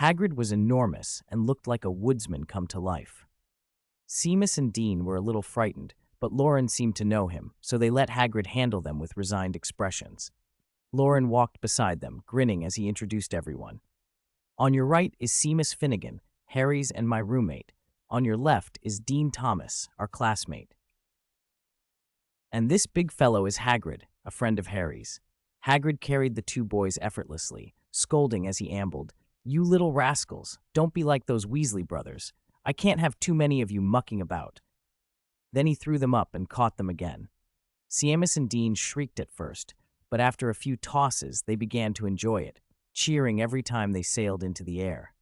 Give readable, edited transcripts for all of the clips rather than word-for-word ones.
Hagrid was enormous and looked like a woodsman come to life. Seamus and Dean were a little frightened, but Loren seemed to know him, so they let Hagrid handle them with resigned expressions. Loren walked beside them, grinning as he introduced everyone. On your right is Seamus Finnegan, Harry's and my roommate. On your left is Dean Thomas, our classmate. And this big fellow is Hagrid, a friend of Harry's. Hagrid carried the two boys effortlessly, scolding as he ambled. You little rascals, don't be like those Weasley brothers. I can't have too many of you mucking about. Then he threw them up and caught them again. Seamus and Dean shrieked at first, but after a few tosses, they began to enjoy it, cheering every time they sailed into the air.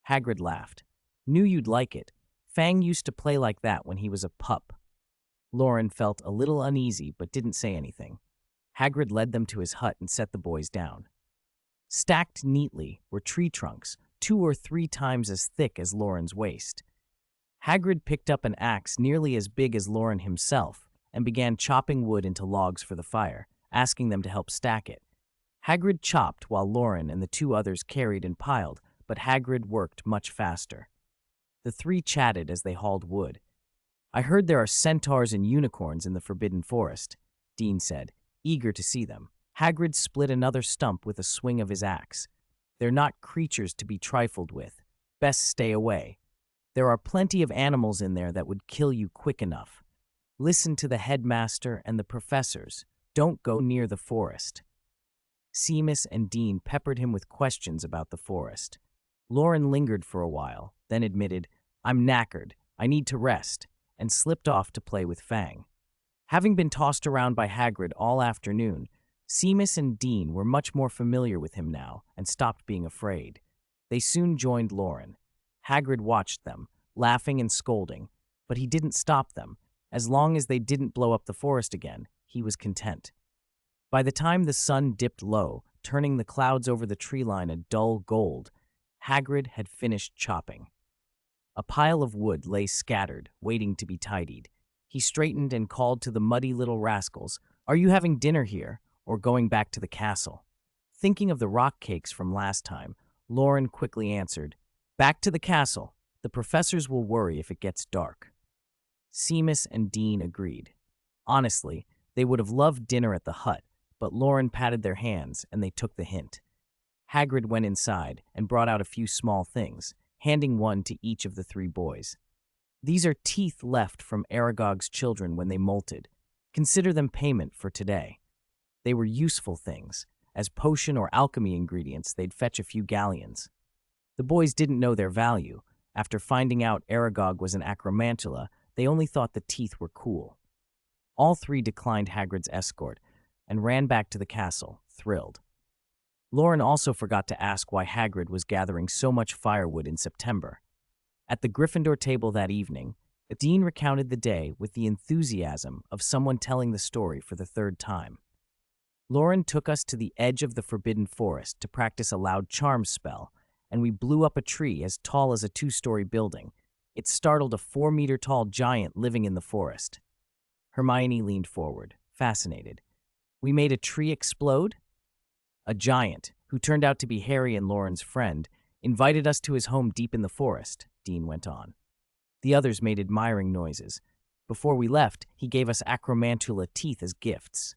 Hagrid laughed. Knew you'd like it. Fang used to play like that when he was a pup. Loren felt a little uneasy but didn't say anything. Hagrid led them to his hut and set the boys down. Stacked neatly were tree trunks, 2 or 3 times as thick as Loren's waist. Hagrid picked up an axe nearly as big as Loren himself and began chopping wood into logs for the fire, asking them to help stack it. Hagrid chopped while Loren and the 2 others carried and piled, but Hagrid worked much faster. The 3 chatted as they hauled wood. I heard there are centaurs and unicorns in the Forbidden Forest, Dean said, eager to see them. Hagrid split another stump with a swing of his axe. They're not creatures to be trifled with. Best stay away. There are plenty of animals in there that would kill you quick enough. Listen to the headmaster and the professors. Don't go near the forest. Seamus and Dean peppered him with questions about the forest. Loren lingered for a while, then admitted, I'm knackered, I need to rest, and slipped off to play with Fang. Having been tossed around by Hagrid all afternoon, Seamus and Dean were much more familiar with him now and stopped being afraid. They soon joined Loren. Hagrid watched them, laughing and scolding, but he didn't stop them. As long as they didn't blow up the forest again, he was content. By the time the sun dipped low, turning the clouds over the tree line a dull gold, Hagrid had finished chopping. A pile of wood lay scattered, waiting to be tidied. He straightened and called to the muddy little rascals, Are you having dinner here, or going back to the castle? Thinking of the rock cakes from last time, Loren quickly answered, Back to the castle. The professors will worry if it gets dark. Seamus and Dean agreed. Honestly, they would have loved dinner at the hut, but Loren patted their hands and they took the hint. Hagrid went inside and brought out a few small things, handing one to each of the 3 boys. These are teeth left from Aragog's children when they molted. Consider them payment for today. They were useful things. As potion or alchemy ingredients, they'd fetch a few galleons. The boys didn't know their value. After finding out Aragog was an acromantula, they only thought the teeth were cool. All 3 declined Hagrid's escort and ran back to the castle, thrilled. Loren also forgot to ask why Hagrid was gathering so much firewood in September. At the Gryffindor table that evening, the dean recounted the day with the enthusiasm of someone telling the story for the 3rd time. Loren took us to the edge of the Forbidden Forest to practice a loud charm spell, and we blew up a tree as tall as a 2-story building. It startled a 4-meter-tall giant living in the forest. Hermione leaned forward, fascinated. We made a tree explode? A giant, who turned out to be Harry and Loren's friend, invited us to his home deep in the forest, Dean went on. The others made admiring noises. Before we left, he gave us acromantula teeth as gifts.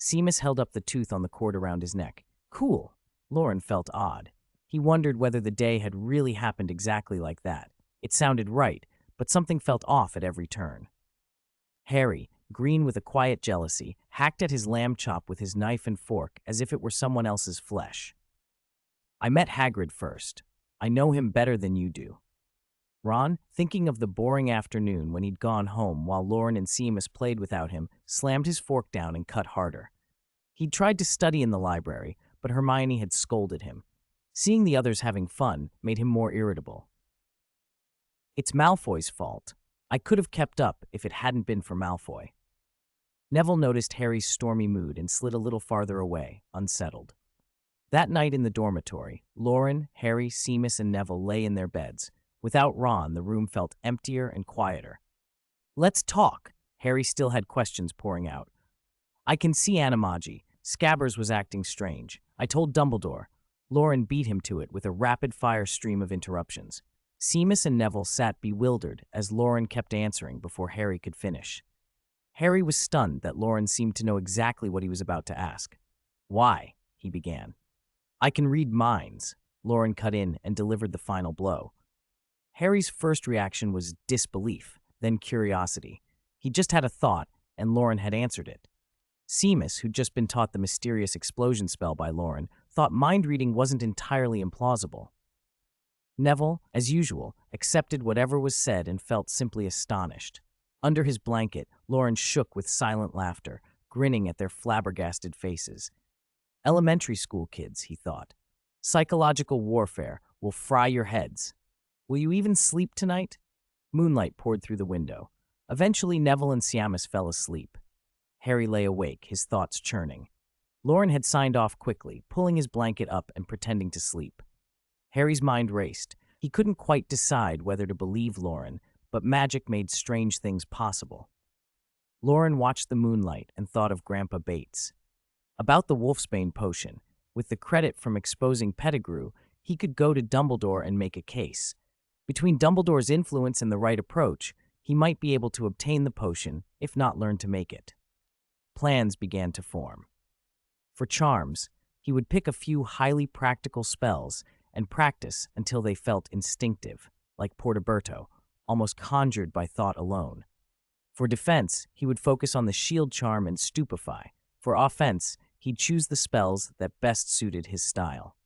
Seamus held up the tooth on the cord around his neck. Cool. Loren felt odd. He wondered whether the day had really happened exactly like that. It sounded right, but something felt off at every turn. Harry, green with a quiet jealousy, hacked at his lamb chop with his knife and fork as if it were someone else's flesh. I met Hagrid first. I know him better than you do. Ron, thinking of the boring afternoon when he'd gone home while Loren and Seamus played without him, slammed his fork down and cut harder. He'd tried to study in the library, but Hermione had scolded him. Seeing the others having fun made him more irritable. It's Malfoy's fault. I could have kept up if it hadn't been for Malfoy. Neville noticed Harry's stormy mood and slid a little farther away, unsettled. That night in the dormitory, Loren, Harry, Seamus, and Neville lay in their beds. Without Ron, the room felt emptier and quieter. Let's talk. Harry still had questions pouring out. I can see animagi. Scabbers was acting strange. I told Dumbledore. Loren beat him to it with a rapid-fire stream of interruptions. Seamus and Neville sat bewildered as Loren kept answering before Harry could finish. Harry was stunned that Loren seemed to know exactly what he was about to ask. "Why?" he began. "I can read minds," Loren cut in and delivered the final blow. Harry's first reaction was disbelief, then curiosity. He just had a thought, and Loren had answered it. Seamus, who'd just been taught the mysterious explosion spell by Loren, thought mind reading wasn't entirely implausible. Neville, as usual, accepted whatever was said and felt simply astonished. Under his blanket, Loren shook with silent laughter, grinning at their flabbergasted faces. Elementary school kids, he thought. Psychological warfare will fry your heads. Will you even sleep tonight? Moonlight poured through the window. Eventually, Neville and Seamus fell asleep. Harry lay awake, his thoughts churning. Loren had signed off quickly, pulling his blanket up and pretending to sleep. Harry's mind raced. He couldn't quite decide whether to believe Loren, but magic made strange things possible. Loren watched the moonlight and thought of Grandpa Bates. About the wolfsbane potion, with the credit from exposing Pettigrew, he could go to Dumbledore and make a case. Between Dumbledore's influence and the right approach, he might be able to obtain the potion, if not learn to make it. Plans began to form. For charms, he would pick a few highly practical spells and practice until they felt instinctive, like Portaberto, almost conjured by thought alone. For defense, he would focus on the shield charm and stupefy. For offense, he'd choose the spells that best suited his style.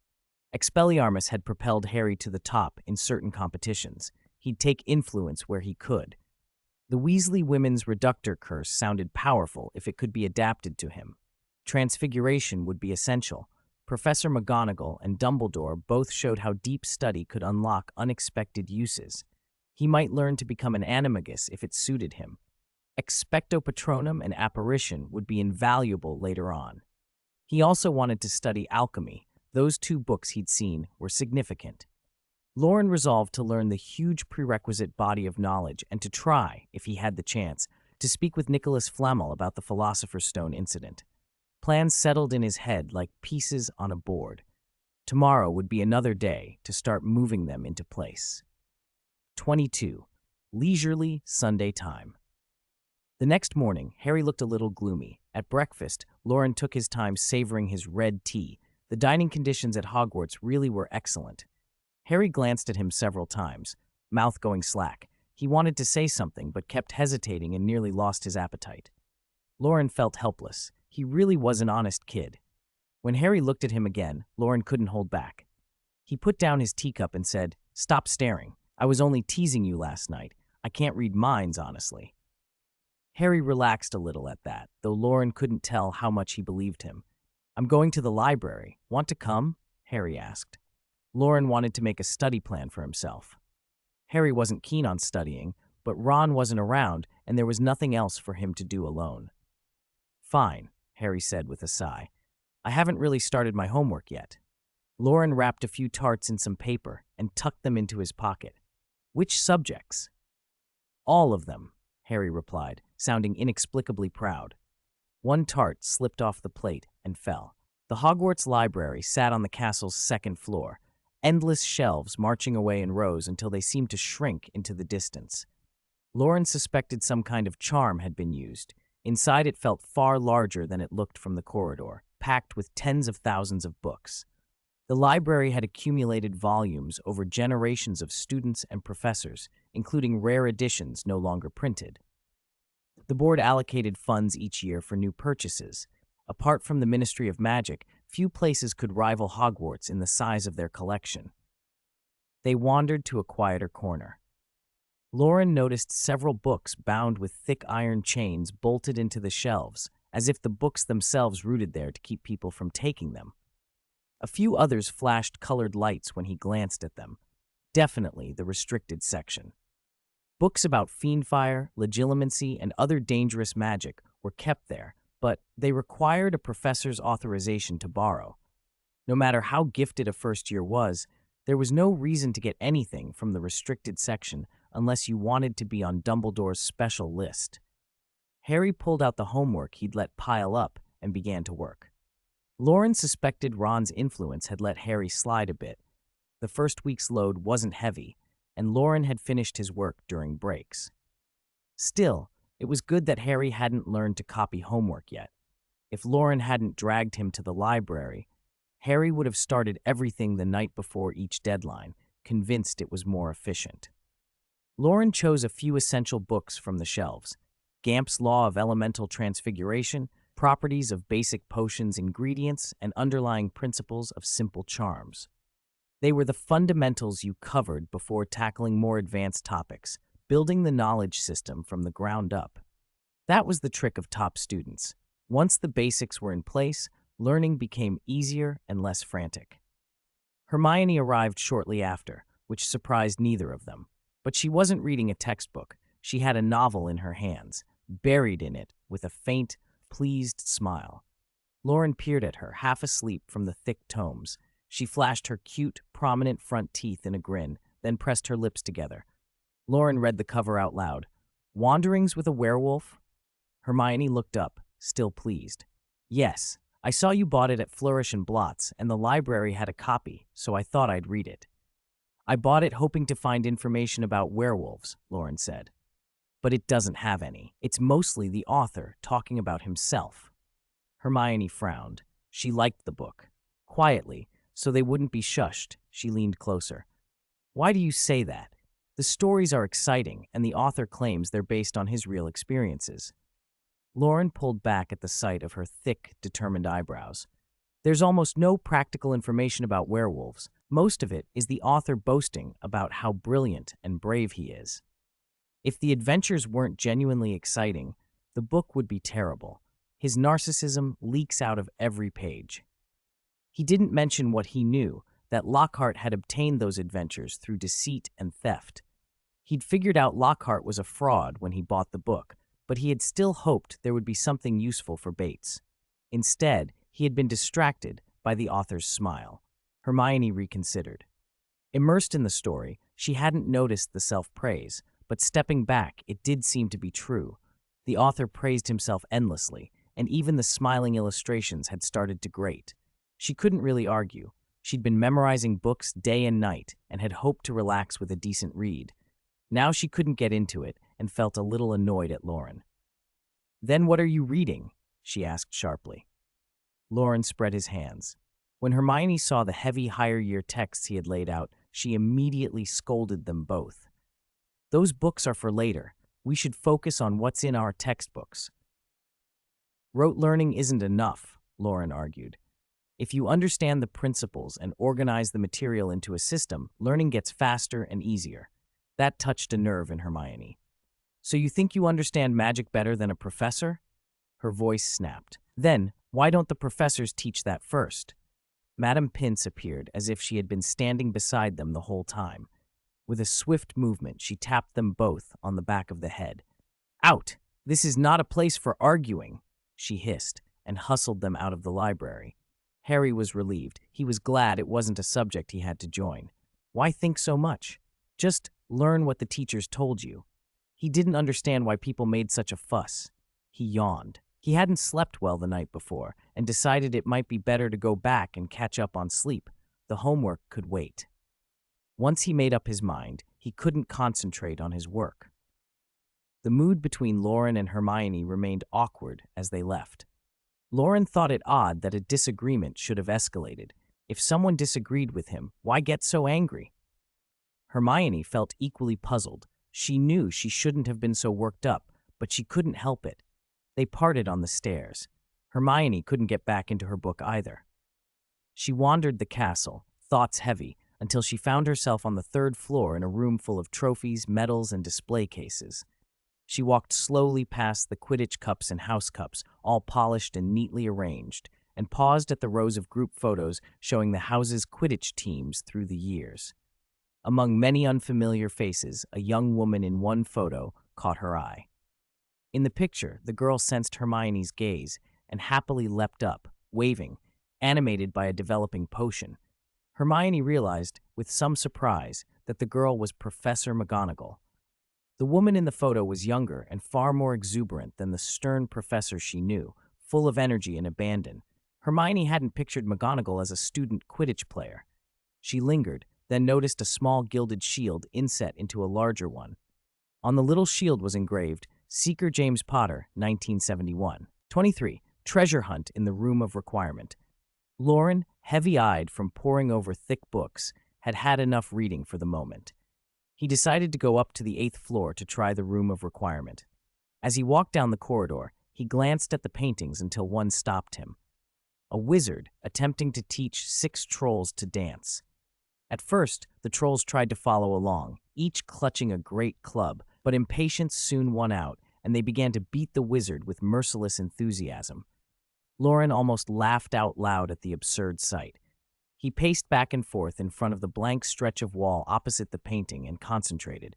Expelliarmus had propelled Harry to the top in certain competitions. He'd take influence where he could. The Weasley women's reductor curse sounded powerful if it could be adapted to him. Transfiguration would be essential. Professor McGonagall and Dumbledore both showed how deep study could unlock unexpected uses. He might learn to become an animagus if it suited him. Expecto Patronum and Apparition would be invaluable later on. He also wanted to study alchemy. Those two books he'd seen were significant. Loren resolved to learn the huge prerequisite body of knowledge and to try, if he had the chance, to speak with Nicholas Flamel about the Philosopher's Stone incident. Plans settled in his head like pieces on a board. Tomorrow would be another day to start moving them into place. 22. Leisurely Sunday time. The next morning, Harry looked a little gloomy. At breakfast, Loren took his time savoring his red tea. The dining conditions at Hogwarts really were excellent. Harry glanced at him several times, mouth going slack. He wanted to say something, but kept hesitating and nearly lost his appetite. Loren felt helpless. He really was an honest kid. When Harry looked at him again, Loren couldn't hold back. He put down his teacup and said, "Stop staring. I was only teasing you last night. I can't read minds, honestly." Harry relaxed a little at that, though Loren couldn't tell how much he believed him. "I'm going to the library. Want to come?" Harry asked. Loren wanted to make a study plan for himself. Harry wasn't keen on studying, but Ron wasn't around and there was nothing else for him to do alone. "Fine," Harry said with a sigh. "I haven't really started my homework yet." Loren wrapped a few tarts in some paper and tucked them into his pocket. "Which subjects?" "All of them," Harry replied, sounding inexplicably proud. One tart slipped off the plate and fell. The Hogwarts library sat on the castle's second floor, endless shelves marching away in rows until they seemed to shrink into the distance. Loren suspected some kind of charm had been used. Inside it felt far larger than it looked from the corridor, packed with tens of thousands of books. The library had accumulated volumes over generations of students and professors, including rare editions no longer printed. The board allocated funds each year for new purchases. Apart from the Ministry of Magic, few places could rival Hogwarts in the size of their collection. They wandered to a quieter corner. Loren noticed several books bound with thick iron chains bolted into the shelves, as if the books themselves rooted there to keep people from taking them. A few others flashed colored lights when he glanced at them. Definitely the restricted section. Books about fiendfire, legilimency, and other dangerous magic were kept there, but they required a professor's authorization to borrow. No matter how gifted a first year was, there was no reason to get anything from the restricted section unless you wanted to be on Dumbledore's special list. Harry pulled out the homework he'd let pile up and began to work. Loren suspected Ron's influence had let Harry slide a bit. The first week's load wasn't heavy, and Loren had finished his work during breaks. Still, it was good that Harry hadn't learned to copy homework yet. If Loren hadn't dragged him to the library, Harry would have started everything the night before each deadline, convinced it was more efficient. Loren chose a few essential books from the shelves: Gamp's Law of Elemental Transfiguration, Properties of Basic Potions Ingredients, and Underlying Principles of Simple Charms. They were the fundamentals you covered before tackling more advanced topics, building the knowledge system from the ground up. That was the trick of top students. Once the basics were in place, learning became easier and less frantic. Hermione arrived shortly after, which surprised neither of them. But she wasn't reading a textbook. She had a novel in her hands, buried in it with a faint, pleased smile. Loren peered at her, half asleep from the thick tomes. She flashed her cute, prominent front teeth in a grin, then pressed her lips together. Loren read the cover out loud. Wanderings with a Werewolf? Hermione looked up, still pleased. Yes, I saw you bought it at Flourish and Blots, and the library had a copy, so I thought I'd read it. I bought it hoping to find information about werewolves, Loren said. But it doesn't have any. It's mostly the author talking about himself. Hermione frowned. She liked the book. Quietly, so they wouldn't be shushed, she leaned closer. Why do you say that? The stories are exciting, and the author claims they're based on his real experiences. Loren pulled back at the sight of her thick, determined eyebrows. There's almost no practical information about werewolves. Most of it is the author boasting about how brilliant and brave he is. If the adventures weren't genuinely exciting, the book would be terrible. His narcissism leaks out of every page. He didn't mention what he knew, that Lockhart had obtained those adventures through deceit and theft. He'd figured out Lockhart was a fraud when he bought the book, but he had still hoped there would be something useful for Bates. Instead, he had been distracted by the author's smile. Hermione reconsidered. Immersed in the story, she hadn't noticed the self-praise, but stepping back, it did seem to be true. The author praised himself endlessly, and even the smiling illustrations had started to grate. She couldn't really argue. She'd been memorizing books day and night and had hoped to relax with a decent read. Now she couldn't get into it and felt a little annoyed at Loren. Then what are you reading? She asked sharply. Loren spread his hands. When Hermione saw the heavy higher-year texts he had laid out, she immediately scolded them both. Those books are for later. We should focus on what's in our textbooks. Rote learning isn't enough, Loren argued. If you understand the principles and organize the material into a system, learning gets faster and easier. That touched a nerve in Hermione. So you think you understand magic better than a professor? Her voice snapped. Then, why don't the professors teach that first? Madame Pince appeared as if she had been standing beside them the whole time. With a swift movement, she tapped them both on the back of the head. Out! This is not a place for arguing, she hissed, and hustled them out of the library. Harry was relieved. He was glad it wasn't a subject he had to join. Why think so much? Just learn what the teachers told you. He didn't understand why people made such a fuss. He yawned. He hadn't slept well the night before and decided it might be better to go back and catch up on sleep. The homework could wait. Once he made up his mind, he couldn't concentrate on his work. The mood between Loren and Hermione remained awkward as they left. Loren thought it odd that a disagreement should have escalated. If someone disagreed with him, why get so angry? Hermione felt equally puzzled. She knew she shouldn't have been so worked up, but she couldn't help it. They parted on the stairs. Hermione couldn't get back into her book either. She wandered the castle, thoughts heavy, until she found herself on the third floor in a room full of trophies, medals, and display cases. She walked slowly past the Quidditch cups and house cups, all polished and neatly arranged, and paused at the rows of group photos showing the house's Quidditch teams through the years. Among many unfamiliar faces, a young woman in one photo caught her eye. In the picture, the girl sensed Hermione's gaze and happily leapt up, waving, animated by a developing potion. Hermione realized, with some surprise, that the girl was Professor McGonagall. The woman in the photo was younger and far more exuberant than the stern professor she knew, full of energy and abandon. Hermione hadn't pictured McGonagall as a student Quidditch player. She lingered, then noticed a small gilded shield inset into a larger one. On the little shield was engraved, Seeker James Potter, 1971. 23. Treasure Hunt in the Room of Requirement. Loren, heavy-eyed from poring over thick books, had had enough reading for the moment. He decided to go up to the 8th floor to try the Room of Requirement. As he walked down the corridor, he glanced at the paintings until one stopped him. A wizard attempting to teach 6 trolls to dance. At first, the trolls tried to follow along, each clutching a great club, but impatience soon won out, and they began to beat the wizard with merciless enthusiasm. Loren almost laughed out loud at the absurd sight. He paced back and forth in front of the blank stretch of wall opposite the painting and concentrated.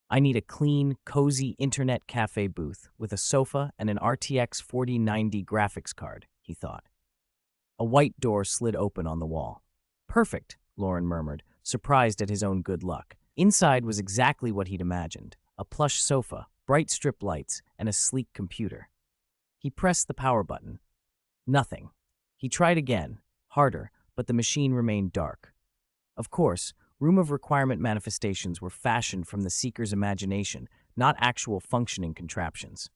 I need a clean, cozy internet cafe booth with a sofa and an RTX 4090 graphics card, he thought. A white door slid open on the wall. Perfect, Loren murmured, surprised at his own good luck. Inside was exactly what he'd imagined. A plush sofa, bright strip lights, and a sleek computer. He pressed the power button. Nothing. He tried again, harder, but the machine remained dark. Of course, Room of Requirement manifestations were fashioned from the seeker's imagination, not actual functioning contraptions.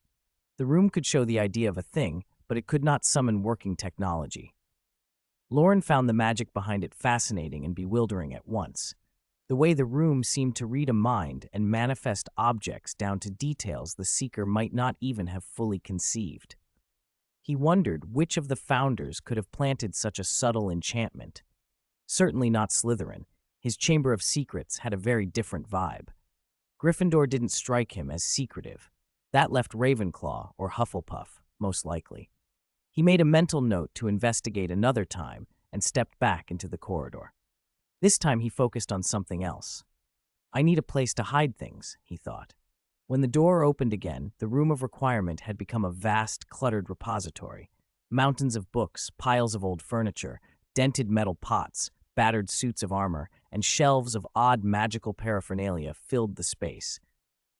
The room could show the idea of a thing, but it could not summon working technology. Loren found the magic behind it fascinating and bewildering at once. The way the room seemed to read a mind and manifest objects down to details the seeker might not even have fully conceived. He wondered which of the founders could have planted such a subtle enchantment. Certainly not Slytherin. His Chamber of Secrets had a very different vibe. Gryffindor didn't strike him as secretive. That left Ravenclaw or Hufflepuff, most likely. He made a mental note to investigate another time and stepped back into the corridor. This time he focused on something else. I need a place to hide things, he thought. When the door opened again, the Room of Requirement had become a vast, cluttered repository. Mountains of books, piles of old furniture, dented metal pots, battered suits of armor, and shelves of odd magical paraphernalia filled the space.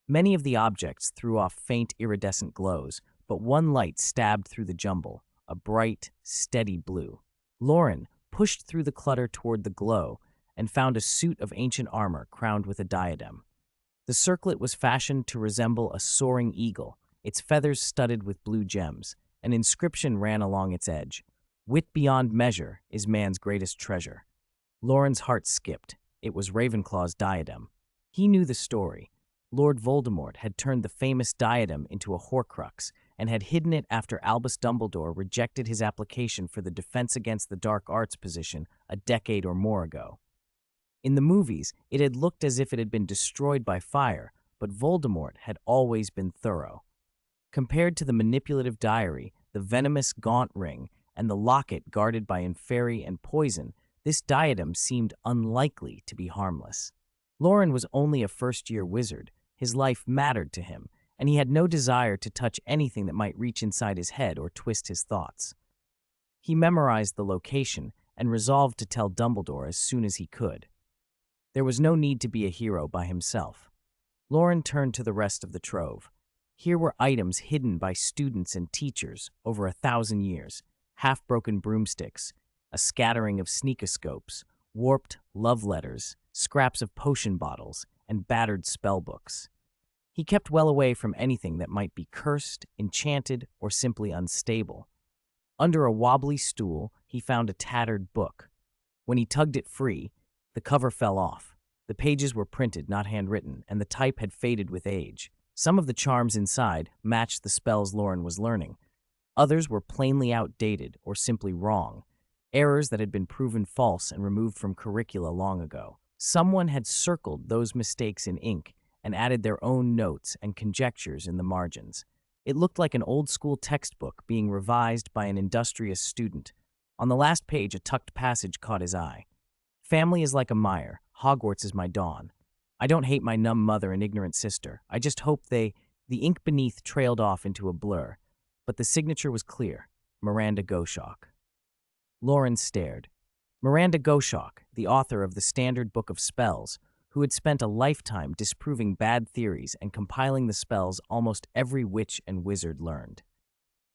Many of the objects threw off faint iridescent glows, but one light stabbed through the jumble, a bright, steady blue. Loren pushed through the clutter toward the glow and found a suit of ancient armor crowned with a diadem. The circlet was fashioned to resemble a soaring eagle, its feathers studded with blue gems. An inscription ran along its edge. Wit beyond measure is man's greatest treasure. Loren's heart skipped. It was Ravenclaw's diadem. He knew the story. Lord Voldemort had turned the famous diadem into a Horcrux and had hidden it after Albus Dumbledore rejected his application for the Defense Against the Dark Arts position a decade or more ago. In the movies, it had looked as if it had been destroyed by fire, but Voldemort had always been thorough. Compared to the manipulative diary, the venomous gaunt ring, and the locket guarded by inferi and poison, this diadem seemed unlikely to be harmless. Loren was only a first-year wizard. His life mattered to him, and he had no desire to touch anything that might reach inside his head or twist his thoughts. He memorized the location and resolved to tell Dumbledore as soon as he could. There was no need to be a hero by himself. Loren turned to the rest of the trove. Here were items hidden by students and teachers over 1,000 years, half-broken broomsticks, a scattering of sneakoscopes, warped love letters, scraps of potion bottles, and battered spellbooks. He kept well away from anything that might be cursed, enchanted, or simply unstable. Under a wobbly stool, he found a tattered book. When he tugged it free, the cover fell off. The pages were printed, not handwritten, and the type had faded with age. Some of the charms inside matched the spells Loren was learning. Others were plainly outdated or simply wrong, errors that had been proven false and removed from curricula long ago. Someone had circled those mistakes in ink and added their own notes and conjectures in the margins. It looked like an old-school textbook being revised by an industrious student. On the last page, a tucked passage caught his eye. Family is like a mire. Hogwarts is my dawn. I don't hate my numb mother and ignorant sister. I just hope The ink beneath trailed off into a blur, but the signature was clear. Miranda Goshawk. Loren stared. Miranda Goshawk, the author of the Standard Book of Spells, who had spent a lifetime disproving bad theories and compiling the spells almost every witch and wizard learned.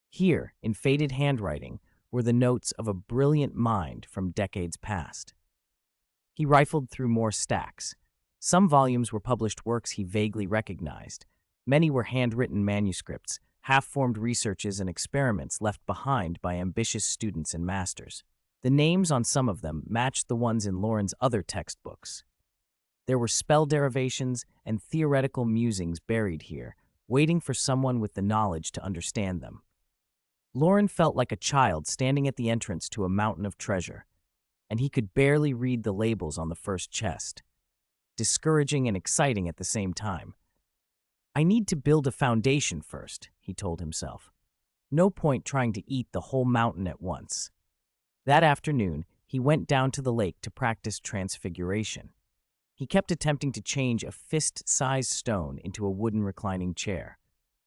Here, in faded handwriting, were the notes of a brilliant mind from decades past. He rifled through more stacks. Some volumes were published works he vaguely recognized. Many were handwritten manuscripts, half-formed researches and experiments left behind by ambitious students and masters. The names on some of them matched the ones in Loren's other textbooks. There were spell derivations and theoretical musings buried here, waiting for someone with the knowledge to understand them. Loren felt like a child standing at the entrance to a mountain of treasure, and he could barely read the labels on the first chest. Discouraging and exciting at the same time. I need to build a foundation first, he told himself. No point trying to eat the whole mountain at once. That afternoon, he went down to the lake to practice transfiguration. He kept attempting to change a fist-sized stone into a wooden reclining chair.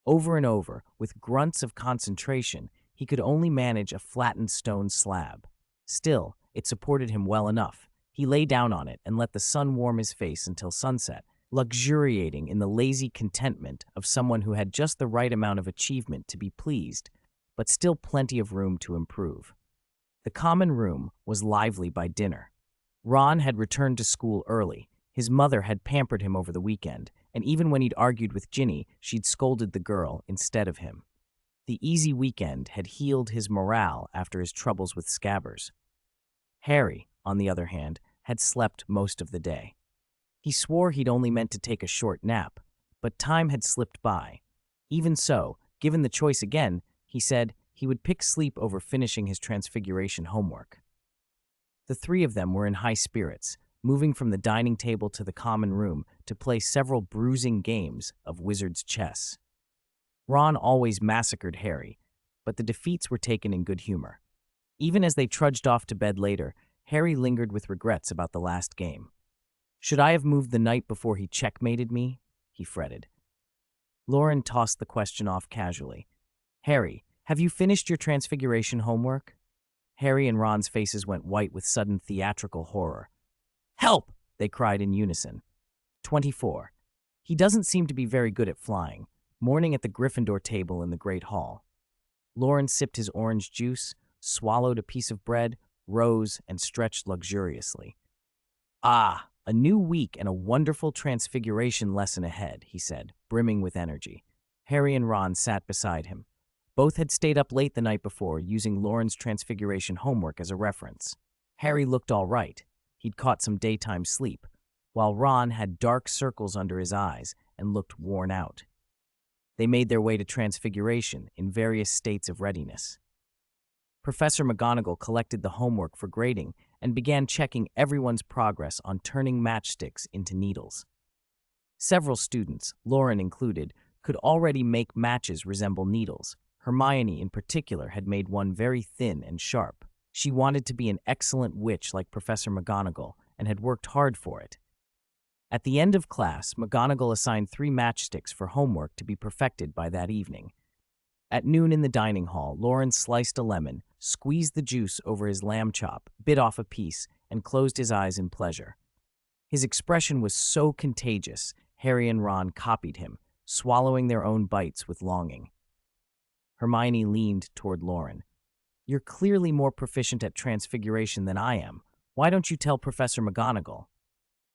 Over and over, with grunts of concentration, he could only manage a flattened stone slab. Still, it supported him well enough. He lay down on it and let the sun warm his face until sunset, luxuriating in the lazy contentment of someone who had just the right amount of achievement to be pleased, but still plenty of room to improve. The common room was lively by dinner. Ron had returned to school early. His mother had pampered him over the weekend, and even when he'd argued with Ginny, she'd scolded the girl instead of him. The easy weekend had healed his morale after his troubles with Scabbers. Harry, on the other hand, had slept most of the day. He swore he'd only meant to take a short nap, but time had slipped by. Even so, given the choice again, he said he would pick sleep over finishing his transfiguration homework. The three of them were in high spirits, moving from the dining table to the common room to play several bruising games of wizard's chess. Ron always massacred Harry, but the defeats were taken in good humor. Even as they trudged off to bed later, Harry lingered with regrets about the last game. Should I have moved the night before he checkmated me? He fretted. Loren tossed the question off casually. Harry, have you finished your transfiguration homework? Harry and Ron's faces went white with sudden theatrical horror. Help! They cried in unison. 24. He doesn't seem to be very good at flying, morning at the Gryffindor table in the Great Hall. Loren sipped his orange juice, swallowed a piece of bread, rose, and stretched luxuriously. Ah, a new week and a wonderful transfiguration lesson ahead, he said, brimming with energy. Harry and Ron sat beside him. Both had stayed up late the night before, using Loren's transfiguration homework as a reference. Harry looked all right. He'd caught some daytime sleep, while Ron had dark circles under his eyes and looked worn out. They made their way to Transfiguration in various states of readiness. Professor McGonagall collected the homework for grading and began checking everyone's progress on turning matchsticks into needles. Several students, Loren included, could already make matches resemble needles. Hermione, in particular, had made one very thin and sharp. She wanted to be an excellent witch like Professor McGonagall and had worked hard for it. At the end of class, McGonagall assigned 3 matchsticks for homework to be perfected by that evening. At noon in the dining hall, Loren sliced a lemon, squeezed the juice over his lamb chop, bit off a piece, and closed his eyes in pleasure. His expression was so contagious, Harry and Ron copied him, swallowing their own bites with longing. Hermione leaned toward Loren. You're clearly more proficient at transfiguration than I am. Why don't you tell Professor McGonagall?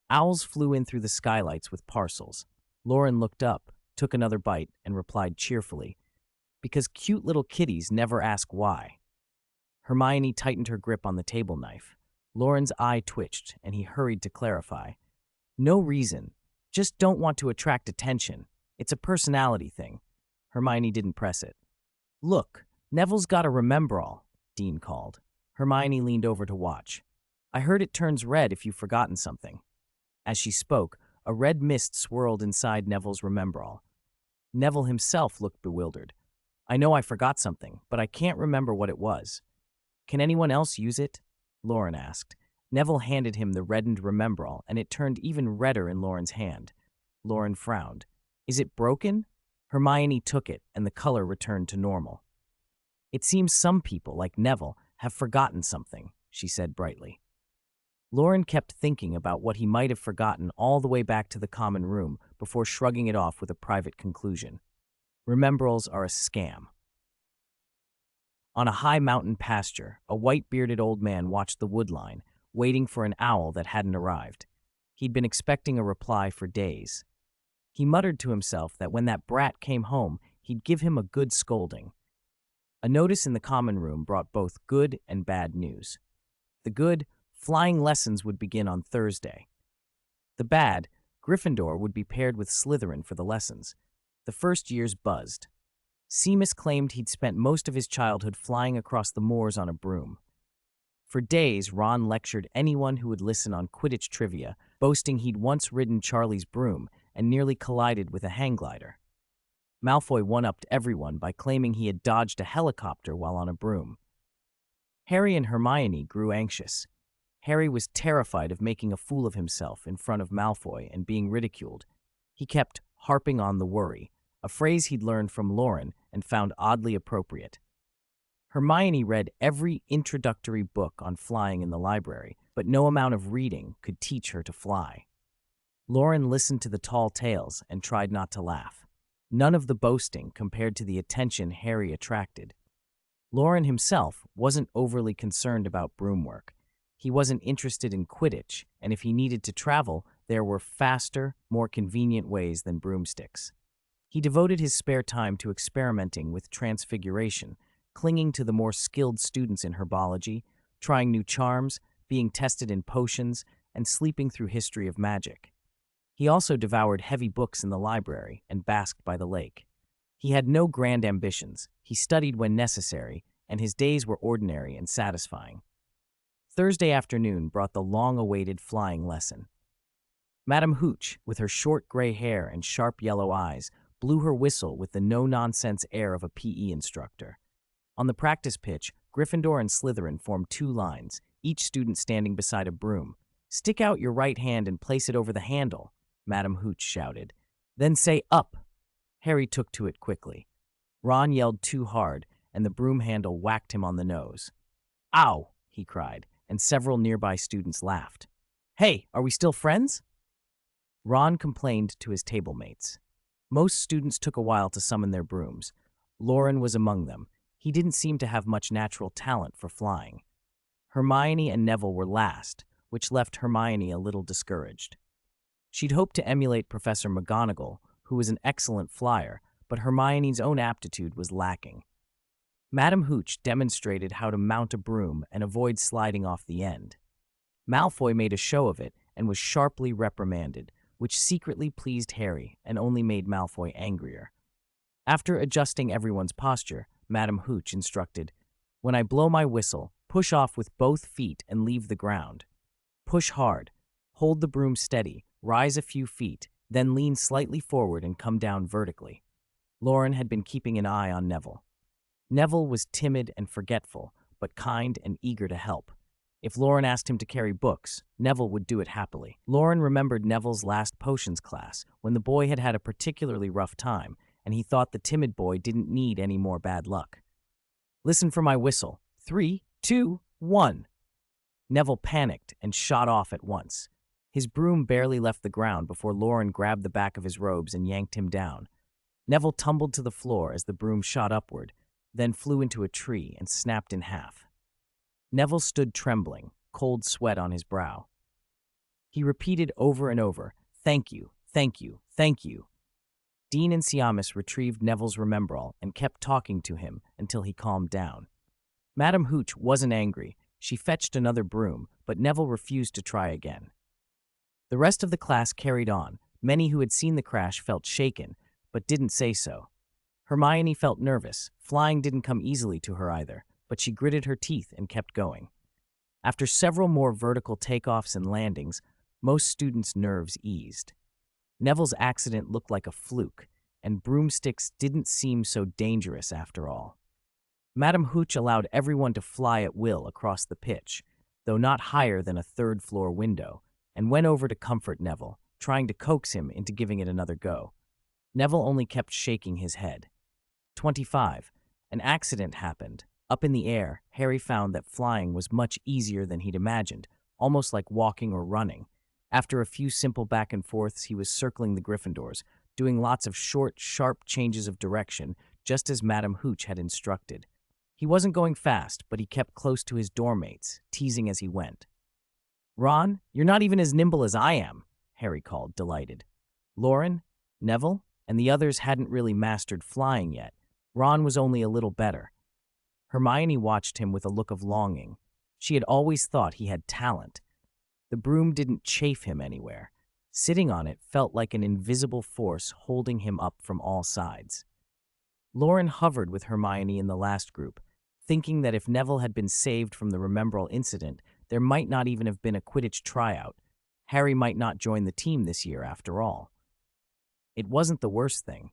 Owls flew in through the skylights with parcels. Loren looked up, took another bite, and replied cheerfully, because cute little kitties never ask why. Hermione tightened her grip on the table knife. Loren's eye twitched, and he hurried to clarify. No reason. Just don't want to attract attention. It's a personality thing. Hermione didn't press it. Look, Neville's got a remember-all, Dean called. Hermione leaned over to watch. I heard it turns red if you've forgotten something. As she spoke, a red mist swirled inside Neville's remember-all. Neville himself looked bewildered. I know I forgot something, but I can't remember what it was. Can anyone else use it? Loren asked. Neville handed him the reddened remember-all, and it turned even redder in Loren's hand. Loren frowned. Is it broken? Hermione took it, and the color returned to normal. It seems some people, like Neville, have forgotten something, she said brightly. Loren kept thinking about what he might have forgotten all the way back to the common room before shrugging it off with a private conclusion. Remembrals are a scam. On a high mountain pasture, a white-bearded old man watched the woodline, waiting for an owl that hadn't arrived. He'd been expecting a reply for days. He muttered to himself that when that brat came home, he'd give him a good scolding. A notice in the common room brought both good and bad news. The good, flying lessons would begin on Thursday. The bad, Gryffindor would be paired with Slytherin for the lessons. The first years buzzed. Seamus claimed he'd spent most of his childhood flying across the moors on a broom. For days, Ron lectured anyone who would listen on Quidditch trivia, boasting he'd once ridden Charlie's broom and nearly collided with a hang glider. Malfoy one-upped everyone by claiming he had dodged a helicopter while on a broom. Harry and Hermione grew anxious. Harry was terrified of making a fool of himself in front of Malfoy and being ridiculed. He kept harping on the worry, a phrase he'd learned from Loren and found oddly appropriate. Hermione read every introductory book on flying in the library, but no amount of reading could teach her to fly. Loren listened to the tall tales and tried not to laugh. None of the boasting compared to the attention Harry attracted. Loren himself wasn't overly concerned about broom work. He wasn't interested in Quidditch, and if he needed to travel, there were faster, more convenient ways than broomsticks. He devoted his spare time to experimenting with transfiguration, clinging to the more skilled students in herbology, trying new charms, being tested in potions, and sleeping through history of magic. He also devoured heavy books in the library and basked by the lake. He had no grand ambitions, he studied when necessary, and his days were ordinary and satisfying. Thursday afternoon brought the long-awaited flying lesson. Madame Hooch, with her short gray hair and sharp yellow eyes, blew her whistle with the no-nonsense air of a PE instructor. On the practice pitch, Gryffindor and Slytherin formed two lines, each student standing beside a broom. "Stick out your right hand and place it over the handle," Madame Hooch shouted. "Then say up." Harry took to it quickly. Ron yelled too hard, and the broom handle whacked him on the nose. "Ow!" he cried, and several nearby students laughed. "Hey, are we still friends?" Ron complained to his table mates. Most students took a while to summon their brooms. Loren was among them. He didn't seem to have much natural talent for flying. Hermione and Neville were last, which left Hermione a little discouraged. She'd hoped to emulate Professor McGonagall, who was an excellent flyer, but Hermione's own aptitude was lacking. Madame Hooch demonstrated how to mount a broom and avoid sliding off the end. Malfoy made a show of it and was sharply reprimanded, which secretly pleased Harry and only made Malfoy angrier. After adjusting everyone's posture, Madame Hooch instructed, "When I blow my whistle, push off with both feet and leave the ground. Push hard, hold the broom steady, rise a few feet, then lean slightly forward and come down vertically." Loren had been keeping an eye on Neville. Neville was timid and forgetful, but kind and eager to help. If Loren asked him to carry books, Neville would do it happily. Loren remembered Neville's last potions class, when the boy had had a particularly rough time, and he thought the timid boy didn't need any more bad luck. "Listen for my whistle. 3, 2, 1. Neville panicked and shot off at once. His broom barely left the ground before Loren grabbed the back of his robes and yanked him down. Neville tumbled to the floor as the broom shot upward, then flew into a tree and snapped in half. Neville stood trembling, cold sweat on his brow. He repeated over and over, "Thank you, thank you, thank you." Dean and Seamus retrieved Neville's remembrall and kept talking to him until he calmed down. Madame Hooch wasn't angry. She fetched another broom, but Neville refused to try again. The rest of the class carried on. Many who had seen the crash felt shaken, but didn't say so. Hermione felt nervous. Flying didn't come easily to her either, but she gritted her teeth and kept going. After several more vertical takeoffs and landings, most students' nerves eased. Neville's accident looked like a fluke, and broomsticks didn't seem so dangerous after all. Madame Hooch allowed everyone to fly at will across the pitch, though not higher than a third-floor window, and went over to comfort Neville, trying to coax him into giving it another go. Neville only kept shaking his head. 25. An accident happened. Up in the air, Harry found that flying was much easier than he'd imagined, almost like walking or running. After a few simple back and forths, he was circling the Gryffindors, doing lots of short, sharp changes of direction, just as Madame Hooch had instructed. He wasn't going fast, but he kept close to his dorm-mates, teasing as he went. "Ron, you're not even as nimble as I am," Harry called, delighted. Loren, Neville, and the others hadn't really mastered flying yet. Ron was only a little better. Hermione watched him with a look of longing. She had always thought he had talent. The broom didn't chafe him anywhere. Sitting on it felt like an invisible force holding him up from all sides. Loren hovered with Hermione in the last group, thinking that if Neville had been saved from the Remembrall incident, there might not even have been a Quidditch tryout. Harry might not join the team this year after all. It wasn't the worst thing.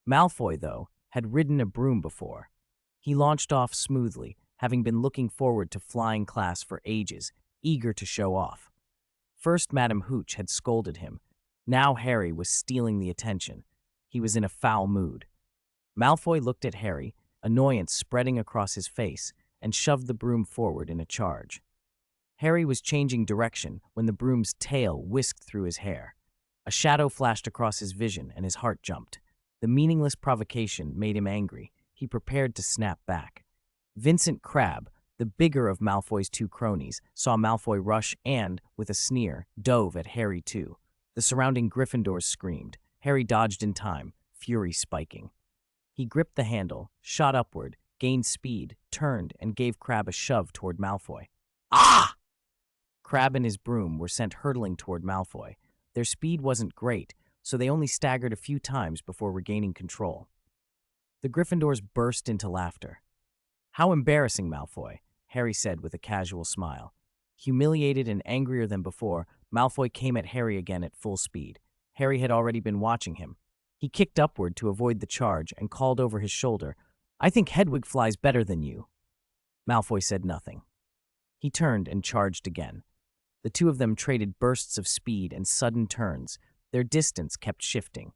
Malfoy, though, had ridden a broom before. He launched off smoothly, having been looking forward to flying class for ages, eager to show off. First, Madam Hooch had scolded him. Now Harry was stealing the attention. He was in a foul mood. Malfoy looked at Harry, annoyance spreading across his face, and shoved the broom forward in a charge. Harry was changing direction when the broom's tail whisked through his hair. A shadow flashed across his vision, and his heart jumped. The meaningless provocation made him angry. He prepared to snap back. Vincent Crabbe, the bigger of Malfoy's two cronies, saw Malfoy rush and, with a sneer, dove at Harry too. The surrounding Gryffindors screamed. Harry dodged in time, fury spiking. He gripped the handle, shot upward, gained speed, turned, and gave Crabbe a shove toward Malfoy. Ah! Crabbe and his broom were sent hurtling toward Malfoy. Their speed wasn't great, so they only staggered a few times before regaining control. The Gryffindors burst into laughter. "How embarrassing, Malfoy," Harry said with a casual smile. Humiliated and angrier than before, Malfoy came at Harry again at full speed. Harry had already been watching him. He kicked upward to avoid the charge and called over his shoulder, "I think Hedwig flies better than you." Malfoy said nothing. He turned and charged again. The two of them traded bursts of speed and sudden turns. Their distance kept shifting.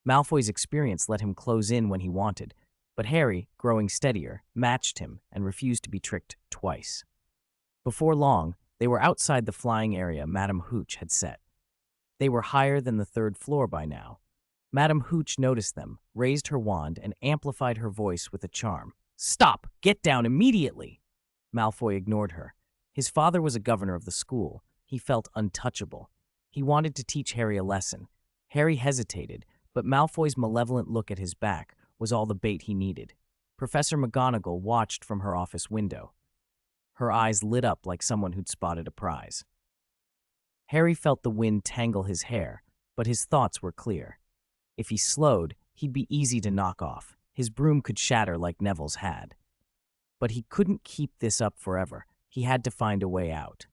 Malfoy's experience let him close in when he wanted, but Harry, growing steadier, matched him and refused to be tricked twice. Before long, they were outside the flying area Madam Hooch had set. They were higher than the third floor by now. Madam Hooch noticed them, raised her wand, and amplified her voice with a charm. "Stop! Get down immediately!" Malfoy ignored her. His father was a governor of the school. He felt untouchable. He wanted to teach Harry a lesson. Harry hesitated, but Malfoy's malevolent look at his back was all the bait he needed. Professor McGonagall watched from her office window. Her eyes lit up like someone who'd spotted a prize. Harry felt the wind tangle his hair, but his thoughts were clear. If he slowed, he'd be easy to knock off. His broom could shatter like Neville's had. But he couldn't keep this up forever. He had to find a way out.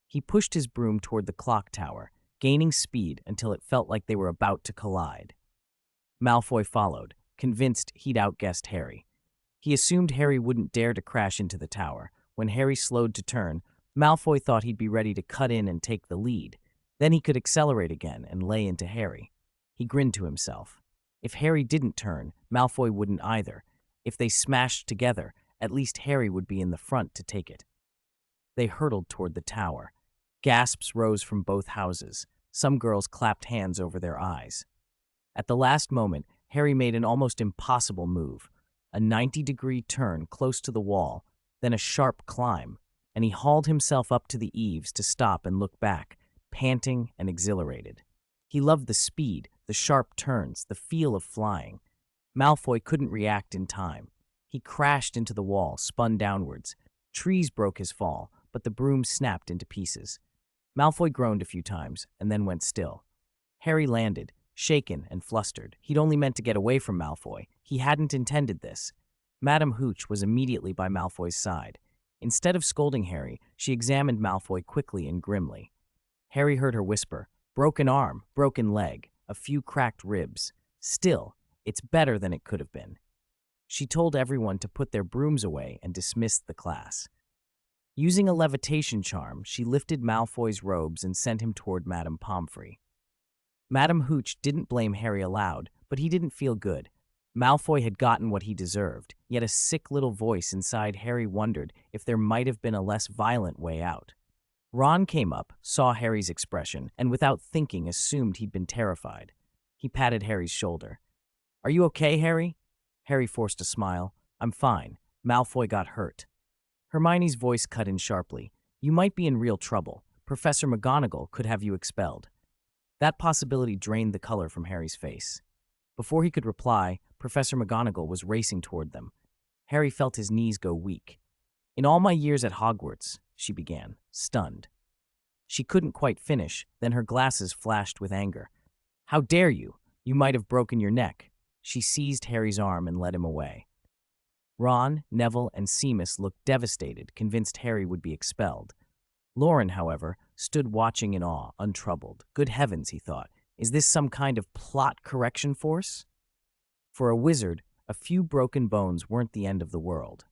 He pushed his broom toward the clock tower, gaining speed until it felt like they were about to collide. Malfoy followed, convinced he'd outguessed Harry. He assumed Harry wouldn't dare to crash into the tower. When Harry slowed to turn, Malfoy thought he'd be ready to cut in and take the lead. Then he could accelerate again and lay into Harry. He grinned to himself. If Harry didn't turn, Malfoy wouldn't either. If they smashed together, at least Harry would be in the front to take it. They hurtled toward the tower. Gasps rose from both houses. Some girls clapped hands over their eyes. At the last moment, Harry made an almost impossible move. A 90-degree turn close to the wall, then a sharp climb, and he hauled himself up to the eaves to stop and look back, panting and exhilarated. He loved the speed, the sharp turns, the feel of flying. Malfoy couldn't react in time. He crashed into the wall, spun downwards. Trees broke his fall, but the broom snapped into pieces. Malfoy groaned a few times, and then went still. Harry landed, shaken and flustered. He'd only meant to get away from Malfoy. He hadn't intended this. Madam Hooch was immediately by Malfoy's side. Instead of scolding Harry, she examined Malfoy quickly and grimly. Harry heard her whisper, "Broken arm, broken leg, a few cracked ribs. Still, it's better than it could have been." She told everyone to put their brooms away and dismissed the class. Using a levitation charm, she lifted Malfoy's robes and sent him toward Madame Pomfrey. Madam Hooch didn't blame Harry aloud, but he didn't feel good. Malfoy had gotten what he deserved, yet a sick little voice inside Harry wondered if there might have been a less violent way out. Ron came up, saw Harry's expression, and without thinking assumed he'd been terrified. He patted Harry's shoulder. "Are you okay, Harry?" Harry forced a smile. "I'm fine." Malfoy got hurt. Hermione's voice cut in sharply. You might be in real trouble. Professor McGonagall could have you expelled. That possibility drained the color from Harry's face. Before he could reply, Professor McGonagall was racing toward them. Harry felt his knees go weak. In all my years at Hogwarts, she began, stunned. She couldn't quite finish, then her glasses flashed with anger. How dare you? You might have broken your neck. She seized Harry's arm and led him away. Ron, Neville, and Seamus looked devastated, convinced Harry would be expelled. Loren, however, stood watching in awe, untroubled. Good heavens, he thought, is this some kind of plot correction force? For a wizard, a few broken bones weren't the end of the world.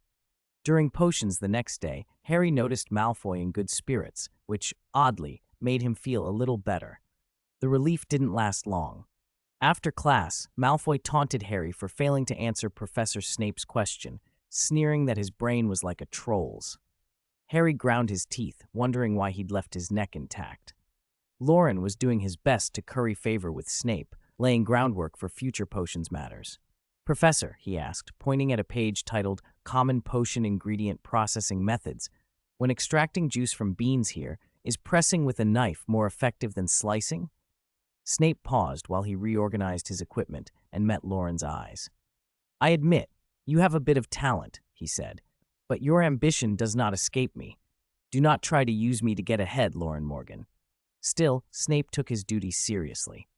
During potions the next day, Harry noticed Malfoy in good spirits, which, oddly, made him feel a little better. The relief didn't last long. After class, Malfoy taunted Harry for failing to answer Professor Snape's question, sneering that his brain was like a troll's. Harry ground his teeth, wondering why he'd left his neck intact. Loren was doing his best to curry favor with Snape, laying groundwork for future potions matters. Professor, he asked, pointing at a page titled Common Potion Ingredient Processing Methods, when extracting juice from beans here, is pressing with a knife more effective than slicing? Snape paused while he reorganized his equipment and met Loren's eyes. I admit, you have a bit of talent, he said, but your ambition does not escape me. Do not try to use me to get ahead, Loren Morgan. Still, Snape took his duty seriously.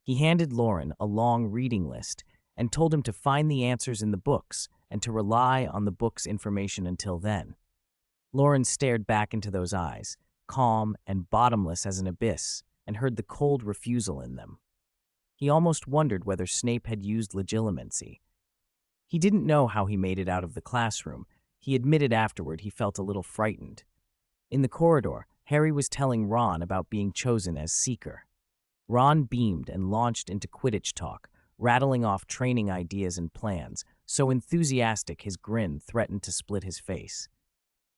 He handed Loren a long reading list and told him to find the answers in the books and to rely on the book's information until then. Loren stared back into those eyes, calm and bottomless as an abyss, and heard the cold refusal in them. He almost wondered whether Snape had used legilimency. He didn't know how he made it out of the classroom. He admitted afterward he felt a little frightened. In the corridor, Harry was telling Ron about being chosen as Seeker. Ron beamed and launched into Quidditch talk, rattling off training ideas and plans, so enthusiastic his grin threatened to split his face.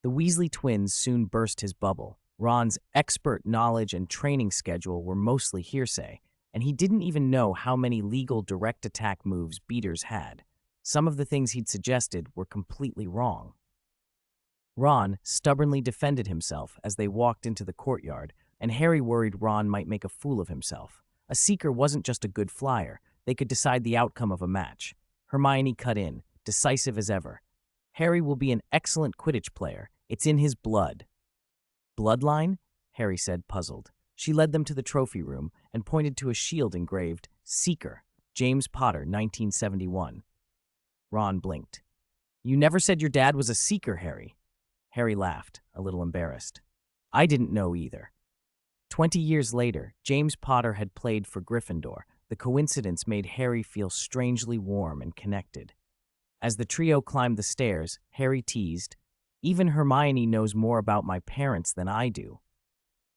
The Weasley twins soon burst his bubble. Ron's expert knowledge and training schedule were mostly hearsay, and he didn't even know how many legal direct attack moves beaters had. Some of the things he'd suggested were completely wrong. Ron stubbornly defended himself as they walked into the courtyard, and Harry worried Ron might make a fool of himself. A Seeker wasn't just a good flyer. They could decide the outcome of a match. Hermione cut in, decisive as ever. Harry will be an excellent Quidditch player. It's in his blood. Bloodline? Harry said, puzzled. She led them to the trophy room and pointed to a shield engraved, Seeker, James Potter, 1971. Ron blinked. You never said your dad was a Seeker, Harry. Harry laughed, a little embarrassed. I didn't know either. 20 years later, James Potter had played for Gryffindor. The coincidence made Harry feel strangely warm and connected. As the trio climbed the stairs, Harry teased, Even Hermione knows more about my parents than I do.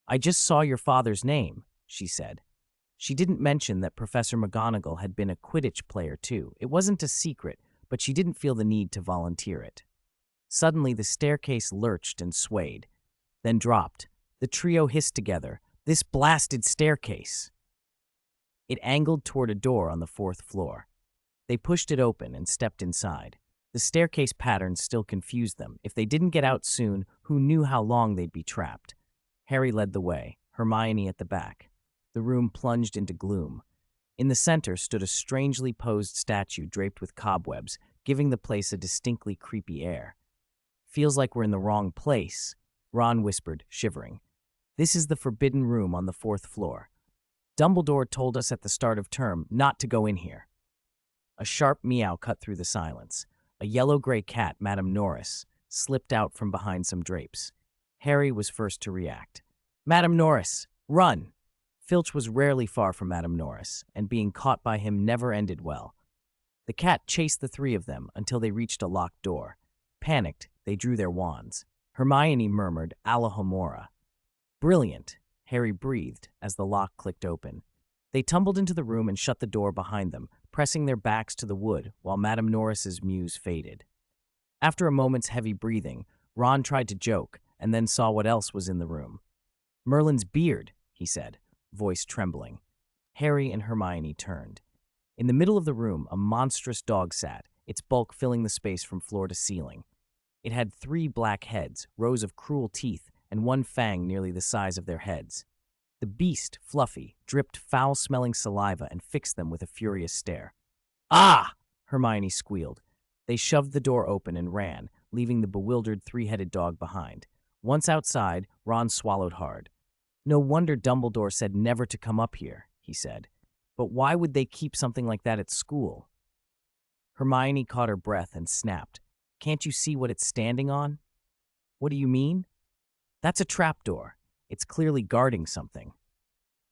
I just saw your father's name, she said. She didn't mention that Professor McGonagall had been a Quidditch player too. It wasn't a secret, but she didn't feel the need to volunteer it. Suddenly, the staircase lurched and swayed, then dropped. The trio hissed together, This blasted staircase! It angled toward a door on the 4th floor. They pushed it open and stepped inside. The staircase pattern still confused them. If they didn't get out soon, who knew how long they'd be trapped? Harry led the way, Hermione at the back. The room plunged into gloom. In the center stood a strangely posed statue draped with cobwebs, giving the place a distinctly creepy air. Feels like we're in the wrong place, Ron whispered, shivering. This is the forbidden room on the 4th floor. Dumbledore told us at the start of term not to go in here. A sharp meow cut through the silence. A yellow-gray cat, Madame Norris, slipped out from behind some drapes. Harry was first to react. Madame Norris, run! Filch was rarely far from Madame Norris, and being caught by him never ended well. The cat chased the three of them until they reached a locked door. Panicked, they drew their wands. Hermione murmured, Alohomora. Brilliant, Harry breathed as the lock clicked open. They tumbled into the room and shut the door behind them, pressing their backs to the wood while Madame Norris's muse faded. After a moment's heavy breathing, Ron tried to joke and then saw what else was in the room. Merlin's beard, he said, voice trembling. Harry and Hermione turned. In the middle of the room, a monstrous dog sat, its bulk filling the space from floor to ceiling. It had 3 black heads, rows of cruel teeth, and 1 fang nearly the size of their heads. The beast, Fluffy, dripped foul-smelling saliva and fixed them with a furious stare. "Ah!" Hermione squealed. They shoved the door open and ran, leaving the bewildered 3-headed dog behind. Once outside, Ron swallowed hard. "No wonder Dumbledore said never to come up here," he said. "But why would they keep something like that at school?" Hermione caught her breath and snapped. "Can't you see what it's standing on?" "What do you mean?" "That's a trapdoor. It's clearly guarding something."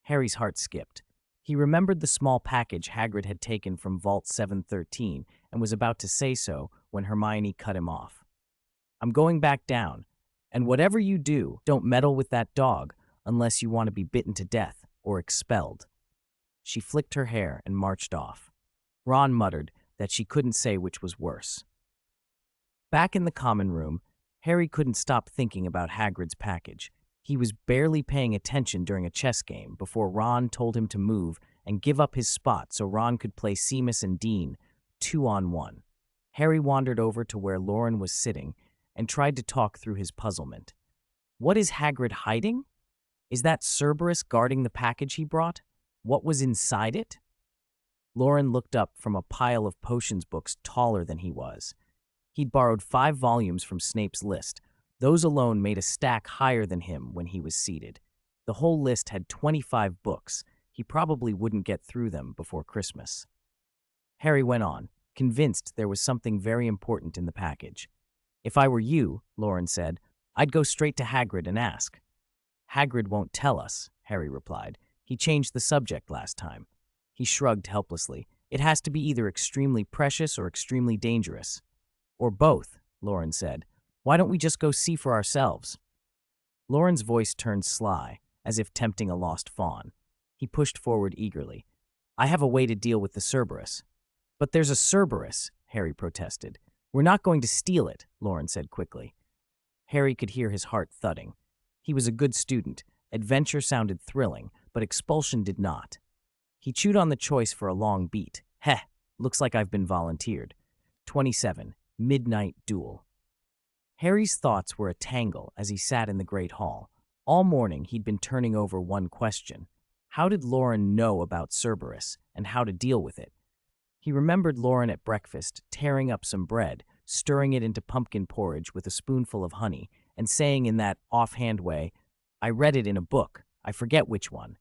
Harry's heart skipped. He remembered the small package Hagrid had taken from Vault 713 and was about to say so when Hermione cut him off. "I'm going back down, and whatever you do, don't meddle with that dog unless you want to be bitten to death or expelled." She flicked her hair and marched off. Ron muttered that she couldn't say which was worse. Back in the common room, Harry couldn't stop thinking about Hagrid's package. He was barely paying attention during a chess game before Ron told him to move and give up his spot so Ron could play Seamus and Dean 2-on-1. Harry wandered over to where Loren was sitting and tried to talk through his puzzlement. What is Hagrid hiding? Is that Cerberus guarding the package he brought? What was inside it? Loren looked up from a pile of potions books taller than he was. He'd borrowed 5 volumes from Snape's list. Those alone made a stack higher than him when he was seated. The whole list had 25 books. He probably wouldn't get through them before Christmas. Harry went on, convinced there was something very important in the package. "If I were you," Loren said, "I'd go straight to Hagrid and ask." "Hagrid won't tell us," Harry replied. "He changed the subject last time." He shrugged helplessly. "It has to be either extremely precious or extremely dangerous." "Or both," Loren said. "Why don't we just go see for ourselves?" Loren's voice turned sly, as if tempting a lost fawn. He pushed forward eagerly. "I have a way to deal with the Cerberus." "But there's a Cerberus," Harry protested. "We're not going to steal it," Loren said quickly. Harry could hear his heart thudding. He was a good student. Adventure sounded thrilling, but expulsion did not. He chewed on the choice for a long beat. "Heh, looks like I've been volunteered." 27. Midnight Duel. Harry's thoughts were a tangle as he sat in the Great Hall. All morning he'd been turning over one question. How did Loren know about Cerberus, and how to deal with it? He remembered Loren at breakfast, tearing up some bread, stirring it into pumpkin porridge with a spoonful of honey, and saying in that offhand way, "I read it in a book, I forget which one."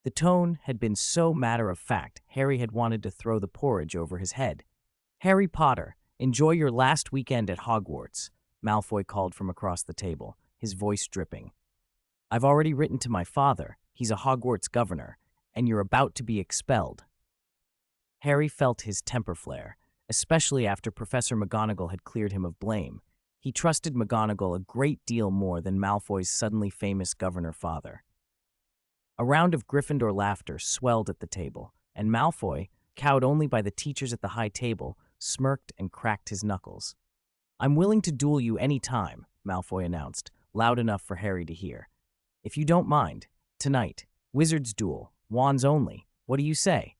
The tone had been so matter-of-fact, Harry had wanted to throw the porridge over his head. "Harry Potter, enjoy your last weekend at Hogwarts," Malfoy called from across the table, his voice dripping. "I've already written to my father, he's a Hogwarts governor, and you're about to be expelled." Harry felt his temper flare, especially after Professor McGonagall had cleared him of blame. He trusted McGonagall a great deal more than Malfoy's suddenly famous governor father. A round of Gryffindor laughter swelled at the table, and Malfoy, cowed only by the teachers at the high table, smirked and cracked his knuckles. "I'm willing to duel you any time," Malfoy announced, loud enough for Harry to hear. "If you don't mind, tonight, wizard's duel, wands only. What do you say?"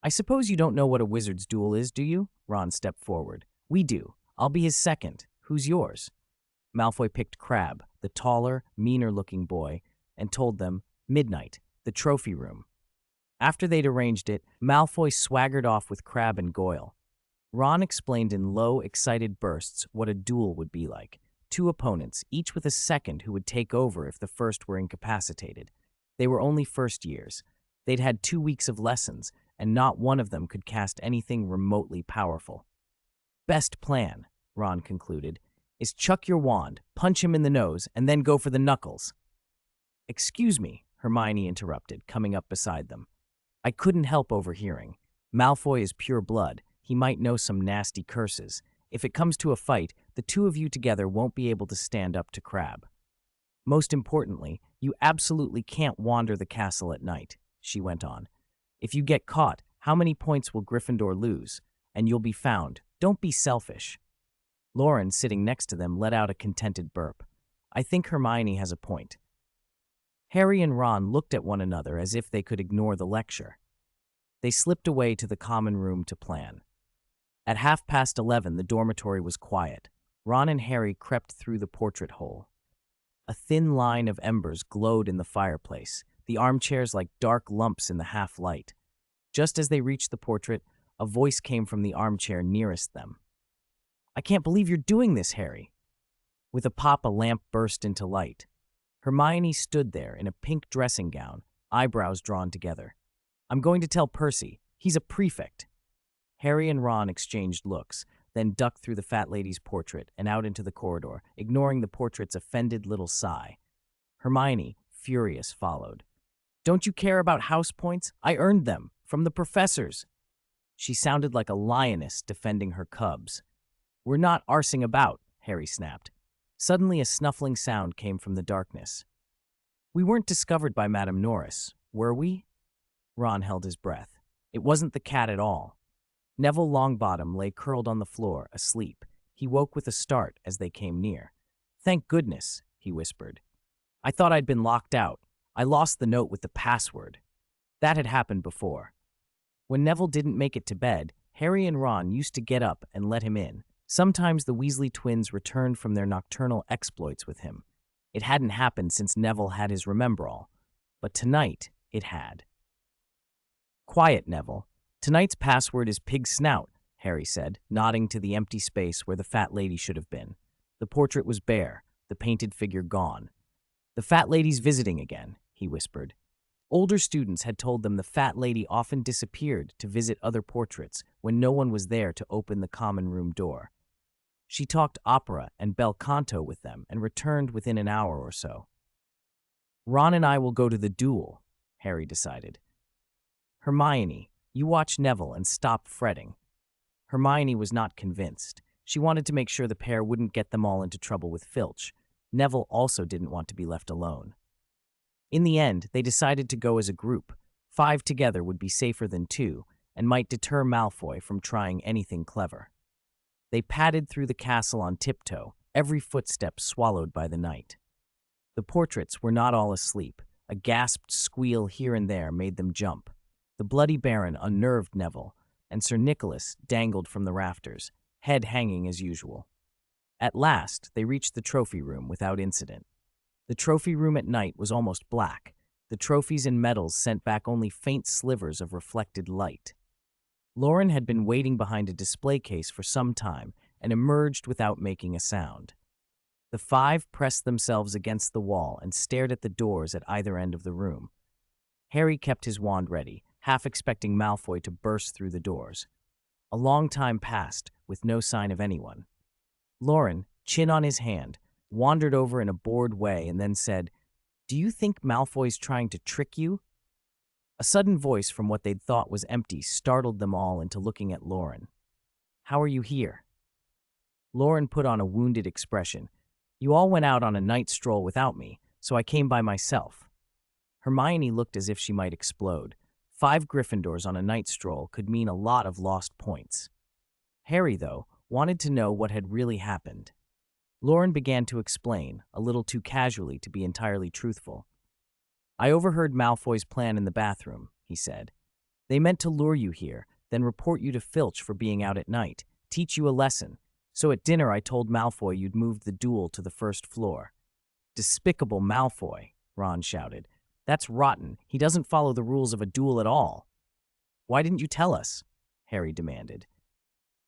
"I suppose you don't know what a wizard's duel is, do you?" Ron stepped forward. "We do. I'll be his second. Who's yours?" Malfoy picked Crabbe, the taller, meaner-looking boy, and told them, "Midnight, the trophy room." After they'd arranged it, Malfoy swaggered off with Crabbe and Goyle. Ron explained in low, excited bursts what a duel would be like. 2 opponents, each with a second who would take over if the first were incapacitated. They were only first years. They'd had 2 weeks of lessons, and not one of them could cast anything remotely powerful. "Best plan," Ron concluded, "is chuck your wand, punch him in the nose, and then go for the knuckles." "Excuse me," Hermione interrupted, coming up beside them. "I couldn't help overhearing. Malfoy is pure blood. He might know some nasty curses. If it comes to a fight, the 2 of you together won't be able to stand up to Crabbe. Most importantly, you absolutely can't wander the castle at night," she went on. "If you get caught, how many points will Gryffindor lose? And you'll be found. Don't be selfish." Loren, sitting next to them, let out a contented burp. "I think Hermione has a point." Harry and Ron looked at one another as if they could ignore the lecture. They slipped away to the common room to plan. At 11:30, the dormitory was quiet. Ron and Harry crept through the portrait hole. A thin line of embers glowed in the fireplace, the armchairs like dark lumps in the half-light. Just as they reached the portrait, a voice came from the armchair nearest them. "I can't believe you're doing this, Harry." With a pop, a lamp burst into light. Hermione stood there in a pink dressing gown, eyebrows drawn together. "I'm going to tell Percy. He's a prefect." Harry and Ron exchanged looks, then ducked through the fat lady's portrait and out into the corridor, ignoring the portrait's offended little sigh. Hermione, furious, followed. "Don't you care about house points? I earned them, from the professors." She sounded like a lioness defending her cubs. "We're not arsing about," Harry snapped. Suddenly a snuffling sound came from the darkness. "We weren't discovered by Madame Norris, were we?" Ron held his breath. It wasn't the cat at all. Neville Longbottom lay curled on the floor, asleep. He woke with a start as they came near. "Thank goodness," he whispered. "I thought I'd been locked out. I lost the note with the password." That had happened before. When Neville didn't make it to bed, Harry and Ron used to get up and let him in. Sometimes the Weasley twins returned from their nocturnal exploits with him. It hadn't happened since Neville had his Remember-All, but tonight it had. "Quiet, Neville. Tonight's password is Pig Snout," Harry said, nodding to the empty space where the fat lady should have been. The portrait was bare, the painted figure gone. "The fat lady's visiting again," he whispered. Older students had told them the fat lady often disappeared to visit other portraits when no one was there to open the common room door. She talked opera and bel canto with them and returned within an hour or so. "Ron and I will go to the duel," Harry decided. "Hermione, you watch Neville and stop fretting." Hermione was not convinced. She wanted to make sure the pair wouldn't get them all into trouble with Filch. Neville also didn't want to be left alone. In the end, they decided to go as a group. 5 together would be safer than 2, and might deter Malfoy from trying anything clever. They padded through the castle on tiptoe, every footstep swallowed by the night. The portraits were not all asleep. A gasped squeal here and there made them jump. The Bloody Baron unnerved Neville, and Sir Nicholas dangled from the rafters, head hanging as usual. At last, they reached the trophy room without incident. The trophy room at night was almost black. The trophies and medals sent back only faint slivers of reflected light. Loren had been waiting behind a display case for some time and emerged without making a sound. The 5 pressed themselves against the wall and stared at the doors at either end of the room. Harry kept his wand ready, half expecting Malfoy to burst through the doors. A long time passed, with no sign of anyone. Loren, chin on his hand, wandered over in a bored way and then said, "Do you think Malfoy's trying to trick you?" A sudden voice from what they'd thought was empty startled them all into looking at Loren. "How are you here?" Loren put on a wounded expression. "You all went out on a night stroll without me, so I came by myself." Hermione looked as if she might explode. 5 Gryffindors on a night stroll could mean a lot of lost points. Harry, though, wanted to know what had really happened. Loren began to explain, a little too casually to be entirely truthful. "I overheard Malfoy's plan in the bathroom," he said. "They meant to lure you here, then report you to Filch for being out at night, teach you a lesson. So at dinner I told Malfoy you'd moved the duel to the first floor." "Despicable Malfoy," Ron shouted. "That's rotten. He doesn't follow the rules of a duel at all." "Why didn't you tell us?" Harry demanded.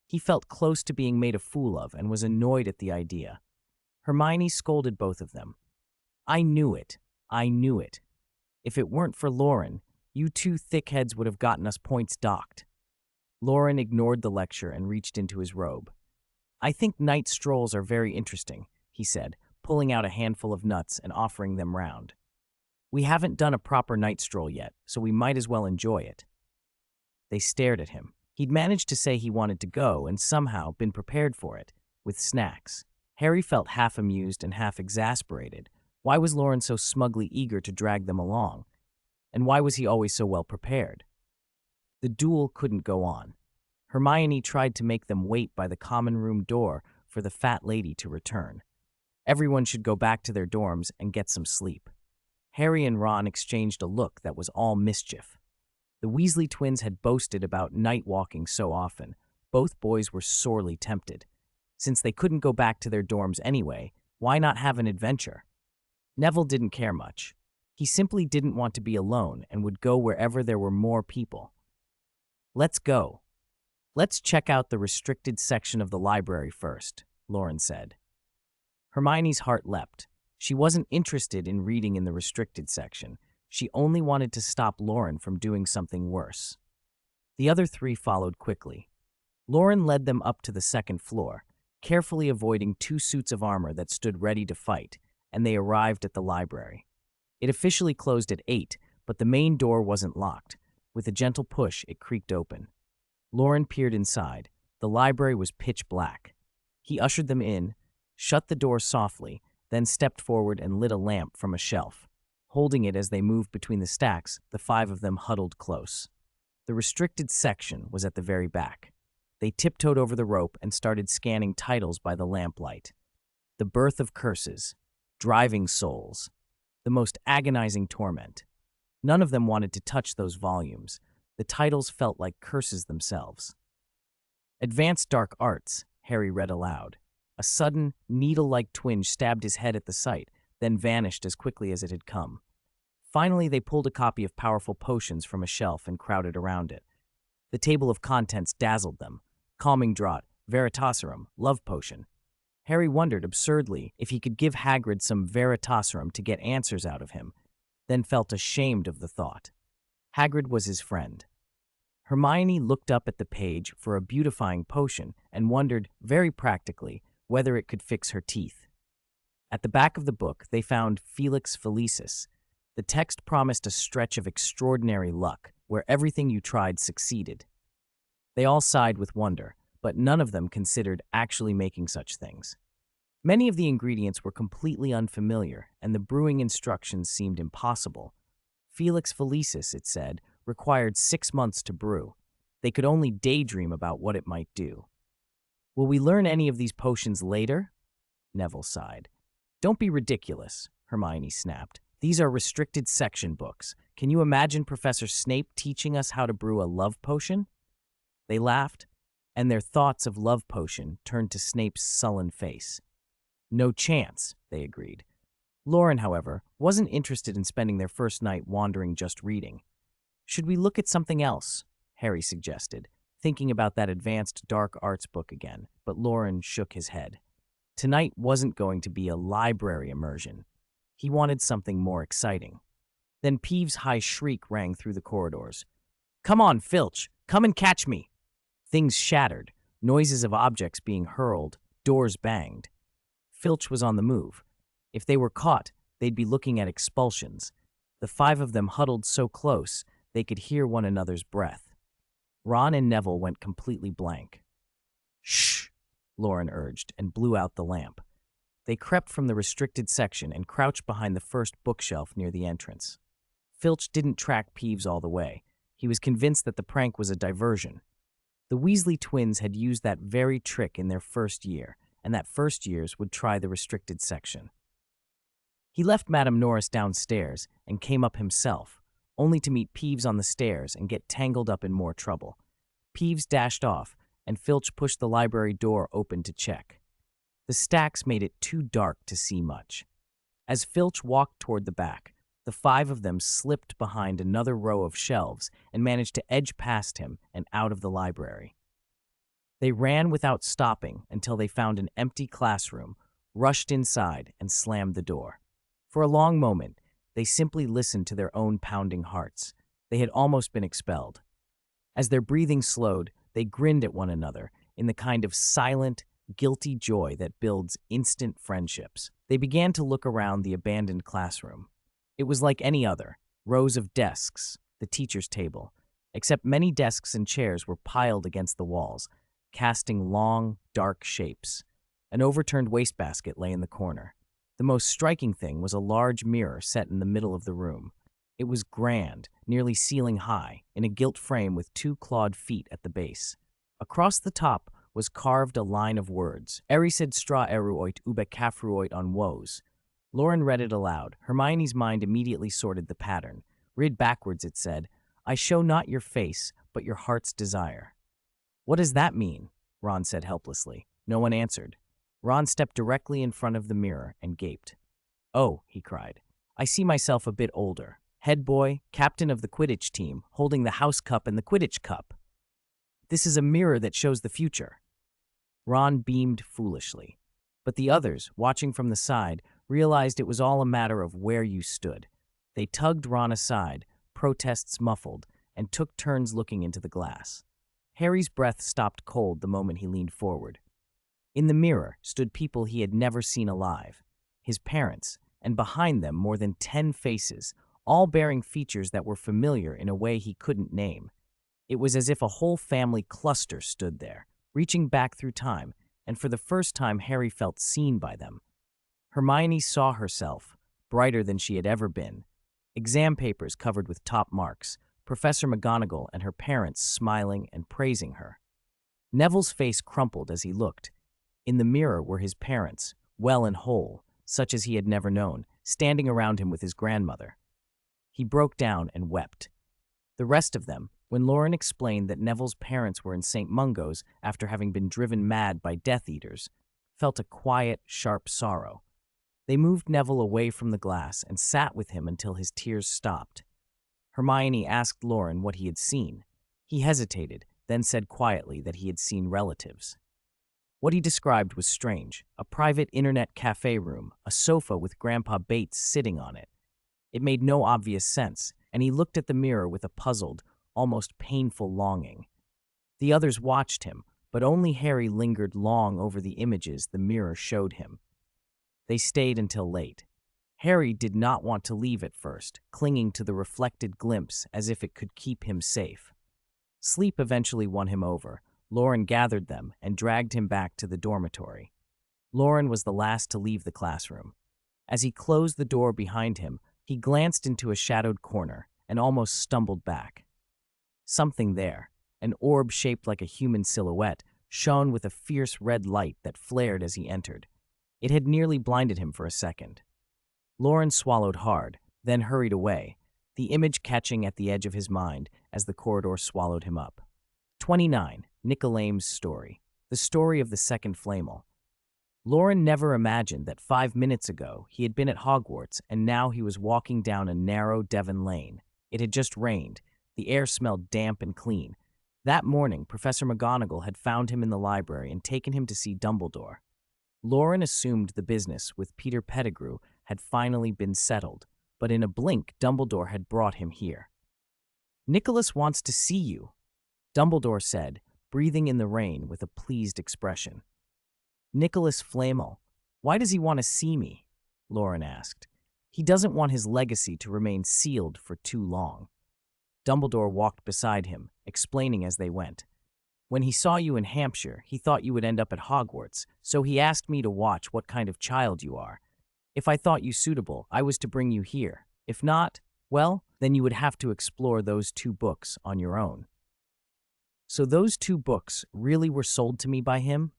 He felt close to being made a fool of and was annoyed at the idea. Hermione scolded both of them. "I knew it. I knew it. If it weren't for Loren, you 2 thickheads would have gotten us points docked." Loren ignored the lecture and reached into his robe. "I think night strolls are very interesting," he said, pulling out a handful of nuts and offering them round. "We haven't done a proper night stroll yet, so we might as well enjoy it." They stared at him. He'd managed to say he wanted to go and somehow been prepared for it, with snacks. Harry felt half amused and half exasperated. Why was Loren so smugly eager to drag them along? And why was he always so well prepared? The duel couldn't go on. Hermione tried to make them wait by the common room door for the fat lady to return. Everyone should go back to their dorms and get some sleep. Harry and Ron exchanged a look that was all mischief. The Weasley twins had boasted about night walking so often, Both boys were sorely tempted. Since they couldn't go back to their dorms anyway, why not have an adventure? Neville didn't care much. He simply didn't want to be alone and would go wherever there were more people. "Let's go. Let's check out the restricted section of the library first," Loren said. Hermione's heart leapt. She wasn't interested in reading in the restricted section. She only wanted to stop Loren from doing something worse. The other three followed quickly. Loren led them up to the second floor, carefully avoiding two suits of armor that stood ready to fight, and they arrived at the library. It officially closed at 8, but the main door wasn't locked. With a gentle push, it creaked open. Loren peered inside. The library was pitch black. He ushered them in, shut the door softly, then stepped forward and lit a lamp from a shelf. Holding it as they moved between the stacks, the five of them huddled close. The restricted section was at the very back. They tiptoed over the rope and started scanning titles by the lamplight. The Birth of Curses, Driving Souls, The Most Agonizing Torment. None of them wanted to touch those volumes. The titles felt like curses themselves. Advanced Dark Arts, Harry read aloud. A sudden, needle-like twinge stabbed his head at the sight, then vanished as quickly as it had come. Finally, they pulled a copy of Powerful Potions from a shelf and crowded around it. The table of contents dazzled them. Calming Draught, Veritaserum, Love Potion. Harry wondered absurdly if he could give Hagrid some Veritaserum to get answers out of him, then felt ashamed of the thought. Hagrid was his friend. Hermione looked up at the page for a beautifying potion and wondered, very practically, whether it could fix her teeth. At the back of the book, they found Felix Felicis. The text promised a stretch of extraordinary luck, where everything you tried succeeded. They all sighed with wonder, but none of them considered actually making such things. Many of the ingredients were completely unfamiliar, and the brewing instructions seemed impossible. Felix Felicis, it said, required 6 months to brew. They could only daydream about what it might do. "Will we learn any of these potions later?" Neville sighed. "Don't be ridiculous," Hermione snapped. "These are restricted section books. Can you imagine Professor Snape teaching us how to brew a love potion?" They laughed, and their thoughts of love potion turned to Snape's sullen face. "No chance," they agreed. Loren, however, wasn't interested in spending their first night wandering just reading. "Should we look at something else?" Harry suggested, thinking about that advanced dark arts book again, but Loren shook his head. Tonight wasn't going to be a library immersion. He wanted something more exciting. Then Peeves' high shriek rang through the corridors. "Come on, Filch! Come and catch me!" Things shattered, noises of objects being hurled, doors banged. Filch was on the move. If they were caught, they'd be looking at expulsions. The five of them huddled so close, they could hear one another's breath. Ron and Neville went completely blank. "Shh!" Loren urged and blew out the lamp. They crept from the restricted section and crouched behind the first bookshelf near the entrance. Filch didn't track Peeves all the way. He was convinced that the prank was a diversion. The Weasley twins had used that very trick in their first year, and that first years would try the restricted section. He left Madame Norris downstairs and came up himself, only to meet Peeves on the stairs and get tangled up in more trouble. Peeves dashed off, and Filch pushed the library door open to check. The stacks made it too dark to see much. As Filch walked toward the back, the five of them slipped behind another row of shelves and managed to edge past him and out of the library. They ran without stopping until they found an empty classroom, rushed inside, and slammed the door. For a long moment, they simply listened to their own pounding hearts. They had almost been expelled. As their breathing slowed, they grinned at one another in the kind of silent, guilty joy that builds instant friendships. They began to look around the abandoned classroom. It was like any other, rows of desks, the teacher's table, except many desks and chairs were piled against the walls, casting long, dark shapes. An overturned wastebasket lay in the corner. The most striking thing was a large mirror set in the middle of the room. It was grand, nearly ceiling high, in a gilt frame with 2 clawed feet at the base. Across the top was carved a line of words, Erised stra eruoit ube cafruoit on woes. Loren read it aloud. Hermione's mind immediately sorted the pattern. Read backwards, it said, I show not your face, but your heart's desire. What does that mean? Ron said helplessly. No one answered. Ron stepped directly in front of the mirror and gaped. Oh, he cried. I see myself a bit older. Head boy, captain of the Quidditch team, holding the house cup and the Quidditch cup. This is a mirror that shows the future. Ron beamed foolishly. But the others, watching from the side, realized it was all a matter of where you stood. They tugged Ron aside, protests muffled, and took turns looking into the glass. Harry's breath stopped cold the moment he leaned forward. In the mirror stood people he had never seen alive. His parents, and behind them more than 10 faces, all bearing features that were familiar in a way he couldn't name. It was as if a whole family cluster stood there, reaching back through time, and for the first time Harry felt seen by them. Hermione saw herself, brighter than she had ever been. Exam papers covered with top marks, Professor McGonagall and her parents smiling and praising her. Neville's face crumpled as he looked. In the mirror were his parents, well and whole, such as he had never known, standing around him with his grandmother. He broke down and wept. The rest of them, when Loren explained that Neville's parents were in St. Mungo's after having been driven mad by Death Eaters, felt a quiet, sharp sorrow. They moved Neville away from the glass and sat with him until his tears stopped. Hermione asked Loren what he had seen. He hesitated, then said quietly that he had seen relatives. What he described was strange, a private internet cafe room, a sofa with Grandpa Bates sitting on it. It made no obvious sense, and he looked at the mirror with a puzzled, almost painful longing. The others watched him, but only Harry lingered long over the images the mirror showed him. They stayed until late. Harry did not want to leave at first, clinging to the reflected glimpse as if it could keep him safe. Sleep eventually won him over. Loren gathered them and dragged him back to the dormitory. Loren was the last to leave the classroom. As he closed the door behind him, he glanced into a shadowed corner and almost stumbled back. Something there, an orb shaped like a human silhouette, shone with a fierce red light that flared as he entered. It had nearly blinded him for a second. Loren swallowed hard, then hurried away, the image catching at the edge of his mind as the corridor swallowed him up. 29. Nicolame's story. The story of the second Flamel. Loren never imagined that 5 minutes ago he had been at Hogwarts and now he was walking down a narrow Devon lane. It had just rained. The air smelled damp and clean. That morning, Professor McGonagall had found him in the library and taken him to see Dumbledore. Loren assumed the business with Peter Pettigrew had finally been settled, but in a blink, Dumbledore had brought him here. "Nicholas wants to see you," Dumbledore said, breathing in the rain with a pleased expression. "Nicholas Flamel, why does he want to see me?" Loren asked. "He doesn't want his legacy to remain sealed for too long." Dumbledore walked beside him, explaining as they went. "When he saw you in Hampshire, he thought you would end up at Hogwarts, so he asked me to watch what kind of child you are. If I thought you suitable, I was to bring you here. If not, well, then you would have to explore those 2 books on your own." "So those 2 books really were sold to me by him?"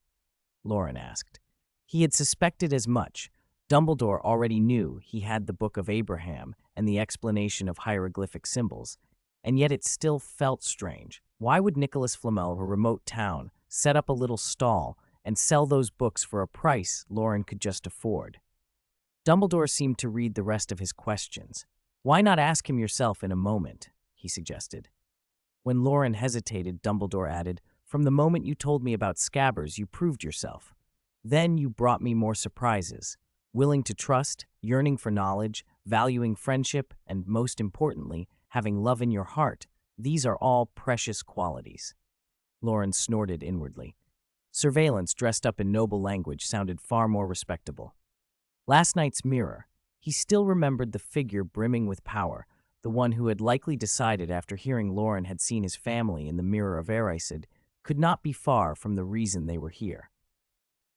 Loren asked. He had suspected as much. Dumbledore already knew he had the Book of Abraham and the explanation of hieroglyphic symbols, and yet it still felt strange. Why would Nicholas Flamel of a remote town set up a little stall and sell those books for a price Loren could just afford? Dumbledore seemed to read the rest of his questions. "Why not ask him yourself in a moment?" he suggested. When Loren hesitated, Dumbledore added, "From the moment you told me about Scabbers, you proved yourself. Then you brought me more surprises. Willing to trust, yearning for knowledge, valuing friendship, and most importantly, having love in your heart. These are all precious qualities." Loren snorted inwardly. Surveillance dressed up in noble language sounded far more respectable. Last night's mirror. He still remembered the figure brimming with power, the one who had likely decided after hearing Loren had seen his family in the Mirror of Erised could not be far from the reason they were here.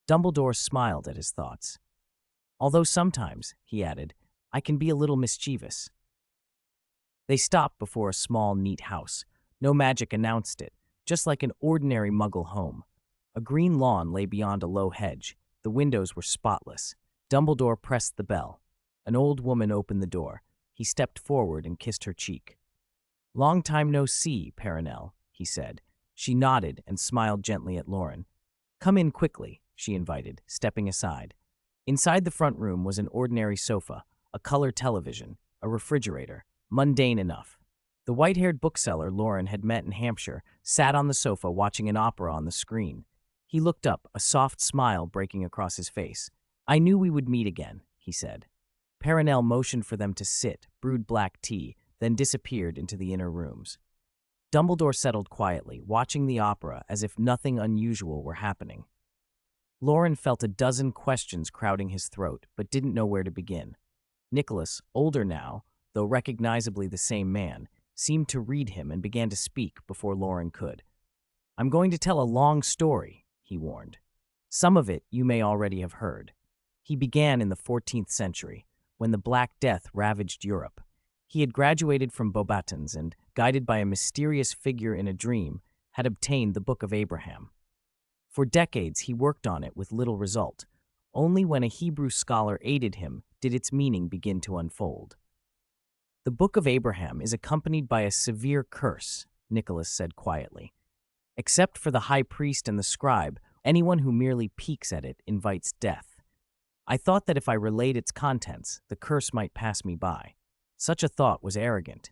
Dumbledore smiled at his thoughts. "Although sometimes," he added, "I can be a little mischievous." They stopped before a small, neat house. No magic announced it, just like an ordinary Muggle home. A green lawn lay beyond a low hedge. The windows were spotless. Dumbledore pressed the bell. An old woman opened the door. He stepped forward and kissed her cheek. "Long time no see, Perenelle," he said. She nodded and smiled gently at Loren. "Come in quickly," she invited, stepping aside. Inside the front room was an ordinary sofa, a color television, a refrigerator, mundane enough. The white-haired bookseller Loren had met in Hampshire sat on the sofa watching an opera on the screen. He looked up, a soft smile breaking across his face. "I knew we would meet again," he said. Perenelle motioned for them to sit, brewed black tea, then disappeared into the inner rooms. Dumbledore settled quietly, watching the opera as if nothing unusual were happening. Loren felt a dozen questions crowding his throat, but didn't know where to begin. Nicholas, older now, though recognizably the same man, seemed to read him and began to speak before Loren could. "I'm going to tell a long story," he warned. "Some of it you may already have heard. He began in the 14th century, when the Black Death ravaged Europe. He had graduated from Beauxbatons and, guided by a mysterious figure in a dream, had obtained the Book of Abraham. For decades he worked on it with little result. Only when a Hebrew scholar aided him did its meaning begin to unfold. The Book of Abraham is accompanied by a severe curse," Nicholas said quietly. "Except for the high priest and the scribe, anyone who merely peeks at it invites death. I thought that if I relayed its contents, the curse might pass me by. Such a thought was arrogant."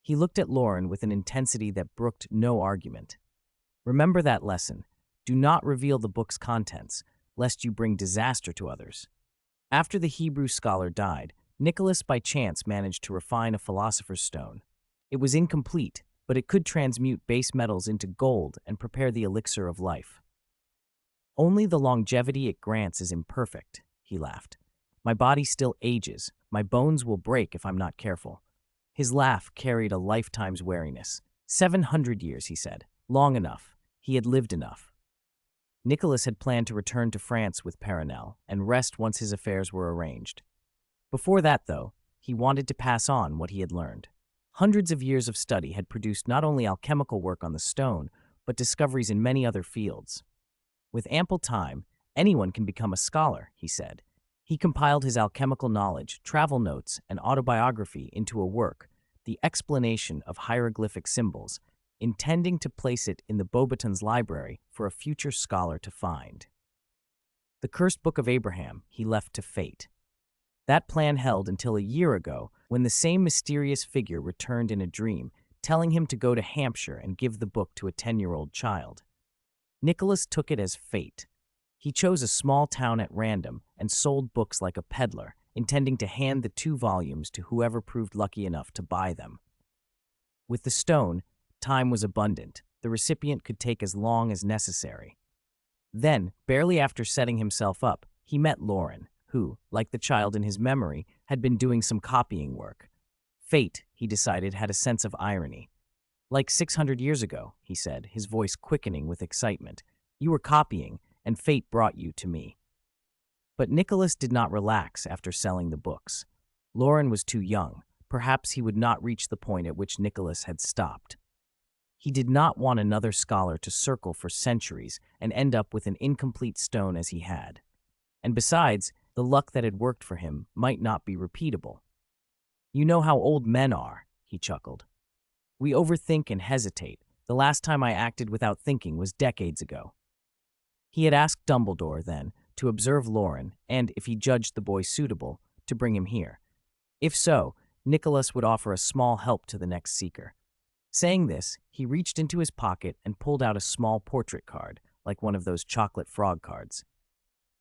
He looked at Loren with an intensity that brooked no argument. "Remember that lesson. Do not reveal the book's contents, lest you bring disaster to others." After the Hebrew scholar died, Nicholas by chance managed to refine a philosopher's stone. It was incomplete, but it could transmute base metals into gold and prepare the elixir of life. "Only the longevity it grants is imperfect," he laughed. "My body still ages. My bones will break if I'm not careful." His laugh carried a lifetime's wariness. 700 years, he said. Long enough. He had lived enough. Nicholas had planned to return to France with Perenelle and rest once his affairs were arranged. Before that, though, he wanted to pass on what he had learned. Hundreds of years of study had produced not only alchemical work on the stone, but discoveries in many other fields. With ample time, anyone can become a scholar, he said. He compiled his alchemical knowledge, travel notes, and autobiography into a work, The Explanation of Hieroglyphic Symbols, intending to place it in the Beauxbatons library for a future scholar to find. The cursed Book of Abraham he left to fate. That plan held until a year ago, when the same mysterious figure returned in a dream, telling him to go to Hampshire and give the book to a 10-year-old child. Nicholas took it as fate. He chose a small town at random and sold books like a peddler, intending to hand the 2 volumes to whoever proved lucky enough to buy them. With the stone, time was abundant. The recipient could take as long as necessary. Then, barely after setting himself up, he met Loren, who, like the child in his memory, had been doing some copying work. Fate, he decided, had a sense of irony. "Like 600 years ago," he said, his voice quickening with excitement. "You were copying, and fate brought you to me." But Nicholas did not relax after selling the books. Loren was too young. Perhaps he would not reach the point at which Nicholas had stopped. He did not want another scholar to circle for centuries and end up with an incomplete stone as he had. And besides, the luck that had worked for him might not be repeatable. "You know how old men are," he chuckled. "We overthink and hesitate. The last time I acted without thinking was decades ago." He had asked Dumbledore, then, to observe Loren and, if he judged the boy suitable, to bring him here. If so, Nicholas would offer a small help to the next seeker. Saying this, he reached into his pocket and pulled out a small portrait card, like one of those chocolate frog cards.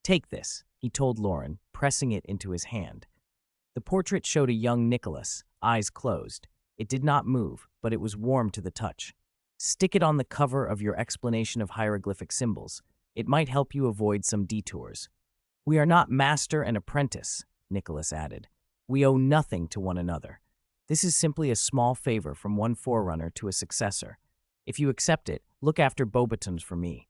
"Take this," he told Loren, pressing it into his hand. The portrait showed a young Nicholas, eyes closed. It did not move, but it was warm to the touch. "Stick it on the cover of your explanation of hieroglyphic symbols. It might help you avoid some detours." "We are not master and apprentice," Nicholas added. "We owe nothing to one another. This is simply a small favor from one forerunner to a successor. If you accept it, look after Beauxbatons for me."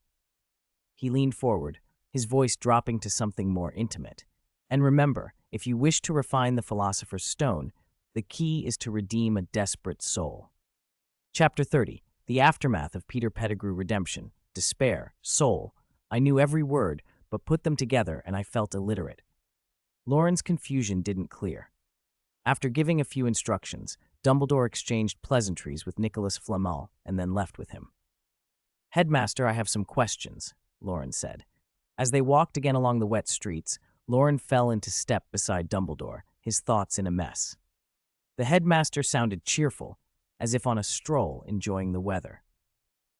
He leaned forward, his voice dropping to something more intimate. "And remember, if you wish to refine the Philosopher's Stone, the key is to redeem a desperate soul." Chapter 30. The Aftermath of Peter Pettigrew Redemption. Despair. Soul. I knew every word, but put them together and I felt illiterate. Loren's confusion didn't clear. After giving a few instructions, Dumbledore exchanged pleasantries with Nicholas Flamel and then left with him. Headmaster, I have some questions, Loren said. As they walked again along the wet streets, Loren fell into step beside Dumbledore, his thoughts in a mess. The headmaster sounded cheerful, as if on a stroll enjoying the weather.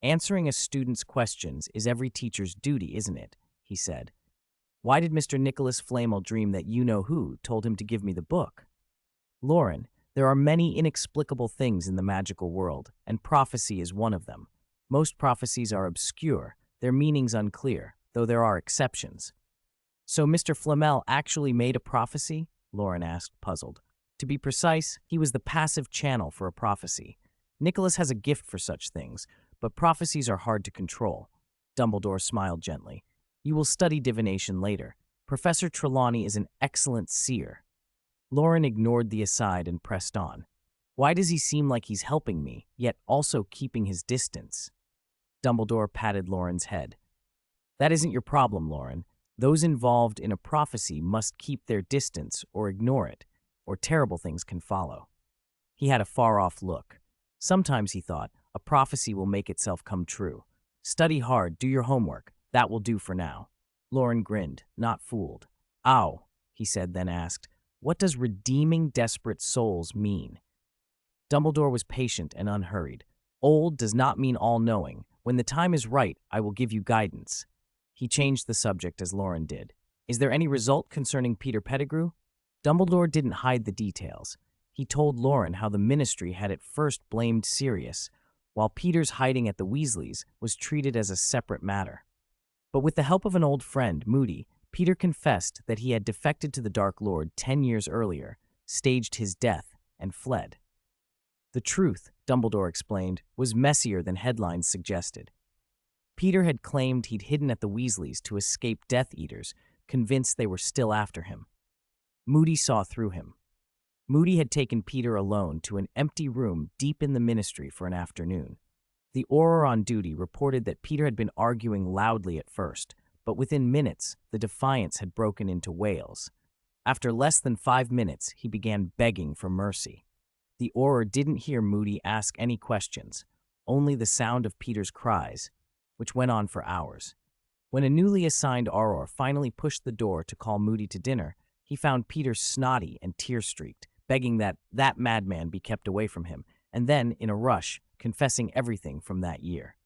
Answering a student's questions is every teacher's duty, isn't it? He said. Why did Mr. Nicholas Flamel dream that you-know-who told him to give me the book? Loren, there are many inexplicable things in the magical world, and prophecy is one of them. Most prophecies are obscure, their meanings unclear, though there are exceptions. So Mr. Flamel actually made a prophecy? Loren asked, puzzled. To be precise, he was the passive channel for a prophecy. Nicholas has a gift for such things, but prophecies are hard to control. Dumbledore smiled gently. You will study divination later. Professor Trelawney is an excellent seer. Loren ignored the aside and pressed on. Why does he seem like he's helping me, yet also keeping his distance? Dumbledore patted Loren's head. That isn't your problem, Loren. Those involved in a prophecy must keep their distance or ignore it, or terrible things can follow. He had a far-off look. Sometimes, he thought, a prophecy will make itself come true. Study hard, do your homework. That will do for now. Loren grinned, not fooled. Ow, he said, then asked, what does redeeming desperate souls mean? Dumbledore was patient and unhurried. Old does not mean all-knowing. When the time is right, I will give you guidance. He changed the subject as Loren did. Is there any result concerning Peter Pettigrew? Dumbledore didn't hide the details. He told Loren how the Ministry had at first blamed Sirius, while Peter's hiding at the Weasleys was treated as a separate matter. But with the help of an old friend, Moody, Peter confessed that he had defected to the Dark Lord 10 years earlier, staged his death, and fled. The truth, Dumbledore explained, was messier than headlines suggested. Peter had claimed he'd hidden at the Weasleys to escape Death Eaters, convinced they were still after him. Moody saw through him. Moody had taken Peter alone to an empty room deep in the Ministry for an afternoon. The Auror on duty reported that Peter had been arguing loudly at first, but within minutes, the defiance had broken into wails. After less than 5 minutes, he began begging for mercy. The Auror didn't hear Moody ask any questions, only the sound of Peter's cries, which went on for hours. When a newly assigned Auror finally pushed the door to call Moody to dinner, he found Peter snotty and tear-streaked, begging that madman be kept away from him, and then, in a rush, confessing everything from that year.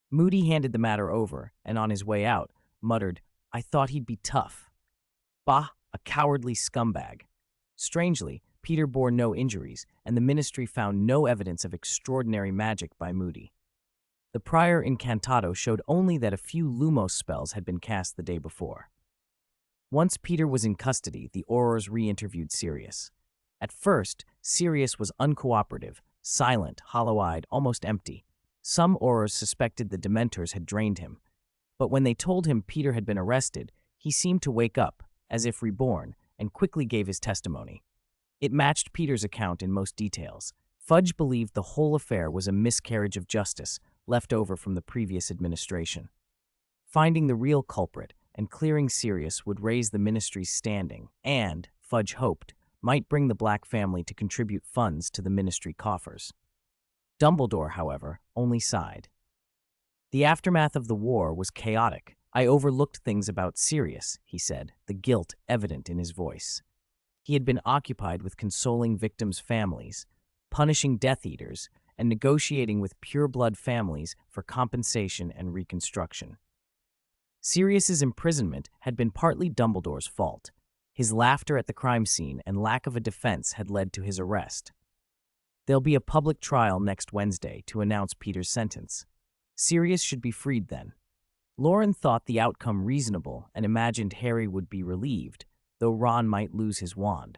Moody handed the matter over, and on his way out, muttered, I thought he'd be tough. Bah, a cowardly scumbag. Strangely, Peter bore no injuries, and the Ministry found no evidence of extraordinary magic by Moody. The prior incantato showed only that a few Lumos spells had been cast the day before. Once Peter was in custody, the Aurors re-interviewed Sirius. At first, Sirius was uncooperative, silent, hollow-eyed, almost empty. Some Aurors suspected the Dementors had drained him, but when they told him Peter had been arrested, he seemed to wake up, as if reborn, and quickly gave his testimony. It matched Peter's account in most details. Fudge believed the whole affair was a miscarriage of justice left over from the previous administration. Finding the real culprit and clearing Sirius would raise the Ministry's standing and, Fudge hoped, might bring the Black family to contribute funds to the Ministry coffers. Dumbledore, however, only sighed. The aftermath of the war was chaotic. I overlooked things about Sirius, he said, the guilt evident in his voice. He had been occupied with consoling victims' families, punishing Death Eaters, and negotiating with pure-blood families for compensation and reconstruction. Sirius's imprisonment had been partly Dumbledore's fault. His laughter at the crime scene and lack of a defense had led to his arrest. There'll be a public trial next Wednesday to announce Peter's sentence. Sirius should be freed then. Loren thought the outcome reasonable and imagined Harry would be relieved, though Ron might lose his wand.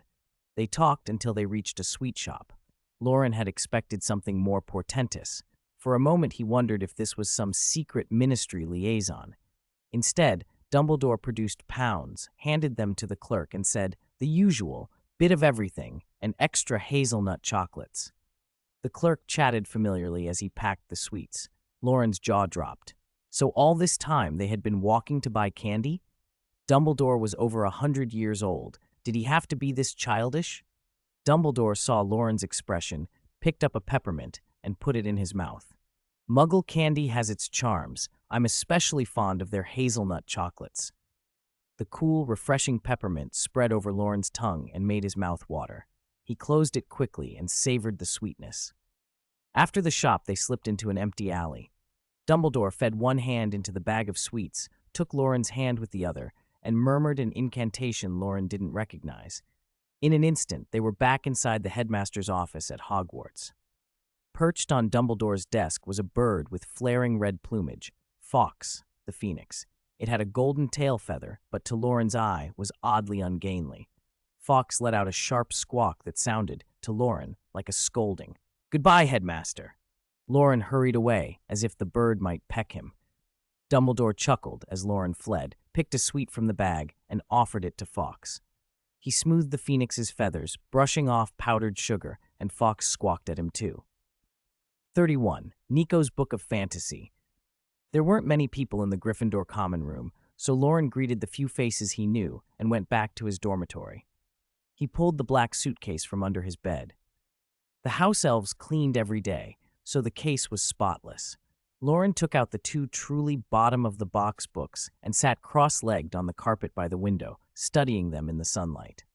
They talked until they reached a sweet shop. Loren had expected something more portentous. For a moment he wondered if this was some secret Ministry liaison. Instead, Dumbledore produced pounds, handed them to the clerk, and said, the usual, bit of everything, and extra hazelnut chocolates. The clerk chatted familiarly as he packed the sweets. Loren's jaw dropped. So all this time they had been walking to buy candy? Dumbledore was over 100 years old. Did he have to be this childish? Dumbledore saw Loren's expression, picked up a peppermint, and put it in his mouth. Muggle candy has its charms. I'm especially fond of their hazelnut chocolates. The cool, refreshing peppermint spread over Loren's tongue and made his mouth water. He closed it quickly and savored the sweetness. After the shop, they slipped into an empty alley. Dumbledore fed one hand into the bag of sweets, took Loren's hand with the other, and murmured an incantation Loren didn't recognize. In an instant, they were back inside the headmaster's office at Hogwarts. Perched on Dumbledore's desk was a bird with flaring red plumage, Fawkes, the phoenix. It had a golden tail feather, but to Loren's eye was oddly ungainly. Fawkes let out a sharp squawk that sounded, to Loren, like a scolding. "Goodbye, headmaster." Loren hurried away, as if the bird might peck him. Dumbledore chuckled as Loren fled, picked a sweet from the bag, and offered it to Fawkes. He smoothed the phoenix's feathers, brushing off powdered sugar, and Fawkes squawked at him too. 31. Nico's Book of Fantasy. There weren't many people in the Gryffindor common room, so Loren greeted the few faces he knew and went back to his dormitory. He pulled the black suitcase from under his bed. The house elves cleaned every day, so the case was spotless. Loren took out the two truly bottom-of-the-box books and sat cross-legged on the carpet by the window, studying them in the sunlight.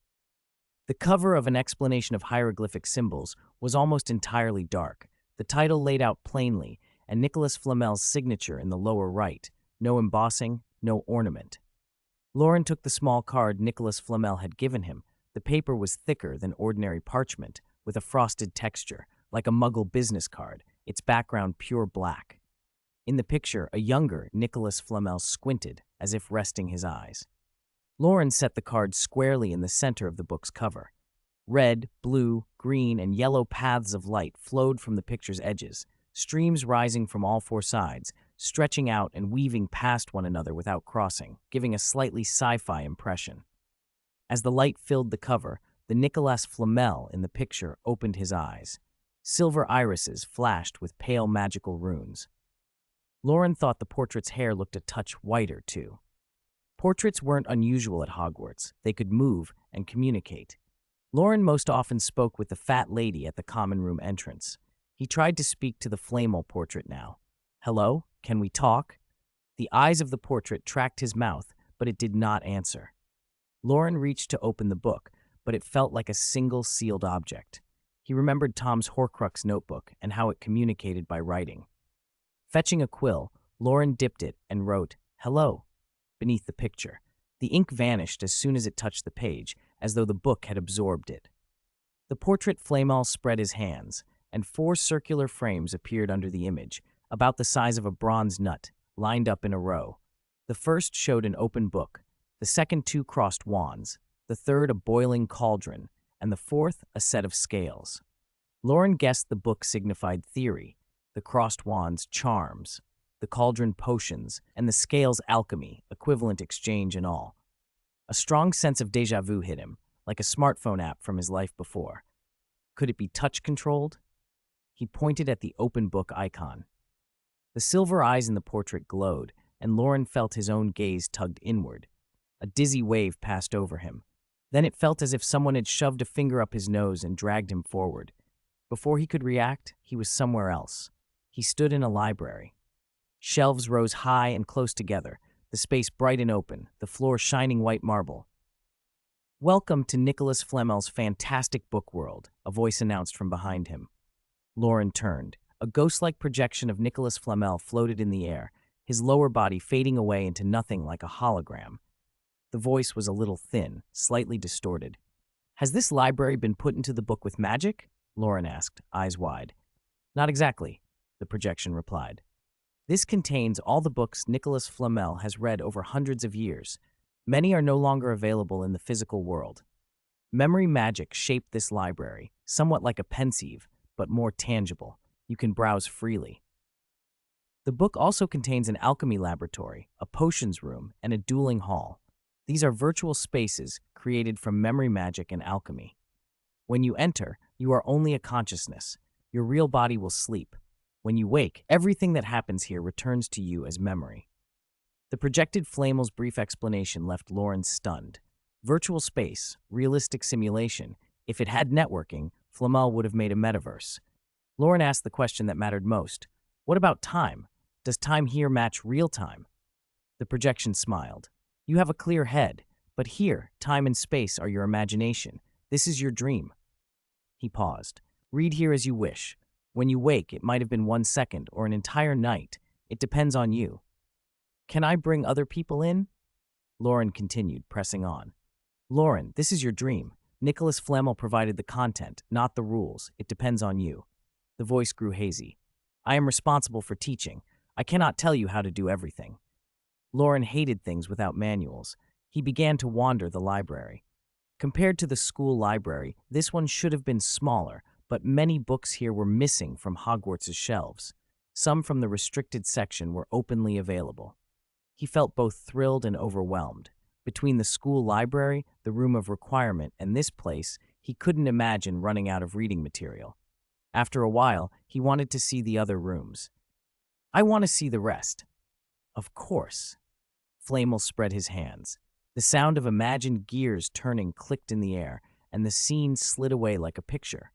The cover of an explanation of hieroglyphic symbols was almost entirely dark, the title laid out plainly, and Nicholas Flamel's signature in the lower right, no embossing, no ornament. Loren took the small card Nicholas Flamel had given him. The paper was thicker than ordinary parchment, with a frosted texture, like a Muggle business card, its background pure black. In the picture, a younger Nicholas Flamel squinted, as if resting his eyes. Loren set the card squarely in the center of the book's cover. Red, blue, green, and yellow paths of light flowed from the picture's edges, streams rising from all four sides, stretching out and weaving past one another without crossing, giving a slightly sci-fi impression. As the light filled the cover, the Nicolas Flamel in the picture opened his eyes. Silver irises flashed with pale magical runes. Loren thought the portrait's hair looked a touch whiter, too. Portraits weren't unusual at Hogwarts. They could move and communicate. Loren most often spoke with the fat lady at the common room entrance. He tried to speak to the Flamel portrait now. "Hello? Can we talk?" The eyes of the portrait tracked his mouth, but it did not answer. Loren reached to open the book, but it felt like a single sealed object. He remembered Tom's Horcrux notebook and how it communicated by writing. Fetching a quill, Loren dipped it and wrote, "Hello," beneath the picture. The ink vanished as soon as it touched the page, as though the book had absorbed it. The portrait Flamel spread his hands, and 4 circular frames appeared under the image, about the size of a bronze nut, lined up in a row. The first showed an open book, the second 2 crossed wands, the third a boiling cauldron, and the fourth a set of scales. Loren guessed the book signified theory, the crossed wands charms, the cauldron potions, and the scales alchemy, equivalent exchange and all. A strong sense of déjà vu hit him, like a smartphone app from his life before. Could it be touch-controlled? He pointed at the open book icon. The silver eyes in the portrait glowed, and Loren felt his own gaze tugged inward. A dizzy wave passed over him. Then it felt as if someone had shoved a finger up his nose and dragged him forward. Before he could react, he was somewhere else. He stood in a library. Shelves rose high and close together, the space bright and open, the floor shining white marble. "Welcome to Nicholas Flamel's fantastic book world," a voice announced from behind him. Loren turned. A ghost-like projection of Nicholas Flamel floated in the air, his lower body fading away into nothing like a hologram. The voice was a little thin, slightly distorted. "Has this library been put into the book with magic?" Loren asked, eyes wide. "Not exactly," the projection replied. "This contains all the books Nicholas Flamel has read over hundreds of years. Many are no longer available in the physical world. Memory magic shaped this library, somewhat like a pensieve, but more tangible. You can browse freely. The book also contains an alchemy laboratory, a potions room, and a dueling hall. These are virtual spaces created from memory magic and alchemy. When you enter, you are only a consciousness. Your real body will sleep. When you wake, everything that happens here returns to you as memory." The projected Flamel's brief explanation left Loren stunned. Virtual space, realistic simulation. If it had networking, Flamel would have made a metaverse. Loren asked the question that mattered most. What about time? Does time here match real time? The projection smiled. You have a clear head, but here, time and space are your imagination. This is your dream. He paused. Read here as you wish. When you wake, it might have been 1 second or an entire night. It depends on you. Can I bring other people in? Loren continued, pressing on. Loren, this is your dream. Nicholas Flamel provided the content, not the rules. It depends on you. The voice grew hazy. I am responsible for teaching. I cannot tell you how to do everything. Loren hated things without manuals. He began to wander the library. Compared to the school library, this one should have been smaller, but many books here were missing from Hogwarts' shelves. Some from the restricted section were openly available. He felt both thrilled and overwhelmed. Between the school library, the room of requirement, and this place, he couldn't imagine running out of reading material. After a while, he wanted to see the other rooms. I want to see the rest. Of course. Flamel spread his hands. The sound of imagined gears turning clicked in the air, and the scene slid away like a picture.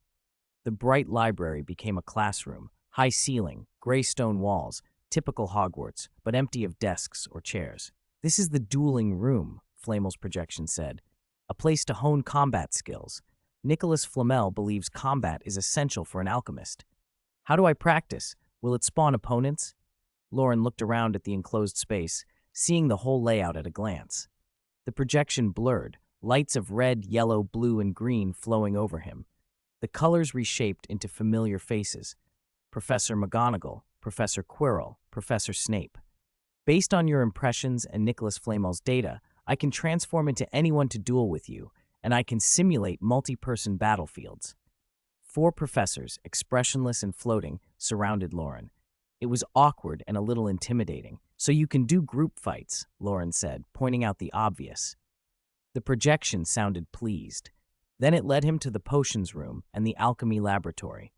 The bright library became a classroom, high ceiling, gray stone walls, typical Hogwarts, but empty of desks or chairs. This is the dueling room, Flamel's projection said, a place to hone combat skills. Nicholas Flamel believes combat is essential for an alchemist. How do I practice? Will it spawn opponents? Loren looked around at the enclosed space, seeing the whole layout at a glance. The projection blurred, lights of red, yellow, blue, and green flowing over him. The colors reshaped into familiar faces. Professor McGonagall, Professor Quirrell, Professor Snape. Based on your impressions and Nicholas Flamel's data, I can transform into anyone to duel with you, and I can simulate multi-person battlefields. 4 professors, expressionless and floating, surrounded Loren. It was awkward and a little intimidating. So you can do group fights, Loren said, pointing out the obvious. The projection sounded pleased. Then it led him to the potions room and the alchemy laboratory.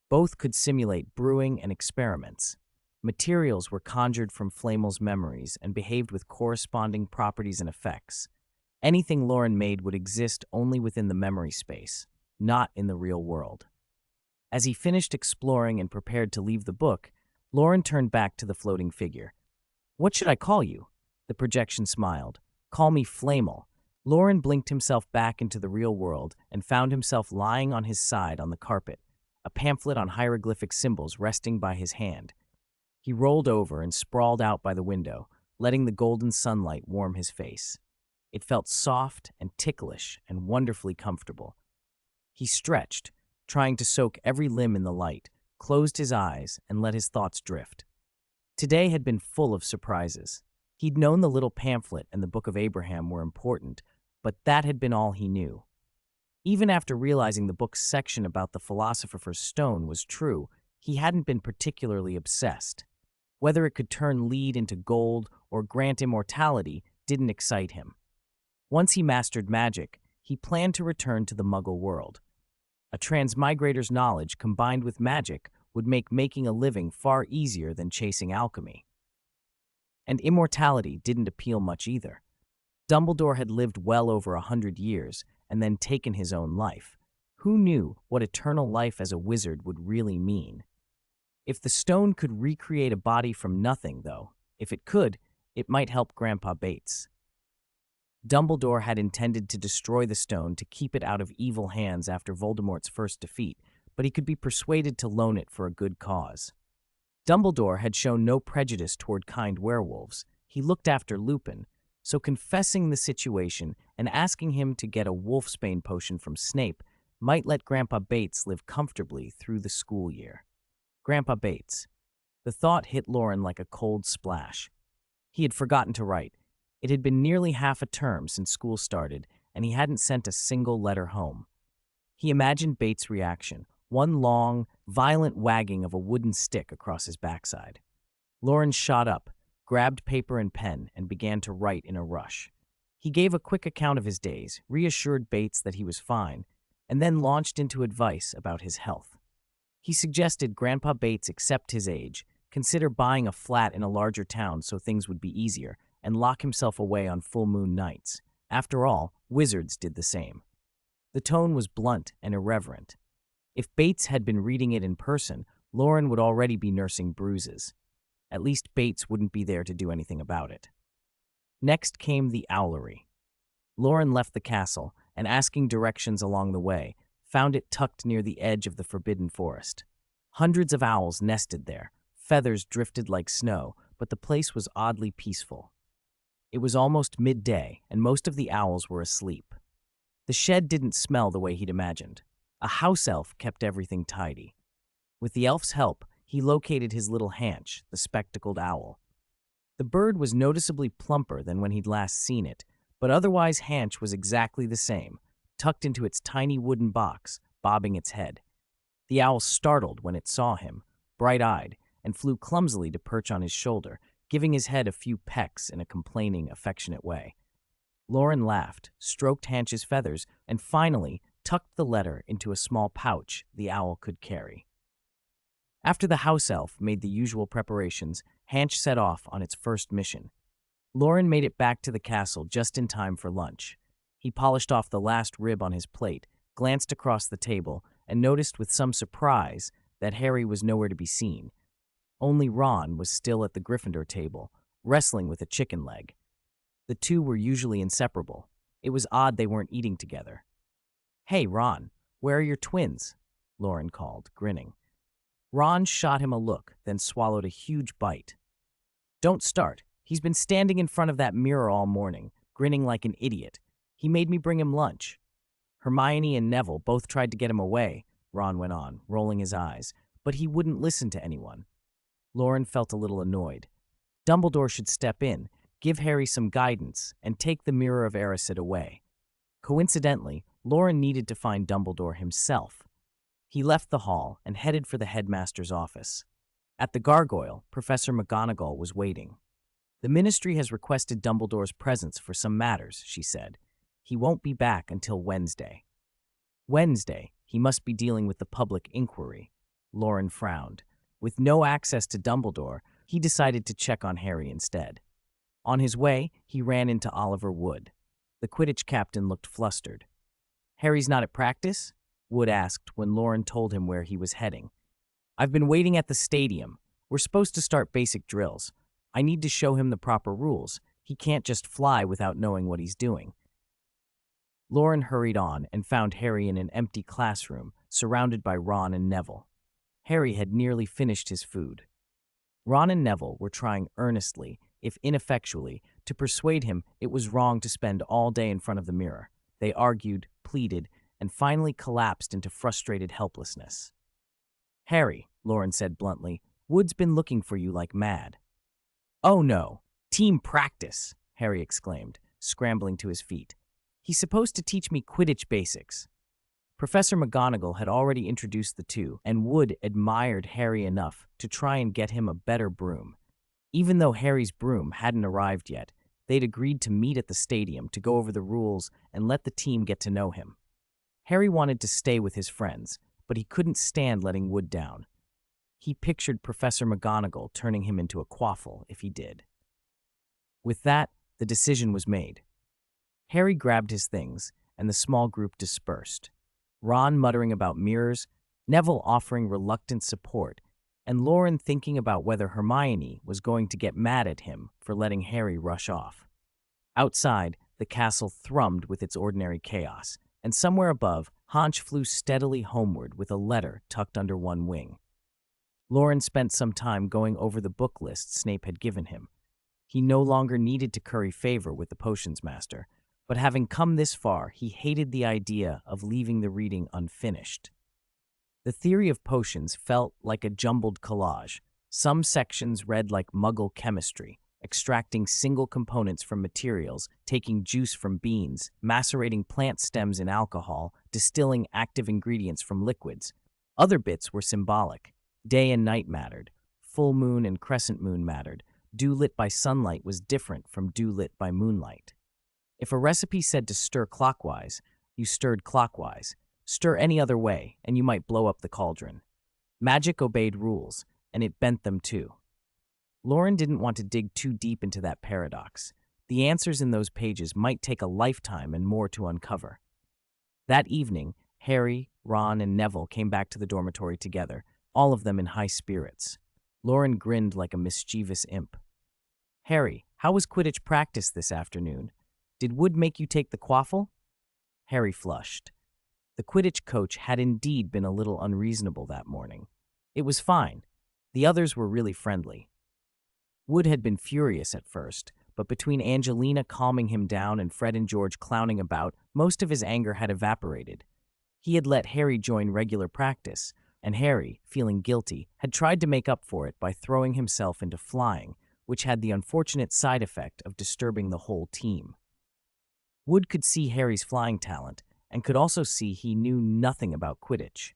Both could simulate brewing and experiments. Materials were conjured from Flamel's memories and behaved with corresponding properties and effects. Anything Loren made would exist only within the memory space, not in the real world. As he finished exploring and prepared to leave the book, Loren turned back to the floating figure. What should I call you? The projection smiled. Call me Flamel. Loren blinked himself back into the real world and found himself lying on his side on the carpet, a pamphlet on hieroglyphic symbols resting by his hand. He rolled over and sprawled out by the window, letting the golden sunlight warm his face. It felt soft and ticklish and wonderfully comfortable. He stretched, trying to soak every limb in the light, closed his eyes, and let his thoughts drift. Today had been full of surprises. He'd known the little pamphlet and the Book of Abraham were important, but that had been all he knew. Even after realizing the book's section about the Philosopher's Stone was true, he hadn't been particularly obsessed. Whether it could turn lead into gold or grant immortality didn't excite him. Once he mastered magic, he planned to return to the Muggle world. A transmigrator's knowledge combined with magic would make making a living far easier than chasing alchemy. And immortality didn't appeal much either. Dumbledore had lived well over 100 years and then taken his own life. Who knew what eternal life as a wizard would really mean? If the stone could recreate a body from nothing, though, if it could, it might help Grandpa Bates. Dumbledore had intended to destroy the stone to keep it out of evil hands after Voldemort's first defeat, but he could be persuaded to loan it for a good cause. Dumbledore had shown no prejudice toward kind werewolves. He looked after Lupin, so confessing the situation and asking him to get a wolfsbane potion from Snape might let Grandpa Bates live comfortably through the school year. Grandpa Bates. The thought hit Loren like a cold splash. He had forgotten to write. It had been nearly half a term since school started, and he hadn't sent a single letter home. He imagined Bates' reaction, one long, violent wagging of a wooden stick across his backside. Loren shot up, grabbed paper and pen, and began to write in a rush. He gave a quick account of his days, reassured Bates that he was fine, and then launched into advice about his health. He suggested Grandpa Bates accept his age, consider buying a flat in a larger town so things would be easier, and lock himself away on full moon nights. After all, wizards did the same. The tone was blunt and irreverent. If Bates had been reading it in person, Loren would already be nursing bruises. At least Bates wouldn't be there to do anything about it. Next came the owlery. Loren left the castle and, asking directions along the way, found it tucked near the edge of the forbidden forest. Hundreds of owls nested there. Feathers drifted like snow, but the place was oddly peaceful. It was almost midday, and most of the owls were asleep. The shed didn't smell the way he'd imagined. A house elf kept everything tidy. With the elf's help, he located his little Hanch, the spectacled owl. The bird was noticeably plumper than when he'd last seen it, but otherwise Hanch was exactly the same, tucked into its tiny wooden box, bobbing its head. The owl startled when it saw him, bright-eyed, and flew clumsily to perch on his shoulder, giving his head a few pecks in a complaining, affectionate way. Loren laughed, stroked Hanch's feathers, and finally tucked the letter into a small pouch the owl could carry. After the house elf made the usual preparations, Hanch set off on its first mission. Loren made it back to the castle just in time for lunch. He polished off the last rib on his plate, glanced across the table, and noticed with some surprise that Harry was nowhere to be seen. Only Ron was still at the Gryffindor table, wrestling with a chicken leg. The two were usually inseparable. It was odd they weren't eating together. "Hey, Ron, where are your twins?" Loren called, grinning. Ron shot him a look, then swallowed a huge bite. "Don't start. He's been standing in front of that mirror all morning, grinning like an idiot. He made me bring him lunch." "Hermione and Neville both tried to get him away," Ron went on, rolling his eyes, "but he wouldn't listen to anyone." Loren felt a little annoyed. Dumbledore should step in, give Harry some guidance, and take the Mirror of Erised away. Coincidentally, Loren needed to find Dumbledore himself. He left the hall and headed for the headmaster's office. At the Gargoyle, Professor McGonagall was waiting. "The Ministry has requested Dumbledore's presence for some matters," she said. "He won't be back until Wednesday." Wednesday, he must be dealing with the public inquiry. Loren frowned. With no access to Dumbledore, he decided to check on Harry instead. On his way, he ran into Oliver Wood. The Quidditch captain looked flustered. "Harry's not at practice?" Wood asked when Loren told him where he was heading. "I've been waiting at the stadium. We're supposed to start basic drills. I need to show him the proper rules. He can't just fly without knowing what he's doing." Loren hurried on and found Harry in an empty classroom, surrounded by Ron and Neville. Harry had nearly finished his food. Ron and Neville were trying earnestly, if ineffectually, to persuade him it was wrong to spend all day in front of the mirror. They argued, pleaded, and finally collapsed into frustrated helplessness. "Harry," Loren said bluntly, "Wood's been looking for you like mad." "Oh no, team practice," Harry exclaimed, scrambling to his feet. "He's supposed to teach me Quidditch basics." Professor McGonagall had already introduced the two, and Wood admired Harry enough to try and get him a better broom. Even though Harry's broom hadn't arrived yet, they'd agreed to meet at the stadium to go over the rules and let the team get to know him. Harry wanted to stay with his friends, but he couldn't stand letting Wood down. He pictured Professor McGonagall turning him into a quaffle if he did. With that, the decision was made. Harry grabbed his things, and the small group dispersed. Ron muttering about mirrors, Neville offering reluctant support, and Loren thinking about whether Hermione was going to get mad at him for letting Harry rush off. Outside, the castle thrummed with its ordinary chaos, and somewhere above, Hanch flew steadily homeward with a letter tucked under one wing. Loren spent some time going over the book list Snape had given him. He no longer needed to curry favor with the potions master, but having come this far, he hated the idea of leaving the reading unfinished. The theory of potions felt like a jumbled collage. Some sections read like Muggle chemistry, extracting single components from materials, taking juice from beans, macerating plant stems in alcohol, distilling active ingredients from liquids. Other bits were symbolic. Day and night mattered. Full moon and crescent moon mattered. Dew lit by sunlight was different from dew lit by moonlight. If a recipe said to stir clockwise, you stirred clockwise. Stir any other way, and you might blow up the cauldron. Magic obeyed rules, and it bent them too. Loren didn't want to dig too deep into that paradox. The answers in those pages might take a lifetime and more to uncover. That evening, Harry, Ron, and Neville came back to the dormitory together, all of them in high spirits. Loren grinned like a mischievous imp. "Harry, how was Quidditch practice this afternoon? Did Wood make you take the quaffle?" Harry flushed. The Quidditch coach had indeed been a little unreasonable that morning. It was fine. The others were really friendly. Wood had been furious at first, but between Angelina calming him down and Fred and George clowning about, most of his anger had evaporated. He had let Harry join regular practice, and Harry, feeling guilty, had tried to make up for it by throwing himself into flying, which had the unfortunate side effect of disturbing the whole team. Wood could see Harry's flying talent, and could also see he knew nothing about Quidditch.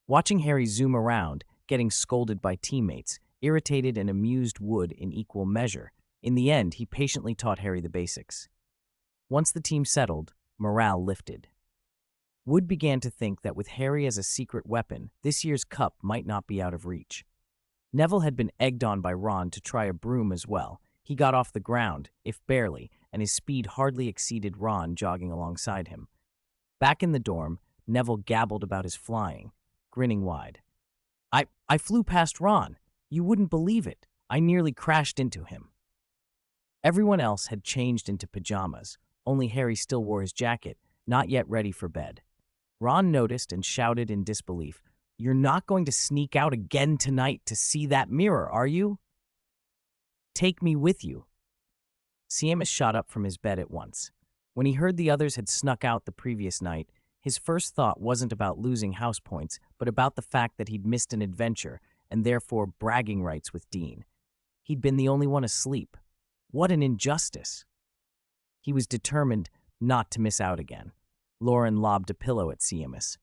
Watching Harry zoom around, getting scolded by teammates, irritated and amused Wood in equal measure. In the end, he patiently taught Harry the basics. Once the team settled, morale lifted. Wood began to think that with Harry as a secret weapon, this year's cup might not be out of reach. Neville had been egged on by Ron to try a broom as well. He got off the ground, if barely, and his speed hardly exceeded Ron jogging alongside him. Back in the dorm, Neville gabbled about his flying, grinning wide. I flew past Ron. You wouldn't believe it. I nearly crashed into him." Everyone else had changed into pajamas. Only Harry still wore his jacket, not yet ready for bed. Ron noticed and shouted in disbelief, "You're not going to sneak out again tonight to see that mirror, are you? Take me with you." Seamus shot up from his bed at once. When he heard the others had snuck out the previous night, his first thought wasn't about losing house points, but about the fact that he'd missed an adventure and therefore bragging rights with Dean. He'd been the only one asleep. What an injustice. He was determined not to miss out again. Loren lobbed a pillow at Seamus.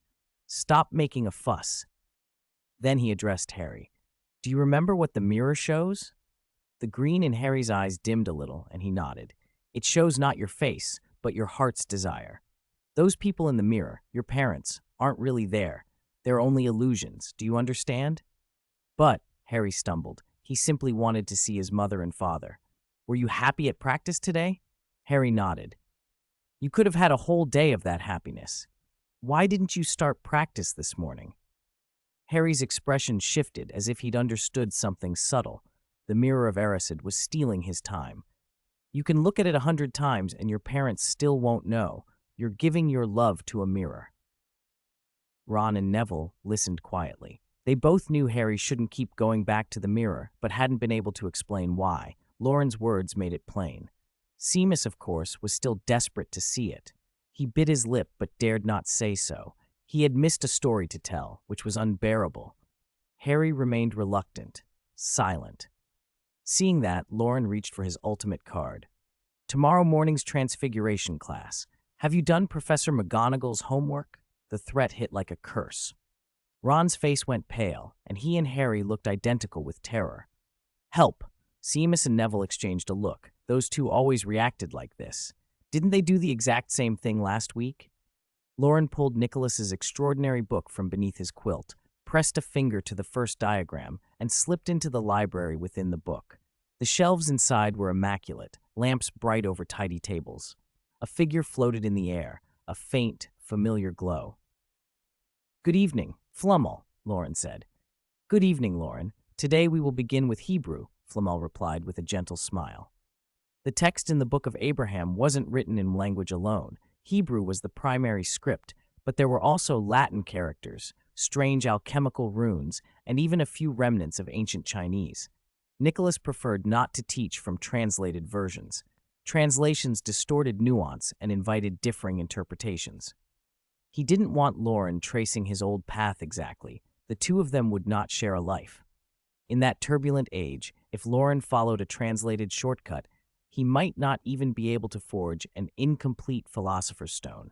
"Stop making a fuss." Then he addressed Harry. "Do you remember what the mirror shows?" The green in Harry's eyes dimmed a little, and he nodded. "It shows not your face, but your heart's desire. Those people in the mirror, your parents, aren't really there. They're only illusions. Do you understand?" "But," Harry stumbled, "he simply wanted to see his mother and father. Were you happy at practice today?" Harry nodded. "You could have had a whole day of that happiness. Why didn't you start practice this morning?" Harry's expression shifted as if he'd understood something subtle. The mirror of Erised was stealing his time. You can look at it 100 times and your parents still won't know. You're giving your love to a mirror. Ron and Neville listened quietly. They both knew Harry shouldn't keep going back to the mirror, but hadn't been able to explain why. Loren's words made it plain. Seamus, of course, was still desperate to see it. He bit his lip but dared not say so. He had missed a story to tell, which was unbearable. Harry remained reluctant, silent. Seeing that, Loren reached for his ultimate card. "Tomorrow morning's transfiguration class. Have you done Professor McGonagall's homework?" The threat hit like a curse. Ron's face went pale, and he and Harry looked identical with terror. "Help!" Seamus and Neville exchanged a look. Those two always reacted like this. Didn't they do the exact same thing last week? Loren pulled Nicholas's extraordinary book from beneath his quilt, pressed a finger to the first diagram, and slipped into the library within the book. The shelves inside were immaculate, lamps bright over tidy tables. A figure floated in the air, a faint, familiar glow. "Good evening, Flummel," Loren said. "Good evening, Loren. Today we will begin with Hebrew," Flummel replied with a gentle smile. The text in the Book of Abraham wasn't written in language alone. Hebrew was the primary script, but there were also Latin characters, strange alchemical runes, and even a few remnants of ancient Chinese. Nicholas preferred not to teach from translated versions. Translations distorted nuance and invited differing interpretations. He didn't want Loren tracing his old path exactly. The two of them would not share a life. In that turbulent age, if Loren followed a translated shortcut, he might not even be able to forge an incomplete Philosopher's Stone.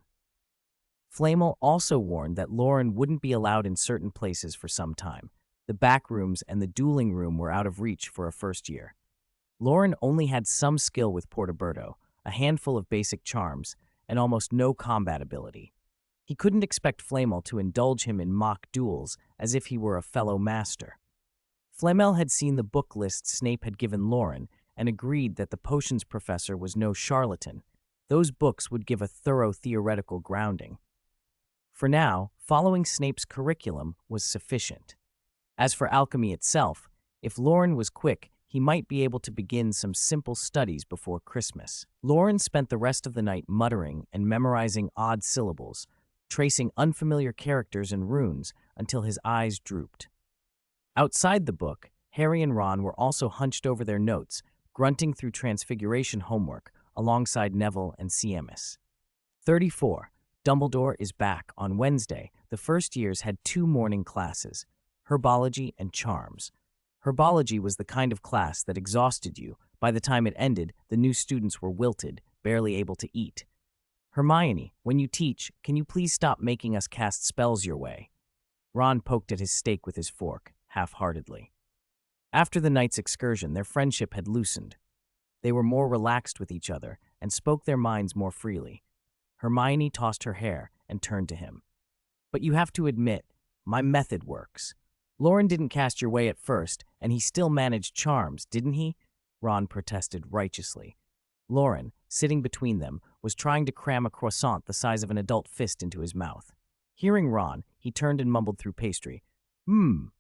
Flamel also warned that Loren wouldn't be allowed in certain places for some time. The back rooms and the dueling room were out of reach for a first year. Loren only had some skill with Portoberto, a handful of basic charms, and almost no combat ability. He couldn't expect Flamel to indulge him in mock duels as if he were a fellow master. Flamel had seen the book list Snape had given Loren and agreed that the potions professor was no charlatan. Those books would give a thorough theoretical grounding. For now, following Snape's curriculum was sufficient. As for alchemy itself, if Loren was quick, he might be able to begin some simple studies before Christmas. Loren spent the rest of the night muttering and memorizing odd syllables, tracing unfamiliar characters and runes until his eyes drooped. Outside the book, Harry and Ron were also hunched over their notes, grunting through Transfiguration homework alongside Neville and Seamus. 34. Dumbledore is back. On Wednesday, the first years had 2 morning classes, herbology and charms. Herbology was the kind of class that exhausted you. By the time it ended, the new students were wilted, barely able to eat. Hermione, when you teach, can you please stop making us cast spells your way? Ron poked at his steak with his fork, half-heartedly. After the night's excursion, their friendship had loosened. They were more relaxed with each other and spoke their minds more freely. Hermione tossed her hair and turned to him. But you have to admit, my method works. Loren didn't cast your way at first, and he still managed charms, didn't he? Ron protested righteously. Loren, sitting between them, was trying to cram a croissant the size of an adult fist into his mouth. Hearing Ron, he turned and mumbled through pastry. Ron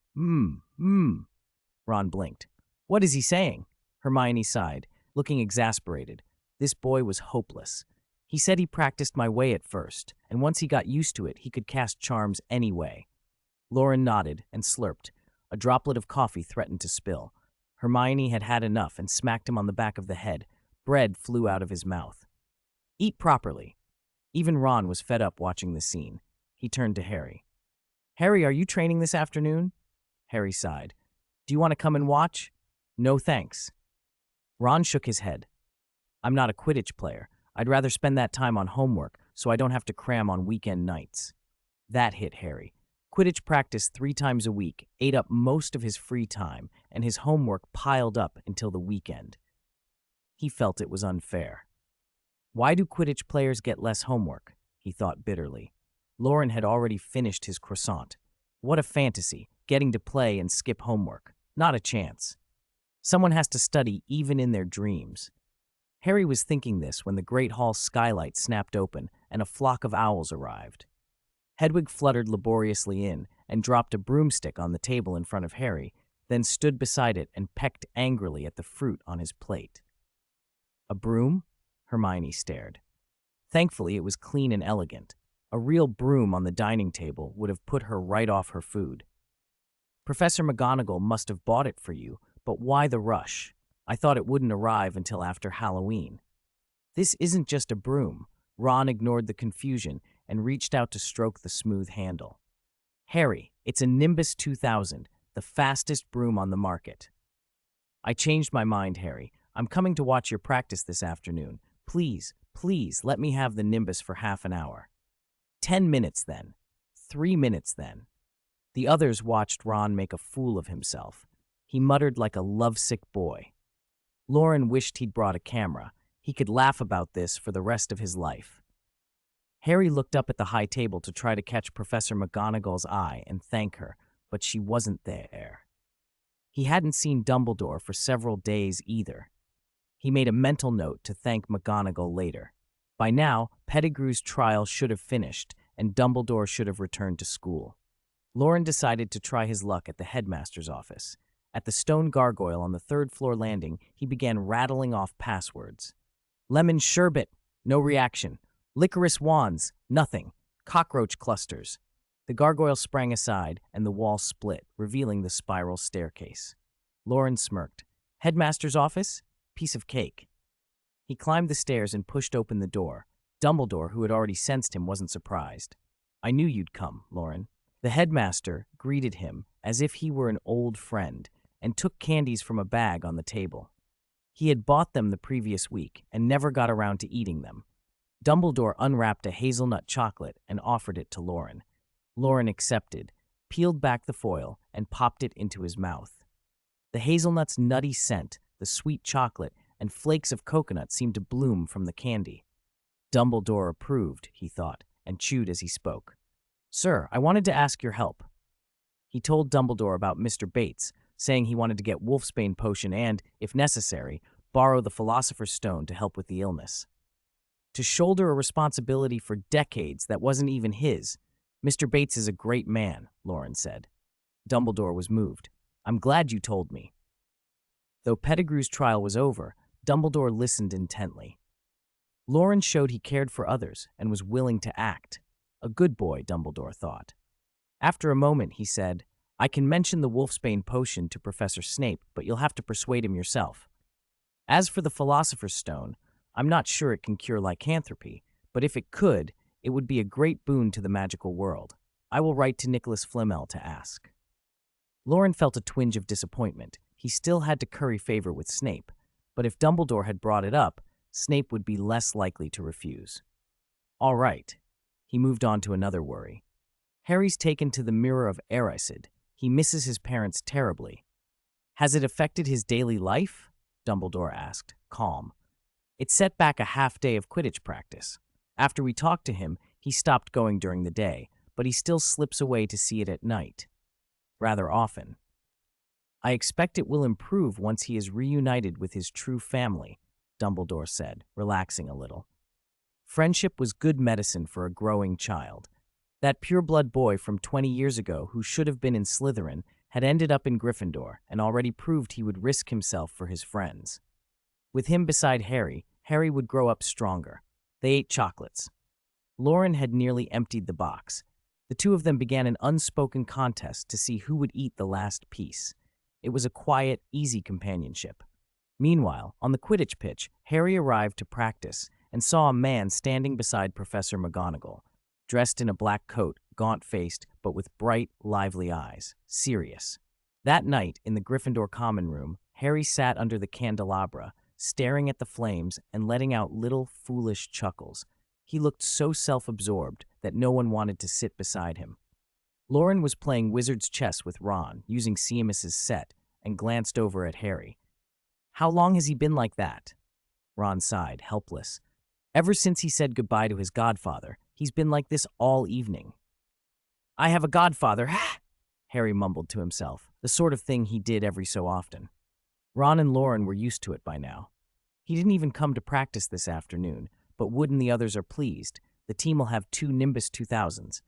blinked. What is he saying? Hermione sighed, looking exasperated. This boy was hopeless. He said he practiced my way at first, and once he got used to it, he could cast charms anyway. Loren nodded and slurped. A droplet of coffee threatened to spill. Hermione had had enough and smacked him on the back of the head. Bread flew out of his mouth. Eat properly. Even Ron was fed up watching the scene. He turned to Harry. Harry, are you training this afternoon? Harry sighed. Do you want to come and watch? No thanks. Ron shook his head. I'm not a Quidditch player. I'd rather spend that time on homework so I don't have to cram on weekend nights. That hit Harry. Quidditch practice 3 times a week ate up most of his free time, and his homework piled up until the weekend. He felt it was unfair. Why do Quidditch players get less homework? He thought bitterly. Loren had already finished his croissant. What a fantasy, getting to play and skip homework. Not a chance. Someone has to study even in their dreams. Harry was thinking this when the Great Hall skylight snapped open and a flock of owls arrived. Hedwig fluttered laboriously in and dropped a broomstick on the table in front of Harry, then stood beside it and pecked angrily at the fruit on his plate. A broom? Hermione stared. Thankfully, it was clean and elegant. A real broom on the dining table would have put her right off her food. Professor McGonagall must have bought it for you, but why the rush? I thought it wouldn't arrive until after Halloween. This isn't just a broom. Ron ignored the confusion and reached out to stroke the smooth handle. Harry, it's a Nimbus 2000, the fastest broom on the market. I changed my mind, Harry. I'm coming to watch your practice this afternoon. Please, please, let me have the Nimbus for half an hour. 10 minutes then. 3 minutes then. The others watched Ron make a fool of himself. He muttered like a lovesick boy. Loren wished he'd brought a camera. He could laugh about this for the rest of his life. Harry looked up at the high table to try to catch Professor McGonagall's eye and thank her, but she wasn't there. He hadn't seen Dumbledore for several days either. He made a mental note to thank McGonagall later. By now, Pettigrew's trial should have finished, and Dumbledore should have returned to school. Loren decided to try his luck at the headmaster's office. At the stone gargoyle on the 3rd-floor landing, he began rattling off passwords. Lemon sherbet, no reaction. Licorice wands, nothing. Cockroach clusters. The gargoyle sprang aside, and the wall split, revealing the spiral staircase. Loren smirked. Headmaster's office? Piece of cake. He climbed the stairs and pushed open the door. Dumbledore, who had already sensed him, wasn't surprised. I knew you'd come, Loren. The headmaster greeted him as if he were an old friend and took candies from a bag on the table. He had bought them the previous week and never got around to eating them. Dumbledore unwrapped a hazelnut chocolate and offered it to Loren. Loren accepted, peeled back the foil, and popped it into his mouth. The hazelnut's nutty scent, the sweet chocolate, and flakes of coconut seemed to bloom from the candy. Dumbledore approved, he thought, and chewed as he spoke. Sir, I wanted to ask your help. He told Dumbledore about Mr. Bates, saying he wanted to get Wolfsbane potion and, if necessary, borrow the Philosopher's Stone to help with the illness. To shoulder a responsibility for decades that wasn't even his. Mr. Bates is a great man, Loren said. Dumbledore was moved. I'm glad you told me. Though Pettigrew's trial was over, Dumbledore listened intently. Loren showed he cared for others and was willing to act. A good boy, Dumbledore thought. After a moment, he said, I can mention the Wolfsbane potion to Professor Snape, but you'll have to persuade him yourself. As for the Philosopher's Stone, I'm not sure it can cure lycanthropy, but if it could, it would be a great boon to the magical world. I will write to Nicholas Flamel to ask. Loren felt a twinge of disappointment. He still had to curry favor with Snape, but if Dumbledore had brought it up, Snape would be less likely to refuse. All right. He moved on to another worry. Harry's taken to the Mirror of Erised. He misses his parents terribly. Has it affected his daily life? Dumbledore asked, calm. It set back a half day of Quidditch practice. After we talked to him, he stopped going during the day, but he still slips away to see it at night. Rather often. I expect it will improve once he is reunited with his true family, Dumbledore said, relaxing a little. Friendship was good medicine for a growing child. That pureblood boy from 20 years ago who should have been in Slytherin had ended up in Gryffindor and already proved he would risk himself for his friends. With him beside Harry, Harry would grow up stronger. They ate chocolates. Loren had nearly emptied the box. The two of them began an unspoken contest to see who would eat the last piece. It was a quiet, easy companionship. Meanwhile, on the Quidditch pitch, Harry arrived to practice and saw a man standing beside Professor McGonagall, dressed in a black coat, gaunt-faced, but with bright, lively eyes. Sirius. That night, in the Gryffindor common room, Harry sat under the candelabra, staring at the flames and letting out little, foolish chuckles. He looked so self-absorbed that no one wanted to sit beside him. Loren was playing wizard's chess with Ron, using Seamus's set, and glanced over at Harry. How long has he been like that? Ron sighed, helpless. Ever since he said goodbye to his godfather, he's been like this all evening. I have a godfather, Harry mumbled to himself, the sort of thing he did every so often. Ron and Loren were used to it by now. He didn't even come to practice this afternoon, but Wood and the others are pleased. The team will have 2 Nimbus 2000s.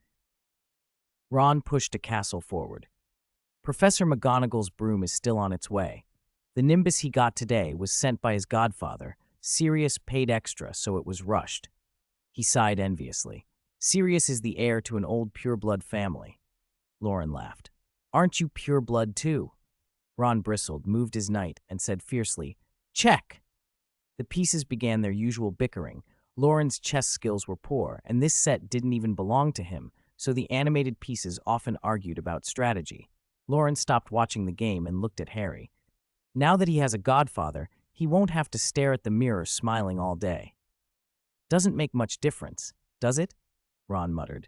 Ron pushed a castle forward. Professor McGonagall's broom is still on its way. The Nimbus he got today was sent by his godfather. Sirius paid extra, so it was rushed. He sighed enviously. Sirius is the heir to an old pureblood family. Loren laughed. Aren't you pureblood too? Ron bristled, moved his knight, and said fiercely, Check! The pieces began their usual bickering. Loren's chess skills were poor, and this set didn't even belong to him, so the animated pieces often argued about strategy. Loren stopped watching the game and looked at Harry. Now that he has a godfather, he won't have to stare at the mirror smiling all day. Doesn't make much difference, does it? Ron muttered.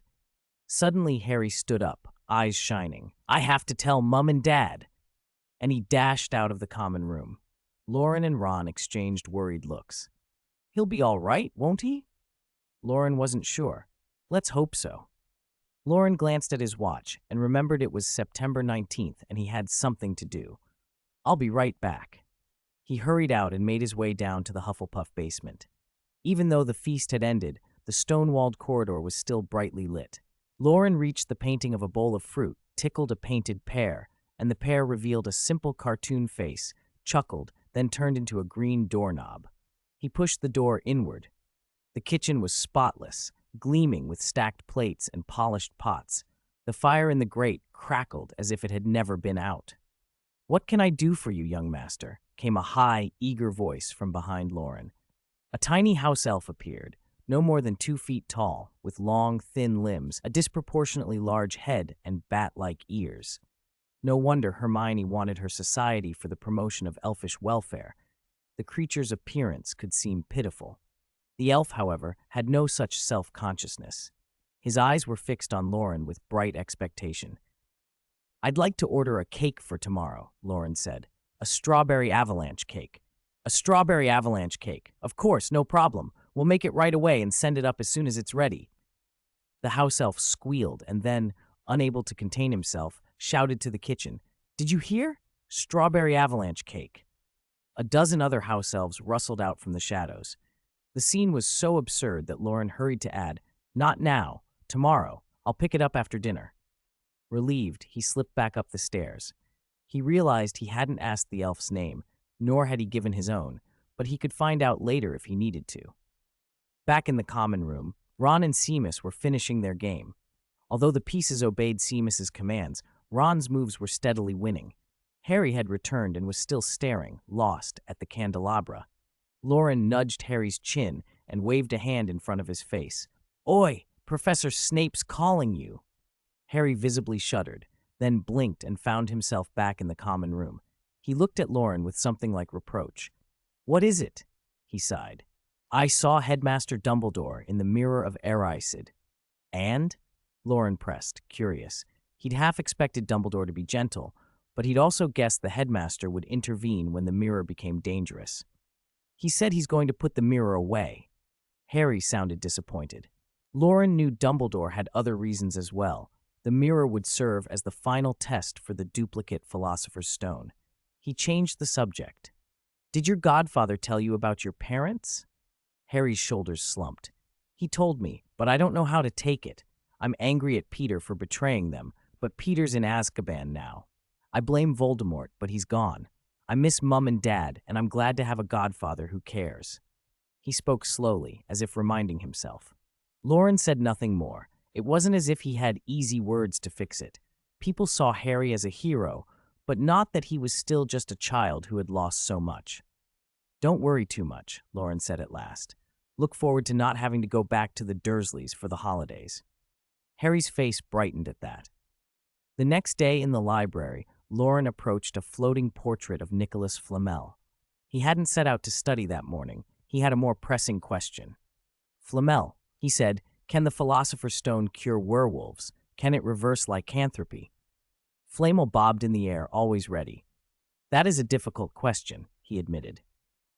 Suddenly, Harry stood up, eyes shining. I have to tell Mum and Dad. And he dashed out of the common room. Loren and Ron exchanged worried looks. He'll be all right, won't he? Loren wasn't sure. Let's hope so. Loren glanced at his watch and remembered it was September 19th and he had something to do. I'll be right back. He hurried out and made his way down to the Hufflepuff basement. Even though the feast had ended, the stone-walled corridor was still brightly lit. Loren reached the painting of a bowl of fruit, tickled a painted pear, and the pear revealed a simple cartoon face, chuckled, then turned into a green doorknob. He pushed the door inward. The kitchen was spotless, gleaming with stacked plates and polished pots. The fire in the grate crackled as if it had never been out. What can I do for you, young master? Came a high, eager voice from behind Loren. A tiny house elf appeared, no more than 2 feet tall, with long, thin limbs, a disproportionately large head, and bat-like ears. No wonder Hermione wanted her society for the promotion of elfish welfare. The creature's appearance could seem pitiful. The elf, however, had no such self-consciousness. His eyes were fixed on Loren with bright expectation. I'd like to order a cake for tomorrow, Loren said. A strawberry avalanche cake. A strawberry avalanche cake. Of course, no problem. We'll make it right away and send it up as soon as it's ready. The house elf squealed and then, unable to contain himself, shouted to the kitchen. Did you hear? Strawberry avalanche cake. A dozen other house elves rustled out from the shadows. The scene was so absurd that Loren hurried to add, Not now. Tomorrow. I'll pick it up after dinner. Relieved, he slipped back up the stairs. He realized he hadn't asked the elf's name, nor had he given his own, but he could find out later if he needed to. Back in the common room, Ron and Seamus were finishing their game. Although the pieces obeyed Seamus's commands, Ron's moves were steadily winning. Harry had returned and was still staring, lost, at the candelabra. Loren nudged Harry's chin and waved a hand in front of his face. "Oi, Professor Snape's calling you." Harry visibly shuddered, then blinked and found himself back in the common room. He looked at Loren with something like reproach. "What is it?" he sighed. "I saw Headmaster Dumbledore in the Mirror of Erised." "And?" Loren pressed, curious. He'd half expected Dumbledore to be gentle, but he'd also guessed the headmaster would intervene when the mirror became dangerous. "He said he's going to put the mirror away." Harry sounded disappointed. Loren knew Dumbledore had other reasons as well. The mirror would serve as the final test for the duplicate Philosopher's Stone. He changed the subject. "Did your godfather tell you about your parents?" Harry's shoulders slumped. "He told me, but I don't know how to take it. I'm angry at Peter for betraying them, but Peter's in Azkaban now. I blame Voldemort, but he's gone. I miss Mum and Dad, and I'm glad to have a godfather who cares." He spoke slowly, as if reminding himself. Loren said nothing more. It wasn't as if he had easy words to fix it. People saw Harry as a hero, but not that he was still just a child who had lost so much. "Don't worry too much," Loren said at last. "Look forward to not having to go back to the Dursleys for the holidays." Harry's face brightened at that. The next day in the library, Loren approached a floating portrait of Nicholas Flamel. He hadn't set out to study that morning. He had a more pressing question. "Flamel," he said, "can the Philosopher's Stone cure werewolves? Can it reverse lycanthropy?" Flamel bobbed in the air, always ready. "That is a difficult question," he admitted.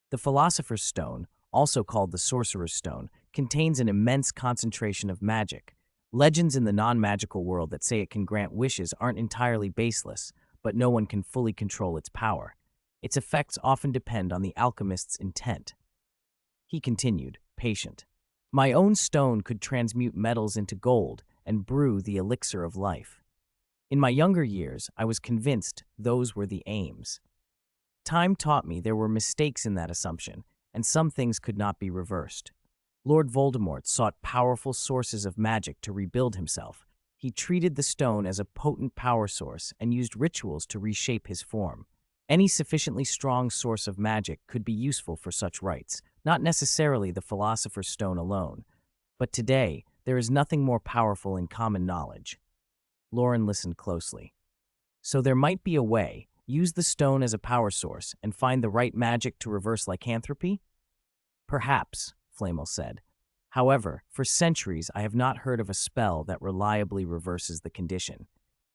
The Philosopher's Stone, also called the Sorcerer's Stone, contains an immense concentration of magic. Legends in the non-magical world that say it can grant wishes aren't entirely baseless, but no one can fully control its power. Its effects often depend on the alchemist's intent. He continued, patient. "My own stone could transmute metals into gold and brew the elixir of life. In my younger years, I was convinced those were the aims. Time taught me there were mistakes in that assumption, and some things could not be reversed. Lord Voldemort sought powerful sources of magic to rebuild himself. He treated the stone as a potent power source and used rituals to reshape his form. Any sufficiently strong source of magic could be useful for such rites, not necessarily the Philosopher's Stone alone. But today, there is nothing more powerful in common knowledge." Loren listened closely. "So there might be a way. Use the stone as a power source and find the right magic to reverse lycanthropy?" "Perhaps," Flamel said. "However, for centuries I have not heard of a spell that reliably reverses the condition.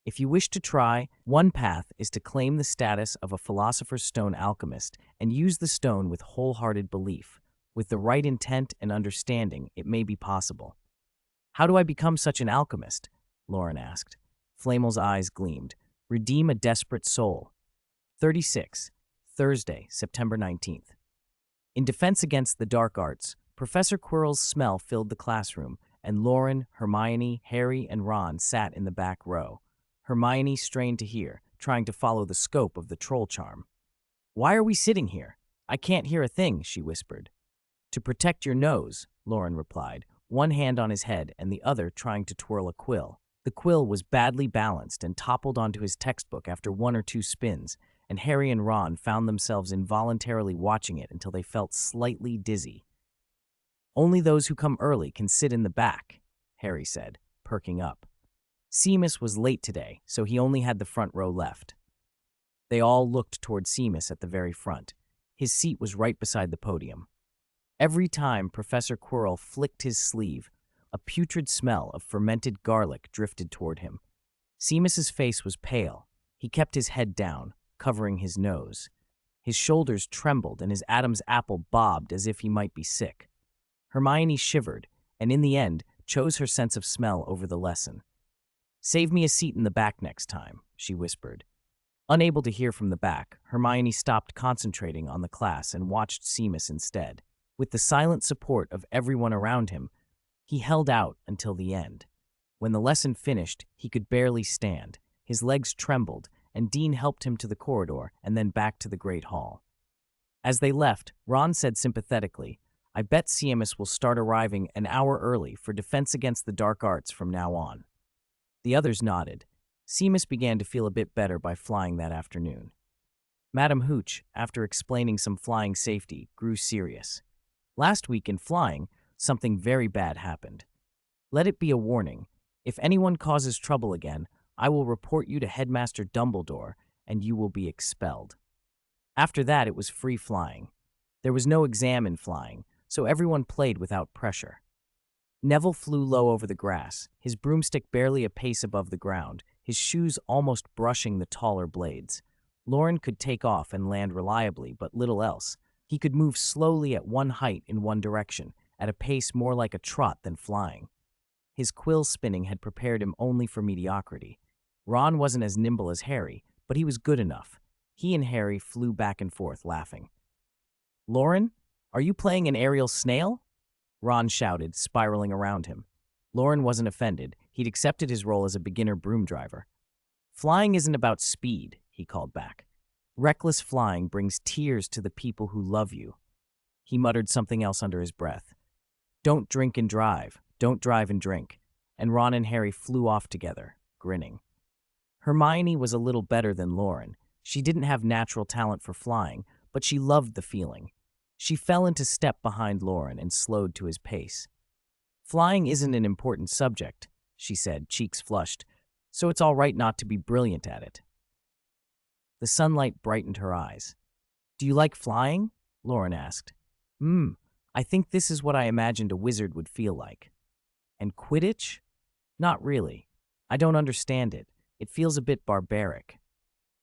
If you wish to try, one path is to claim the status of a Philosopher's Stone alchemist and use the stone with wholehearted belief. With the right intent and understanding, it may be possible." "How do I become such an alchemist?" Loren asked. Flamel's eyes gleamed. "Redeem a desperate soul." 36. Thursday, September 19th. In defense against the dark arts, Professor Quirrell's smell filled the classroom, and Loren, Hermione, Harry, and Ron sat in the back row. Hermione strained to hear, trying to follow the scope of the troll charm. "Why are we sitting here? I can't hear a thing," she whispered. "To protect your nose," Loren replied, one hand on his head and the other trying to twirl a quill. The quill was badly balanced and toppled onto his textbook after one or two spins, and Harry and Ron found themselves involuntarily watching it until they felt slightly dizzy. "Only those who come early can sit in the back," Harry said, perking up. Seamus was late today, so he only had the front row left. They all looked toward Seamus at the very front. His seat was right beside the podium. Every time Professor Quirrell flicked his sleeve, a putrid smell of fermented garlic drifted toward him. Seamus's face was pale. He kept his head down, covering his nose. His shoulders trembled and his Adam's apple bobbed as if he might be sick. Hermione shivered, and in the end, chose her sense of smell over the lesson. "Save me a seat in the back next time," she whispered. Unable to hear from the back, Hermione stopped concentrating on the class and watched Seamus instead. With the silent support of everyone around him, he held out until the end. When the lesson finished, he could barely stand. His legs trembled, and Dean helped him to the corridor and then back to the Great Hall. As they left, Ron said sympathetically, "I bet Seamus will start arriving an hour early for Defense Against the Dark Arts from now on." The others nodded. Seamus began to feel a bit better by flying that afternoon. Madam Hooch, after explaining some flying safety, grew serious. "Last week in flying, something very bad happened. Let it be a warning. If anyone causes trouble again, I will report you to Headmaster Dumbledore, and you will be expelled." After that, it was free flying. There was no exam in flying, so everyone played without pressure. Neville flew low over the grass, his broomstick barely a pace above the ground, his shoes almost brushing the taller blades. Loren could take off and land reliably, but little else. He could move slowly at one height in one direction, at a pace more like a trot than flying. His quill spinning had prepared him only for mediocrity. Ron wasn't as nimble as Harry, but he was good enough. He and Harry flew back and forth, laughing. "Loren, are you playing an aerial snail?" Ron shouted, spiraling around him. Loren wasn't offended. He'd accepted his role as a beginner broom driver. "Flying isn't about speed," he called back. "Reckless flying brings tears to the people who love you." He muttered something else under his breath. "Don't drink and drive. Don't drive and drink." And Ron and Harry flew off together, grinning. Hermione was a little better than Loren. She didn't have natural talent for flying, but she loved the feeling. She fell into step behind Loren and slowed to his pace. "Flying isn't an important subject," she said, cheeks flushed, "so it's all right not to be brilliant at it." The sunlight brightened her eyes. "Do you like flying?" Loren asked. I think this is what I imagined a wizard would feel like." "And Quidditch?" "Not really. I don't understand it. It feels a bit barbaric."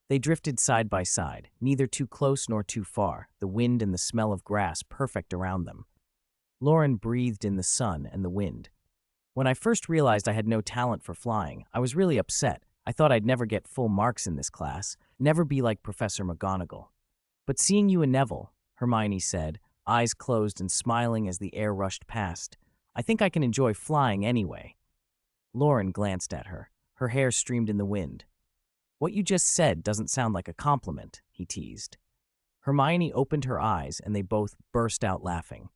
They drifted side by side, neither too close nor too far, the wind and the smell of grass perfect around them. Loren breathed in the sun and the wind. "When I first realized I had no talent for flying, I was really upset. I thought I'd never get full marks in this class, never be like Professor McGonagall. But seeing you and Neville," Hermione said, eyes closed and smiling as the air rushed past, "I think I can enjoy flying anyway." Loren glanced at her. Her hair streamed in the wind. "What you just said doesn't sound like a compliment," he teased. Hermione opened her eyes and they both burst out laughing.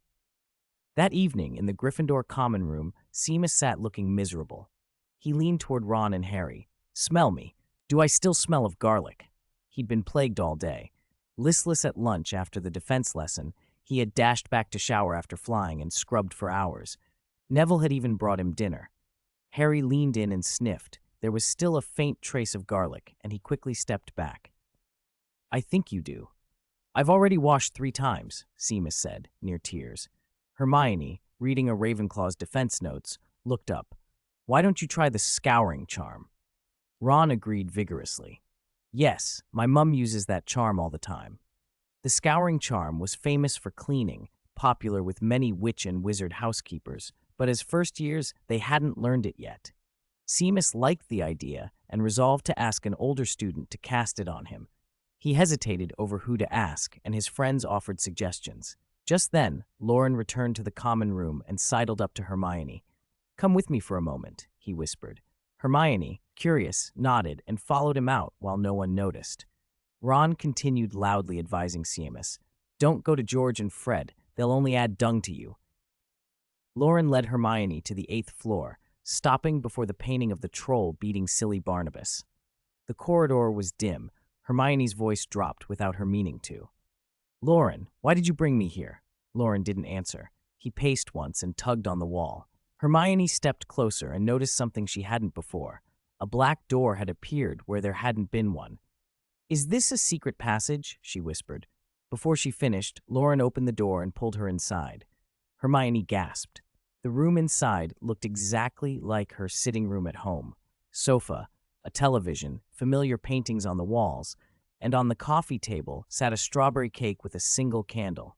That evening, in the Gryffindor common room, Seamus sat looking miserable. He leaned toward Ron and Harry. "Smell me. Do I still smell of garlic?" He'd been plagued all day. Listless at lunch after the defense lesson, he had dashed back to shower after flying and scrubbed for hours. Neville had even brought him dinner. Harry leaned in and sniffed. There was still a faint trace of garlic, and he quickly stepped back. "I think you do." "I've already washed 3 times, Seamus said, near tears. Hermione, reading a Ravenclaw's defense notes, looked up. "Why don't you try the scouring charm?" Ron agreed vigorously. "Yes, my mum uses that charm all the time." The scouring charm was famous for cleaning, popular with many witch and wizard housekeepers, but as first years, they hadn't learned it yet. Seamus liked the idea and resolved to ask an older student to cast it on him. He hesitated over who to ask, and his friends offered suggestions. Just then, Loren returned to the common room and sidled up to Hermione. "Come with me for a moment," he whispered. Hermione, curious, nodded and followed him out while no one noticed. Ron continued loudly advising Seamus, "Don't go to George and Fred. They'll only add dung to you." Loren led Hermione to the 8th floor, stopping before the painting of the troll beating silly Barnabas. The corridor was dim. Hermione's voice dropped without her meaning to. "Loren, why did you bring me here?" Loren didn't answer. He paced once and tugged on the wall. Hermione stepped closer and noticed something she hadn't before. A black door had appeared where there hadn't been one. "Is this a secret passage?" she whispered. Before she finished, Loren opened the door and pulled her inside. Hermione gasped. The room inside looked exactly like her sitting room at home. Sofa, a television, familiar paintings on the walls, and on the coffee table sat a strawberry cake with a single candle.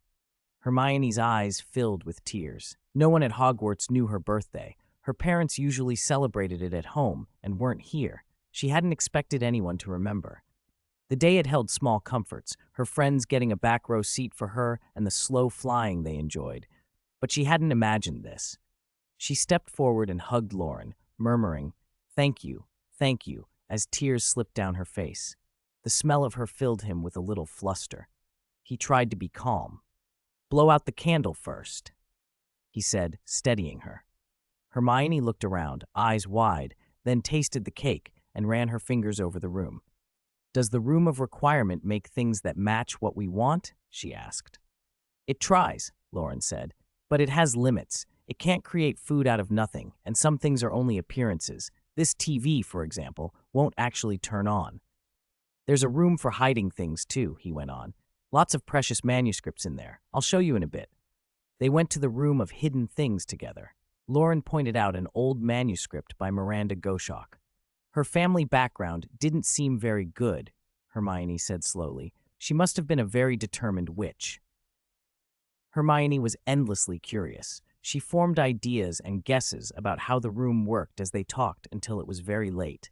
Hermione's eyes filled with tears. No one at Hogwarts knew her birthday. Her parents usually celebrated it at home and weren't here. She hadn't expected anyone to remember. The day had held small comforts, her friends getting a back row seat for her and the slow flying they enjoyed. But she hadn't imagined this. She stepped forward and hugged Loren, murmuring, thank you, as tears slipped down her face. The smell of her filled him with a little fluster. He tried to be calm. "Blow out the candle first," he said, steadying her. Hermione looked around, eyes wide, then tasted the cake and ran her fingers over the room. "Does the room of requirement make things that match what we want?" she asked. "It tries," Loren said, "but it has limits. It can't create food out of nothing, and some things are only appearances. This TV, for example, won't actually turn on." "There's a room for hiding things, too," he went on. "Lots of precious manuscripts in there. I'll show you in a bit." They went to the room of hidden things together. Loren pointed out an old manuscript by Miranda Goshawk. "Her family background didn't seem very good," Hermione said slowly. "She must have been a very determined witch." Hermione was endlessly curious. She formed ideas and guesses about how the room worked as they talked until it was very late.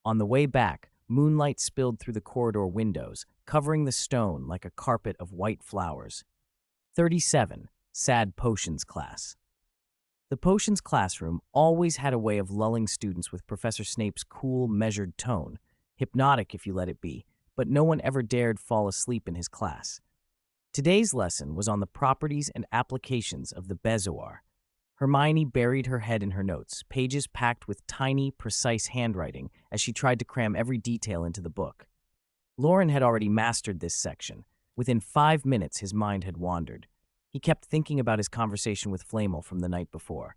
On the way back, moonlight spilled through the corridor windows, covering the stone like a carpet of white flowers. 37. Sad Potions Class. The potions classroom always had a way of lulling students with Professor Snape's cool, measured tone, hypnotic if you let it be, but no one ever dared fall asleep in his class. Today's lesson was on the properties and applications of the bezoar. Hermione buried her head in her notes, pages packed with tiny, precise handwriting as she tried to cram every detail into the book. Loren had already mastered this section. Within 5 minutes, his mind had wandered. He kept thinking about his conversation with Flamel from the night before.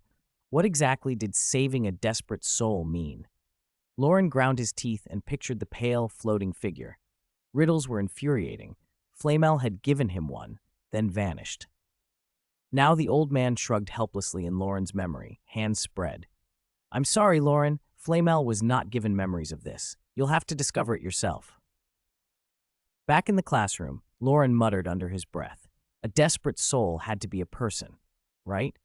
What exactly did saving a desperate soul mean? Loren ground his teeth and pictured the pale, floating figure. Riddles were infuriating. Flamel had given him one, then vanished. Now the old man shrugged helplessly in Loren's memory, hands spread. "I'm sorry, Loren. Flamel was not given memories of this. You'll have to discover it yourself." Back in the classroom, Loren muttered under his breath. A desperate soul had to be a person, right?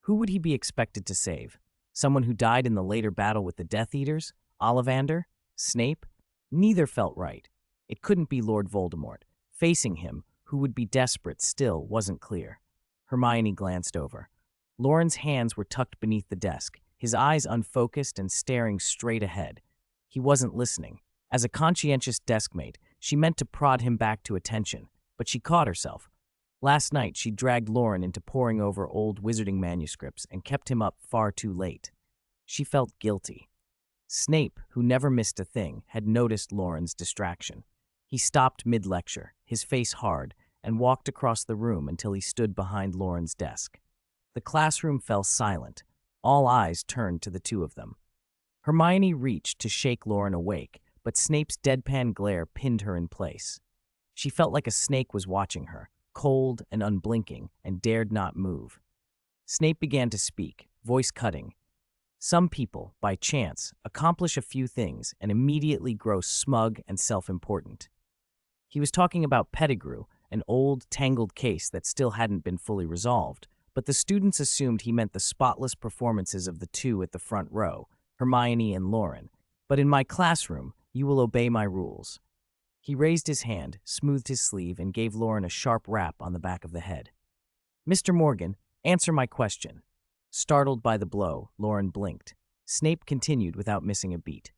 Who would he be expected to save? Someone who died in the later battle with the Death Eaters? Ollivander? Snape? Neither felt right. It couldn't be Lord Voldemort. Facing him, who would be desperate still, wasn't clear. Hermione glanced over. Loren's hands were tucked beneath the desk, his eyes unfocused and staring straight ahead. He wasn't listening. As a conscientious deskmate, she meant to prod him back to attention, but she caught herself. Last night, she dragged Loren into poring over old wizarding manuscripts and kept him up far too late. She felt guilty. Snape, who never missed a thing, had noticed Loren's distraction. He stopped mid-lecture, his face hard, and walked across the room until he stood behind Loren's desk. The classroom fell silent. All eyes turned to the two of them. Hermione reached to shake Loren awake, but Snape's deadpan glare pinned her in place. She felt like a snake was watching her, cold and unblinking, and dared not move. Snape began to speak, voice cutting. "Some people, by chance, accomplish a few things and immediately grow smug and self-important." He was talking about Pettigrew, an old, tangled case that still hadn't been fully resolved, but the students assumed he meant the spotless performances of the two at the front row, Hermione and Loren. "But in my classroom, you will obey my rules." He raised his hand, smoothed his sleeve, and gave Loren a sharp rap on the back of the head. "Mr. Morgan, answer my question." Startled by the blow, Loren blinked. Snape continued without missing a beat.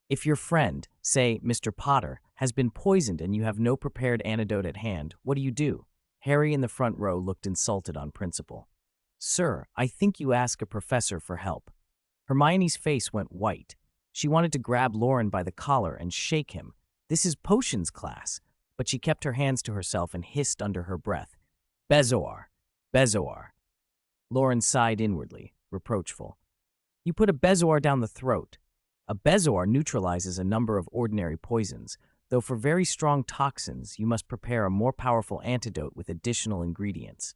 "If your friend, say Mr. Potter, has been poisoned and you have no prepared antidote at hand, what do you do?" Harry in the front row looked insulted on principle. "Sir, I think you ask a professor for help." Hermione's face went white. She wanted to grab Loren by the collar and shake him. "This is potions class," but she kept her hands to herself and hissed under her breath. "Bezoar, bezoar." Loren sighed inwardly, reproachful. "You put a bezoar down the throat." A bezoar neutralizes a number of ordinary poisons, though for very strong toxins you must prepare a more powerful antidote with additional ingredients.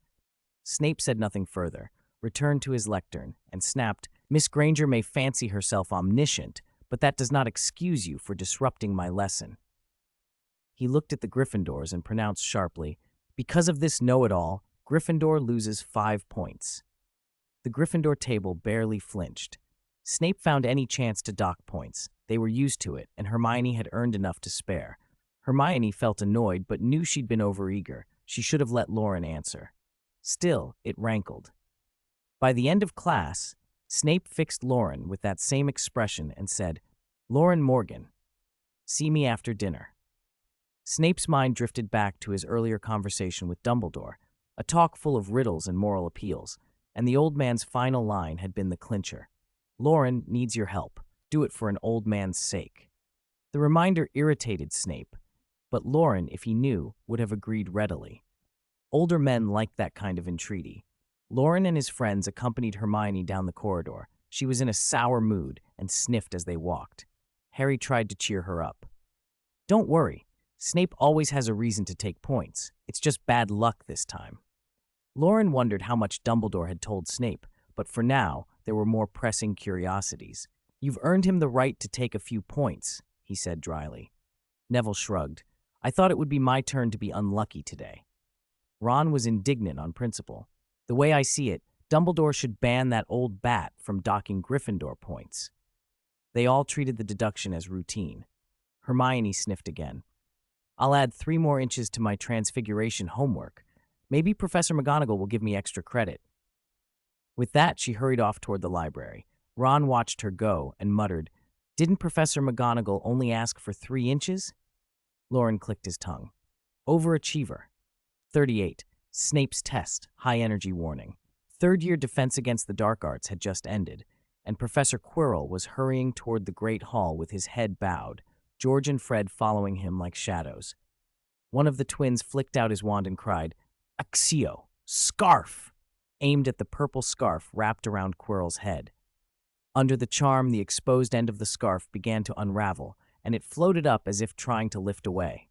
Snape said nothing further, returned to his lectern, and snapped, "Miss Granger may fancy herself omniscient, but that does not excuse you for disrupting my lesson." He looked at the Gryffindors and pronounced sharply, "Because of this know-it-all, Gryffindor loses 5 points." The Gryffindor table barely flinched. Snape found any chance to dock points. They were used to it, and Hermione had earned enough to spare. Hermione felt annoyed but knew she'd been overeager. She should have let Loren answer. Still, it rankled. By the end of class, Snape fixed Loren with that same expression and said, "Loren Morgan, see me after dinner." Snape's mind drifted back to his earlier conversation with Dumbledore, a talk full of riddles and moral appeals, and the old man's final line had been the clincher. "Loren needs your help. Do it for an old man's sake." The reminder irritated Snape, but Loren, if he knew, would have agreed readily. Older men liked that kind of entreaty. Loren and his friends accompanied Hermione down the corridor. She was in a sour mood and sniffed as they walked. Harry tried to cheer her up. "Don't worry. Snape always has a reason to take points. It's just bad luck this time." Loren wondered how much Dumbledore had told Snape, but for now, there were more pressing curiosities. "You've earned him the right to take a few points," he said dryly. Neville shrugged. "I thought it would be my turn to be unlucky today." Ron was indignant on principle. "The way I see it, Dumbledore should ban that old bat from docking Gryffindor points." They all treated the deduction as routine. Hermione sniffed again. "I'll add 3 more inches to my transfiguration homework. Maybe Professor McGonagall will give me extra credit." With that, she hurried off toward the library. Ron watched her go and muttered, "Didn't Professor McGonagall only ask for 3 inches?" Loren clicked his tongue. "Overachiever." 38. Snape's test, high energy warning. Third-year Defense Against the Dark Arts had just ended, and Professor Quirrell was hurrying toward the Great Hall with his head bowed, George and Fred following him like shadows. One of the twins flicked out his wand and cried, "Accio! Scarf!" aimed at the purple scarf wrapped around Quirrell's head. Under the charm, the exposed end of the scarf began to unravel, and it floated up as if trying to lift away.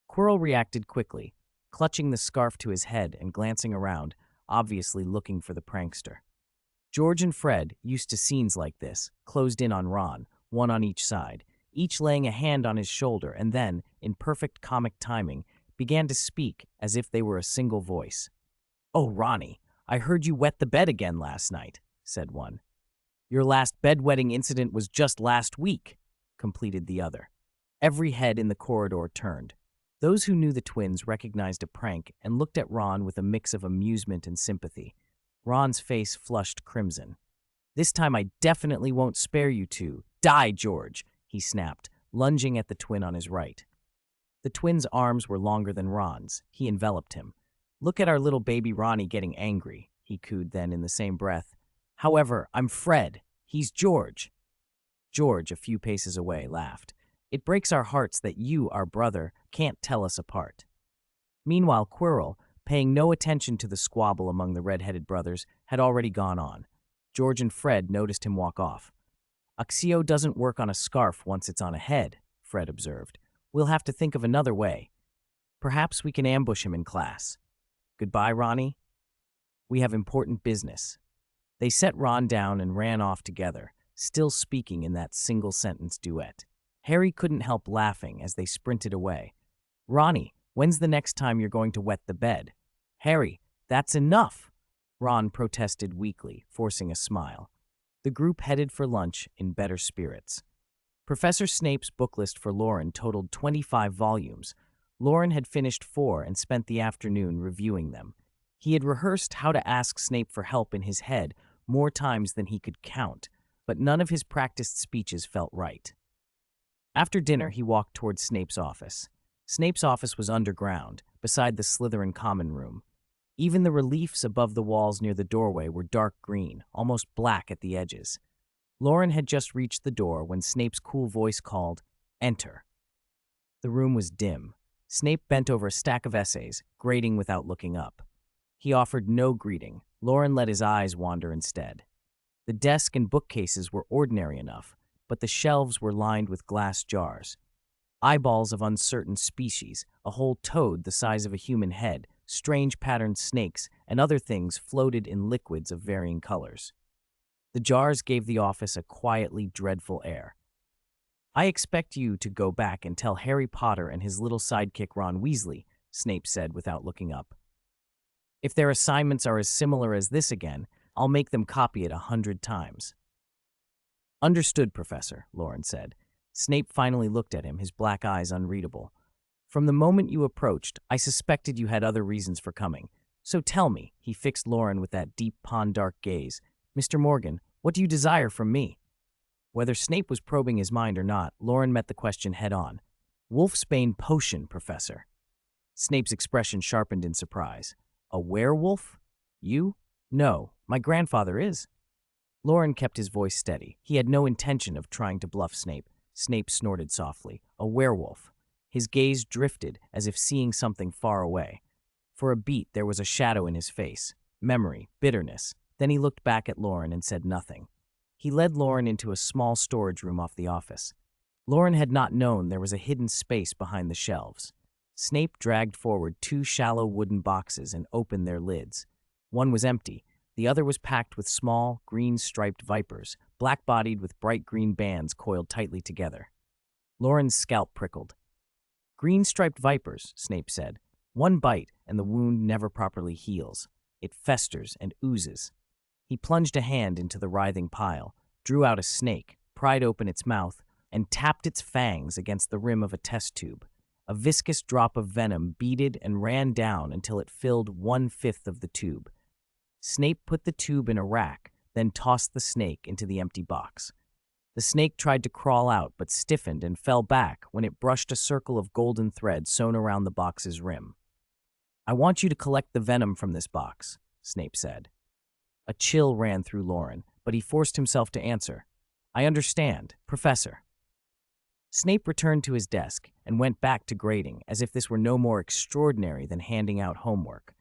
Quirrell reacted quickly, clutching the scarf to his head and glancing around, obviously looking for the prankster. George and Fred, used to scenes like this, closed in on Ron, one on each side, each laying a hand on his shoulder, and then, in perfect comic timing, began to speak as if they were a single voice. "Oh, Ronnie, I heard you wet the bed again last night," said one. "Your last bedwetting incident was just last week," completed the other. Every head in the corridor turned. Those who knew the twins recognized a prank and looked at Ron with a mix of amusement and sympathy. Ron's face flushed crimson. "This time I definitely won't spare you two. Die, George," he snapped, lunging at the twin on his right. The twin's arms were longer than Ron's. He enveloped him. "Look at our little baby Ronnie getting angry," he cooed then in the same breath. "However, I'm Fred. He's George." George, a few paces away, laughed. "It breaks our hearts that you, our brother, can't tell us apart." Meanwhile, Quirrell, paying no attention to the squabble among the red-headed brothers, had already gone on. George and Fred noticed him walk off. "Accio doesn't work on a scarf once it's on a head," Fred observed. "We'll have to think of another way. Perhaps we can ambush him in class. Goodbye, Ronnie. We have important business." They set Ron down and ran off together, still speaking in that single-sentence duet. Harry couldn't help laughing as they sprinted away. "Ronnie, when's the next time you're going to wet the bed?" "Harry, that's enough!" Ron protested weakly, forcing a smile. The group headed for lunch in better spirits. Professor Snape's book list for Loren totaled 25 volumes. Loren had finished 4 and spent the afternoon reviewing them. He had rehearsed how to ask Snape for help in his head more times than he could count, but none of his practiced speeches felt right. After dinner, he walked towards Snape's office. Snape's office was underground, beside the Slytherin common room. Even the reliefs above the walls near the doorway were dark green, almost black at the edges. Loren had just reached the door when Snape's cool voice called, "Enter." The room was dim. Snape bent over a stack of essays, grading without looking up. He offered no greeting. Loren let his eyes wander instead. The desk and bookcases were ordinary enough, but the shelves were lined with glass jars. Eyeballs of uncertain species, a whole toad the size of a human head, strange patterned snakes, and other things floated in liquids of varying colors. The jars gave the office a quietly dreadful air. "I expect you to go back and tell Harry Potter and his little sidekick Ron Weasley," Snape said without looking up. "If their assignments are as similar as this again, I'll make them copy it 100 times. "Understood, Professor," Loren said. Snape finally looked at him, his black eyes unreadable. "From the moment you approached, I suspected you had other reasons for coming. So tell me," he fixed Loren with that deep pond-dark gaze, "Mr. Morgan, What do you desire from me? Whether Snape was probing his mind or not, Loren met the question head-on. Wolfsbane potion, Professor. Snape's expression sharpened in surprise. A werewolf? You? No, my grandfather is. Loren kept his voice steady. He had no intention of trying to bluff Snape. Snape snorted softly. A werewolf. His gaze drifted as if seeing something far away. For a beat, there was a shadow in his face. Memory, bitterness. Then he looked back at Loren and said nothing. He led Loren into a small storage room off the office. Loren had not known there was a hidden space behind the shelves. Snape dragged forward 2 shallow wooden boxes and opened their lids. One was empty. The other was packed with small, green-striped vipers, black-bodied with bright green bands coiled tightly together. Loren's scalp prickled. Green-striped vipers, Snape said. One bite, and the wound never properly heals. It festers and oozes. He plunged a hand into the writhing pile, drew out a snake, pried open its mouth, and tapped its fangs against the rim of a test tube. A viscous drop of venom beaded and ran down until it filled 1/5 of the tube. Snape put the tube in a rack, then tossed the snake into the empty box. The snake tried to crawl out but stiffened and fell back when it brushed a circle of golden thread sewn around the box's rim. I want you to collect the venom from this box, Snape said. A chill ran through Loren, but he forced himself to answer. I understand, Professor. Snape returned to his desk and went back to grading as if this were no more extraordinary than handing out homework.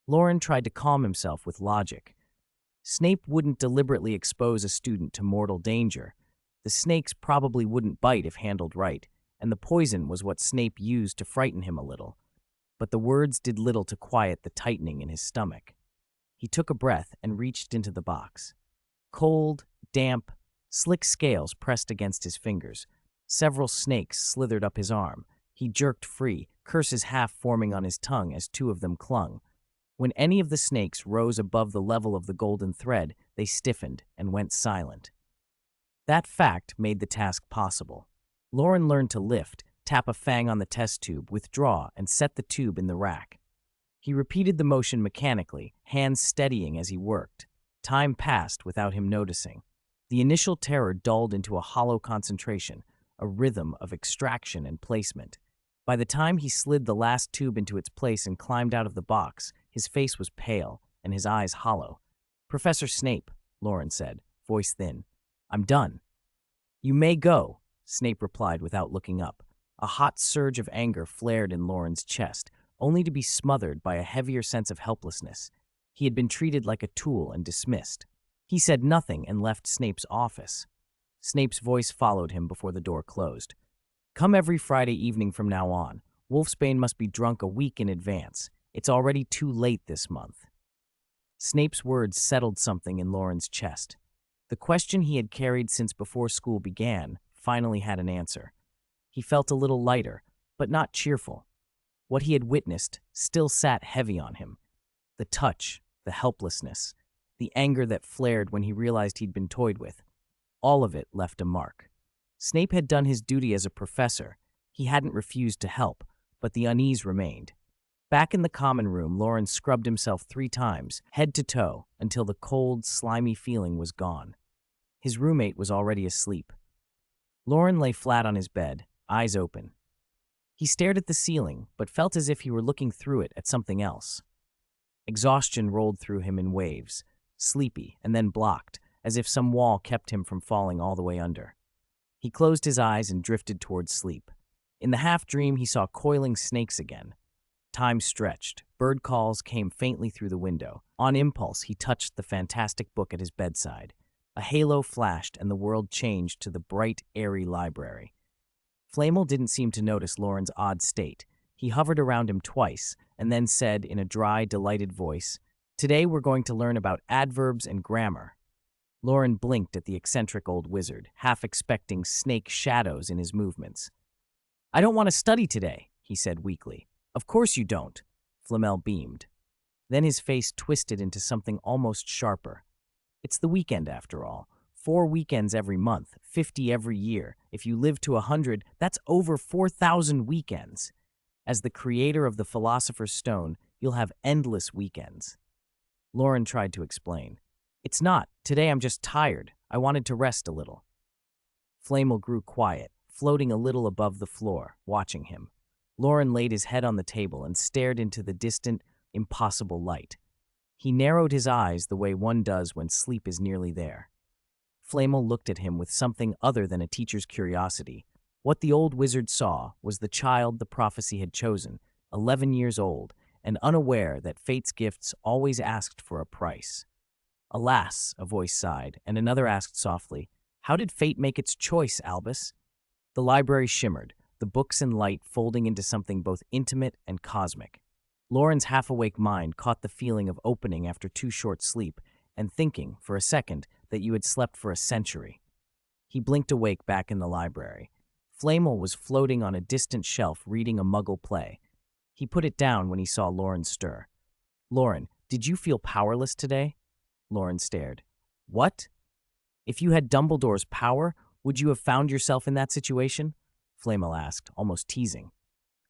Loren tried to calm himself with logic. Snape wouldn't deliberately expose a student to mortal danger. The snakes probably wouldn't bite if handled right, and the poison was what Snape used to frighten him a little. But the words did little to quiet the tightening in his stomach. He took a breath and reached into the box. Cold, damp, slick scales pressed against his fingers. Several snakes slithered up his arm. He jerked free, curses half forming on his tongue as 2 of them clung. When any of the snakes rose above the level of the golden thread, they stiffened and went silent. That fact made the task possible. Loren learned to lift, tap a fang on the test tube, withdraw, and set the tube in the rack. He repeated the motion mechanically, hands steadying as he worked. Time passed without him noticing. The initial terror dulled into a hollow concentration, a rhythm of extraction and placement. By the time he slid the last tube into its place and climbed out of the box, his face was pale and his eyes hollow. Professor Snape, Loren said, voice thin. I'm done. You may go, Snape replied without looking up. A hot surge of anger flared in Loren's chest, only to be smothered by a heavier sense of helplessness. He had been treated like a tool and dismissed. He said nothing and left Snape's office. Snape's voice followed him before the door closed. Come every Friday evening from now on. Wolfsbane must be drunk a week in advance. It's already too late this month. Snape's words settled something in Loren's chest. The question he had carried since before school began finally had an answer. He felt a little lighter, but not cheerful. What he had witnessed still sat heavy on him. The touch, the helplessness, the anger that flared when he realized he'd been toyed with. All of it left a mark. Snape had done his duty as a professor. He hadn't refused to help, but the unease remained. Back in the common room, Loren scrubbed himself 3 times, head to toe, until the cold, slimy feeling was gone. His roommate was already asleep. Loren lay flat on his bed, eyes open. He stared at the ceiling, but felt as if he were looking through it at something else. Exhaustion rolled through him in waves, sleepy and then blocked, as if some wall kept him from falling all the way under. He closed his eyes and drifted towards sleep. In the half-dream, he saw coiling snakes again. Time stretched. Bird calls came faintly through the window. On impulse, he touched the fantastic book at his bedside. A halo flashed, and the world changed to the bright, airy library. Flamel didn't seem to notice Loren's odd state. He hovered around him twice, and then said in a dry, delighted voice, "Today we're going to learn about adverbs and grammar." Loren blinked at the eccentric old wizard, half expecting snake shadows in his movements. "I don't want to study today," he said weakly. "Of course you don't." Flamel beamed. Then his face twisted into something almost sharper. "It's the weekend, after all. 4 weekends every month, 50 every year. If you live to 100, that's over 4,000 weekends. As the creator of the Philosopher's Stone, you'll have endless weekends." Loren tried to explain. It's not. Today I'm just tired. I wanted to rest a little. Flamel grew quiet, floating a little above the floor, watching him. Loren laid his head on the table and stared into the distant, impossible light. He narrowed his eyes the way one does when sleep is nearly there. Flamel looked at him with something other than a teacher's curiosity. What the old wizard saw was the child the prophecy had chosen, 11 years old, and unaware that fate's gifts always asked for a price. Alas, a voice sighed, and another asked softly, "How did fate make its choice, Albus?" The library shimmered, the books and light folding into something both intimate and cosmic. Loren's half-awake mind caught the feeling of opening after too short sleep and thinking, for a second, that you had slept for a century. He blinked awake back in the library. Flamel was floating on a distant shelf reading a Muggle play. He put it down when he saw Loren stir. "Loren, did you feel powerless today?" Loren stared. "What? If you had Dumbledore's power, would you have found yourself in that situation?" Flamel asked, almost teasing.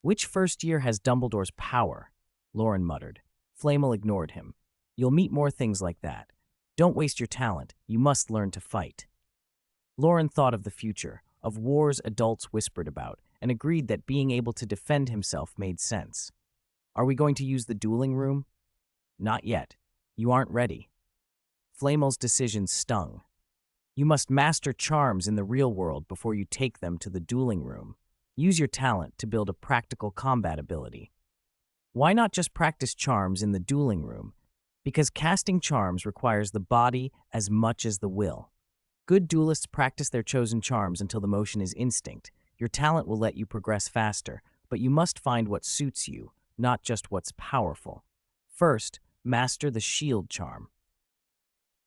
"Which first year has Dumbledore's power?" Loren muttered. Flamel ignored him. "You'll meet more things like that. Don't waste your talent. You must learn to fight." Loren thought of the future, of wars adults whispered about, and agreed that being able to defend himself made sense. "Are we going to use the dueling room?" "Not yet. You aren't ready." Flamel's decision stung. "You must master charms in the real world before you take them to the dueling room. Use your talent to build a practical combat ability." "Why not just practice charms in the dueling room?" "Because casting charms requires the body as much as the will. Good duelists practice their chosen charms until the motion is instinct. Your talent will let you progress faster, but you must find what suits you, not just what's powerful. First, master the shield charm."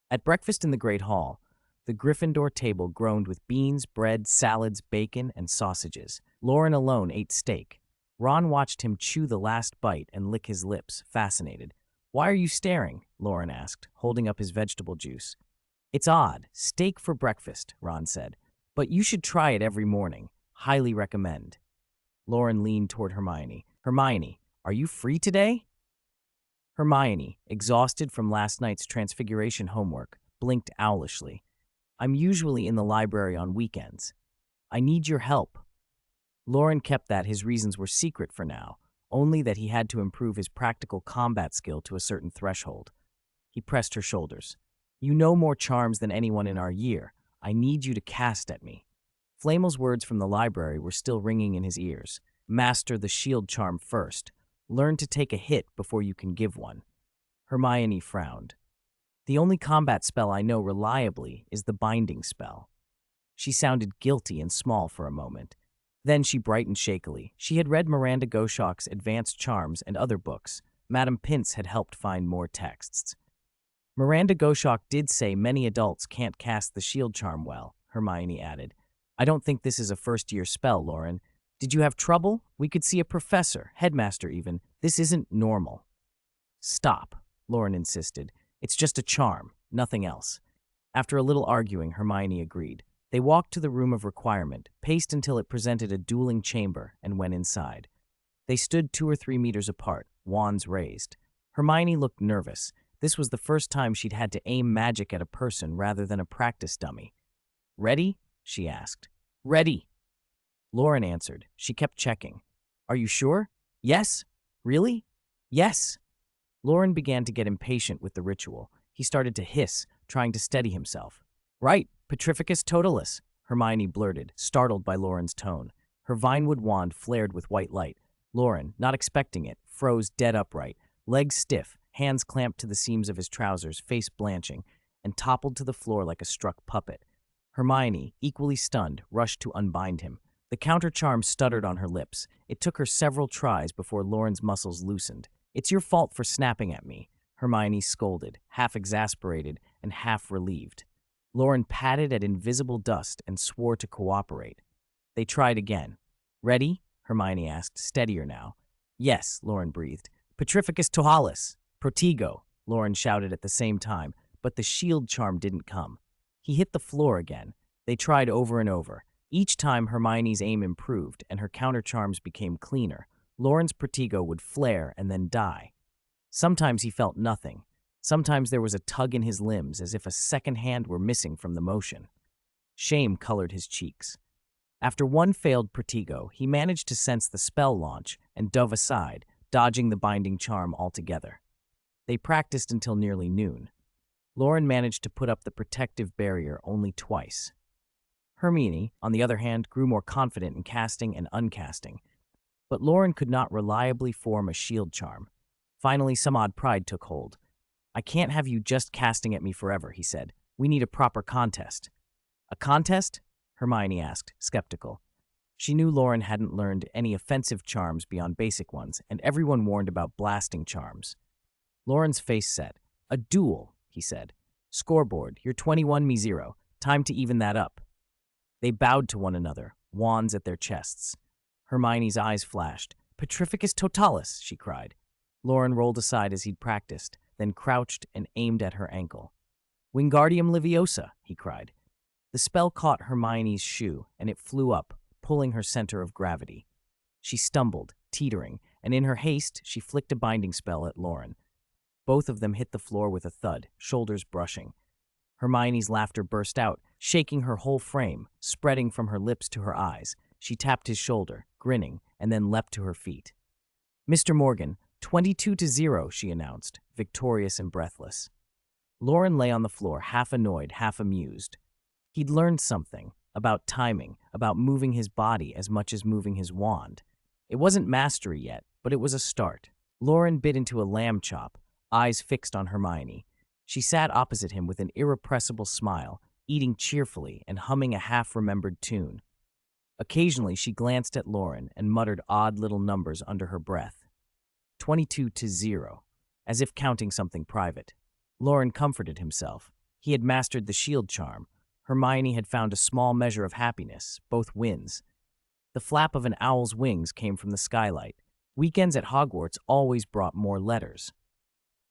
At breakfast in the Great Hall, the Gryffindor table groaned with beans, bread, salads, bacon, and sausages. Loren alone ate steak. Ron watched him chew the last bite and lick his lips, fascinated. "Why are you staring?" Loren asked, holding up his vegetable juice. "It's odd. Steak for breakfast," Ron said. "But you should try it every morning. Highly recommend." Loren leaned toward Hermione. "Hermione, are you free today?" Hermione, exhausted from last night's Transfiguration homework, blinked owlishly. "I'm usually in the library on weekends. I need your help." Loren kept that his reasons were secret for now, only that he had to improve his practical combat skill to a certain threshold. He pressed her shoulders. "You know more charms than anyone in our year. I need you to cast at me." Flamel's words from the library were still ringing in his ears. "Master the shield charm first. Learn to take a hit before you can give one." Hermione frowned. "The only combat spell I know reliably is the binding spell." She sounded guilty and small for a moment. Then she brightened shakily. She had read Miranda Goshawk's Advanced Charms and other books. Madame Pince had helped find more texts. "Miranda Goshawk did say many adults can't cast the shield charm well," Hermione added. "I don't think this is a first-year spell, Loren. Did you have trouble? We could see a professor, headmaster even. This isn't normal." "Stop," Loren insisted. "It's just a charm, nothing else." After a little arguing, Hermione agreed. They walked to the room of requirement, paced until it presented a dueling chamber, and went inside. They stood 2 or 3 meters apart, wands raised. Hermione looked nervous. This was the first time she'd had to aim magic at a person rather than a practice dummy. "Ready?" she asked. "Ready." Loren answered. She kept checking. "Are you sure?" "Yes." "Really?" "Yes." Loren began to get impatient with the ritual. He started to hiss, trying to steady himself. "Right, Petrificus Totalis," Hermione blurted, startled by Loren's tone. Her vinewood wand flared with white light. Loren, not expecting it, froze dead upright, legs stiff, hands clamped to the seams of his trousers, face blanching, and toppled to the floor like a struck puppet. Hermione, equally stunned, rushed to unbind him. The counter-charm stuttered on her lips. It took her several tries before Loren's muscles loosened. "It's your fault for snapping at me," Hermione scolded, half exasperated and half relieved. Loren patted at invisible dust and swore to cooperate. They tried again. "Ready?" Hermione asked, steadier now. "Yes," Loren breathed. "Petrificus Totalis." "Protego," Loren shouted at the same time, but the shield charm didn't come. He hit the floor again. They tried over and over. Each time Hermione's aim improved and her counter-charms became cleaner. Loren's Protego would flare and then die. Sometimes he felt nothing. Sometimes there was a tug in his limbs as if a second hand were missing from the motion. Shame colored his cheeks. After one failed pratigo, he managed to sense the spell launch and dove aside, dodging the binding charm altogether. They practiced until nearly noon. Loren managed to put up the protective barrier only twice. Hermione, on the other hand, grew more confident in casting and uncasting, but Loren could not reliably form a shield charm. Finally, some odd pride took hold. "I can't have you just casting at me forever," he said. "We need a proper contest." "A contest?" Hermione asked, skeptical. She knew Loren hadn't learned any offensive charms beyond basic ones, and everyone warned about blasting charms. Loren's face set. "A duel," he said. "Scoreboard, you're 21, me 0. Time to even that up." They bowed to one another, wands at their chests. Hermione's eyes flashed. "Petrificus totalis," she cried. Loren rolled aside as he'd practiced, then crouched and aimed at her ankle. "Wingardium Leviosa," he cried. The spell caught Hermione's shoe, and it flew up, pulling her center of gravity. She stumbled, teetering, and in her haste, she flicked a binding spell at Loren. Both of them hit the floor with a thud, shoulders brushing. Hermione's laughter burst out, shaking her whole frame, spreading from her lips to her eyes. She tapped his shoulder, grinning, and then leapt to her feet. "Mr. Morgan, 22-0, she announced, victorious and breathless. Loren lay on the floor, half annoyed, half amused. He'd learned something about timing, about moving his body as much as moving his wand. It wasn't mastery yet, but it was a start. Loren bit into a lamb chop, eyes fixed on Hermione. She sat opposite him with an irrepressible smile, eating cheerfully and humming a half-remembered tune. Occasionally, she glanced at Loren and muttered odd little numbers under her breath. 22-0, as if counting something private. Loren comforted himself. He had mastered the shield charm. Hermione had found a small measure of happiness, both wins. The flap of an owl's wings came from the skylight. Weekends at Hogwarts always brought more letters.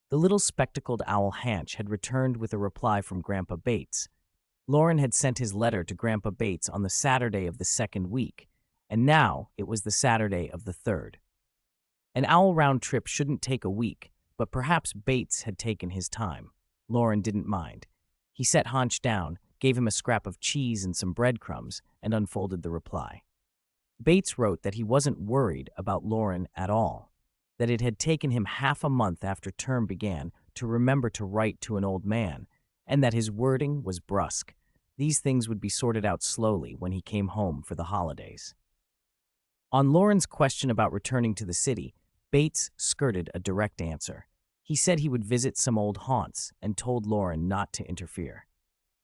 The little spectacled owl Hanch had returned with a reply from Grandpa Bates. Loren had sent his letter to Grandpa Bates on the Saturday of the second week, and now it was the Saturday of the third. An owl round trip shouldn't take a week, but perhaps Bates had taken his time. Loren didn't mind. He set Hanch down, gave him a scrap of cheese and some breadcrumbs, and unfolded the reply. Bates wrote that he wasn't worried about Loren at all, that it had taken him half a month after term began to remember to write to an old man, and that his wording was brusque. These things would be sorted out slowly when he came home for the holidays. On Loren's question about returning to the city, Bates skirted a direct answer. He said he would visit some old haunts and told Loren not to interfere.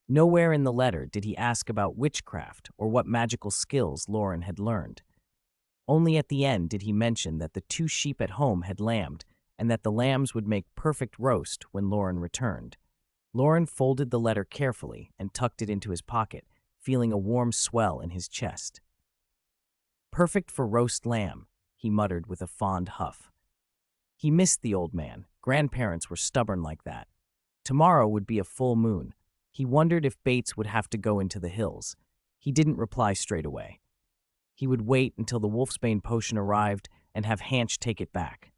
Nowhere in the letter did he ask about witchcraft or what magical skills Loren had learned. Only at the end did he mention that the 2 sheep at home had lambed and that the lambs would make perfect roast when Loren returned. Loren folded the letter carefully and tucked it into his pocket, feeling a warm swell in his chest. "Perfect for roast lamb," he muttered with a fond huff. He missed the old man. Grandparents were stubborn like that. Tomorrow would be a full moon. He wondered if Bates would have to go into the hills. He didn't reply straight away. He would wait until the wolfsbane potion arrived and have Hanch take it back.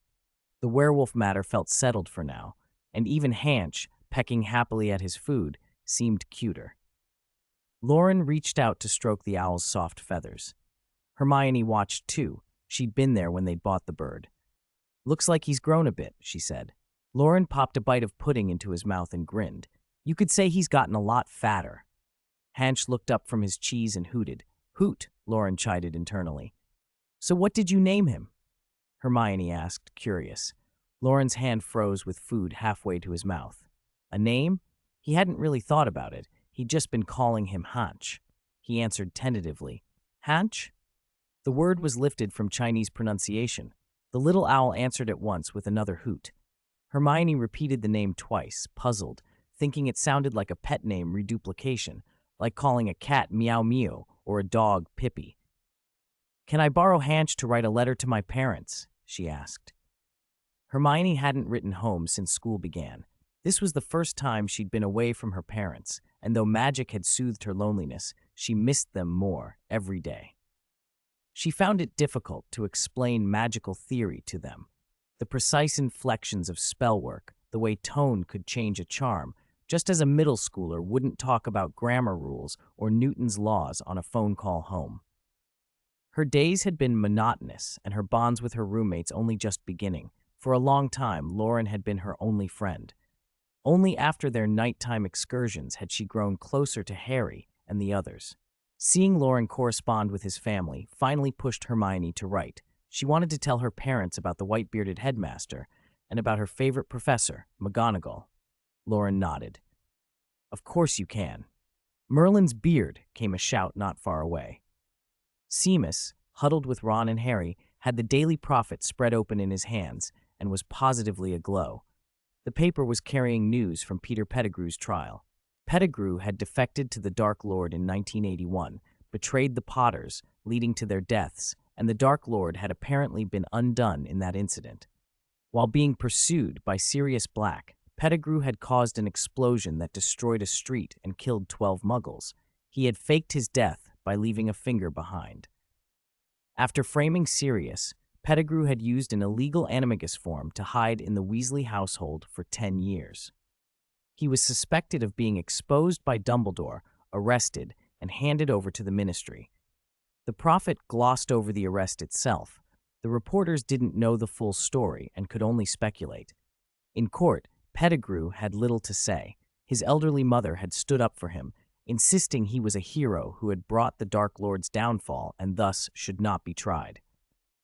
The werewolf matter felt settled for now, and even Hanch, pecking happily at his food, seemed cuter. Loren reached out to stroke the owl's soft feathers. Hermione watched too. She'd been there when they'd bought the bird. "Looks like he's grown a bit," she said. Loren popped a bite of pudding into his mouth and grinned. "You could say he's gotten a lot fatter." Hanch looked up from his cheese and hooted. "Hoot," Loren chided internally. "So what did you name him?" Hermione asked, curious. Loren's hand froze with food halfway to his mouth. A name? He hadn't really thought about it. He'd just been calling him Hanch. He answered tentatively. "Hanch?" The word was lifted from Chinese pronunciation. The little owl answered at once with another hoot. Hermione repeated the name twice, puzzled, thinking it sounded like a pet name reduplication, like calling a cat Meow Meow or a dog Pippi. "Can I borrow Hanch to write a letter to my parents?" she asked. Hermione hadn't written home since school began. This was the first time she'd been away from her parents, and though magic had soothed her loneliness, she missed them more every day. She found it difficult to explain magical theory to them. The precise inflections of spell work, the way tone could change a charm, just as a middle schooler wouldn't talk about grammar rules or Newton's laws on a phone call home. Her days had been monotonous, and her bonds with her roommates only just beginning. For a long time, Loren had been her only friend. Only after their nighttime excursions had she grown closer to Harry and the others. Seeing Loren correspond with his family finally pushed Hermione to write. She wanted to tell her parents about the white-bearded headmaster and about her favorite professor, McGonagall. Loren nodded. "Of course you can." "Merlin's beard," came a shout not far away. Seamus, huddled with Ron and Harry, had the Daily Prophet spread open in his hands and was positively aglow. The paper was carrying news from Peter Pettigrew's trial. Pettigrew had defected to the Dark Lord in 1981, betrayed the Potters, leading to their deaths, and the Dark Lord had apparently been undone in that incident. While being pursued by Sirius Black, Pettigrew had caused an explosion that destroyed a street and killed 12 Muggles. He had faked his death by leaving a finger behind. After framing Sirius, Pettigrew had used an illegal animagus form to hide in the Weasley household for 10 years. He was suspected of being exposed by Dumbledore, arrested, and handed over to the Ministry. The Prophet glossed over the arrest itself. The reporters didn't know the full story and could only speculate. In court, Pettigrew had little to say. His elderly mother had stood up for him, insisting he was a hero who had brought the Dark Lord's downfall and thus should not be tried.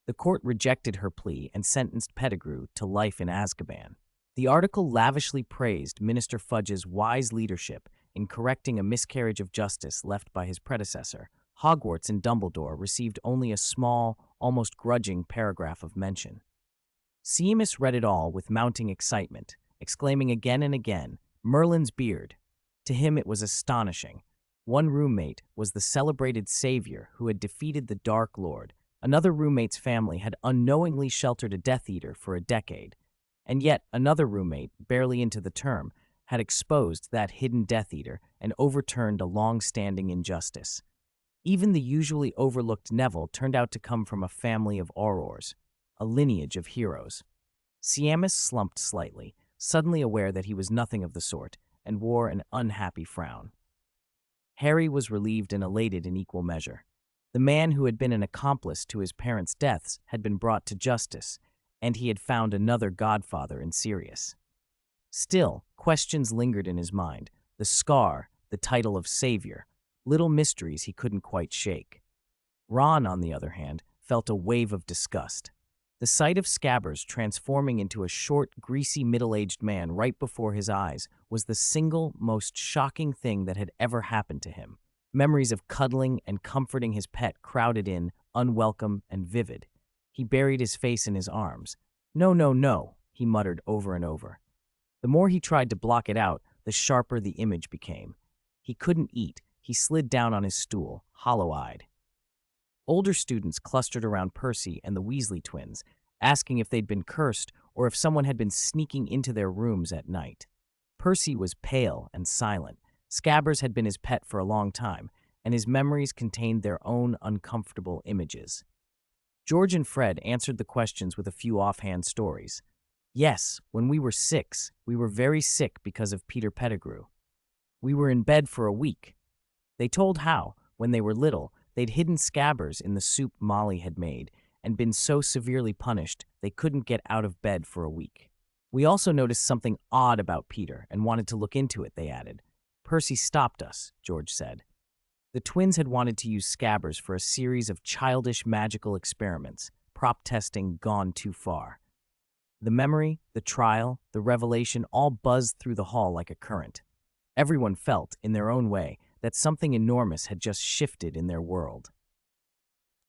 The court rejected her plea and sentenced Pettigrew to life in Azkaban. The article lavishly praised Minister Fudge's wise leadership in correcting a miscarriage of justice left by his predecessor. Hogwarts and Dumbledore received only a small, almost grudging paragraph of mention. Seamus read it all with mounting excitement, exclaiming again and again, "Merlin's beard." To him it was astonishing. One roommate was the celebrated savior who had defeated the Dark Lord. Another roommate's family had unknowingly sheltered a Death Eater for a decade. And yet another roommate, barely into the term, had exposed that hidden Death Eater and overturned a long-standing injustice. Even the usually overlooked Neville turned out to come from a family of Aurors, a lineage of heroes. Seamus slumped slightly, suddenly aware that he was nothing of the sort, and wore an unhappy frown. Harry was relieved and elated in equal measure. The man who had been an accomplice to his parents' deaths had been brought to justice, and he had found another godfather in Sirius. Still, questions lingered in his mind. The scar, the title of savior, little mysteries he couldn't quite shake. Ron, on the other hand, felt a wave of disgust. The sight of Scabbers transforming into a short, greasy, middle-aged man right before his eyes was the single most shocking thing that had ever happened to him. Memories of cuddling and comforting his pet crowded in, unwelcome and vivid. He buried his face in his arms. "No, no, no," he muttered over and over. The more he tried to block it out, the sharper the image became. He couldn't eat. He slid down on his stool, hollow-eyed. Older students clustered around Percy and the Weasley twins, asking if they'd been cursed or if someone had been sneaking into their rooms at night. Percy was pale and silent. Scabbers had been his pet for a long time, and his memories contained their own uncomfortable images. George and Fred answered the questions with a few offhand stories. "Yes, when we were 6, we were very sick because of Peter Pettigrew. We were in bed for a week." They told how, when they were little, they'd hidden Scabbers in the soup Molly had made and been so severely punished they couldn't get out of bed for a week. "We also noticed something odd about Peter and wanted to look into it," they added. "Percy stopped us," George said. The twins had wanted to use Scabbers for a series of childish magical experiments, prop testing gone too far. The memory, the trial, the revelation all buzzed through the hall like a current. Everyone felt, in their own way, that something enormous had just shifted in their world.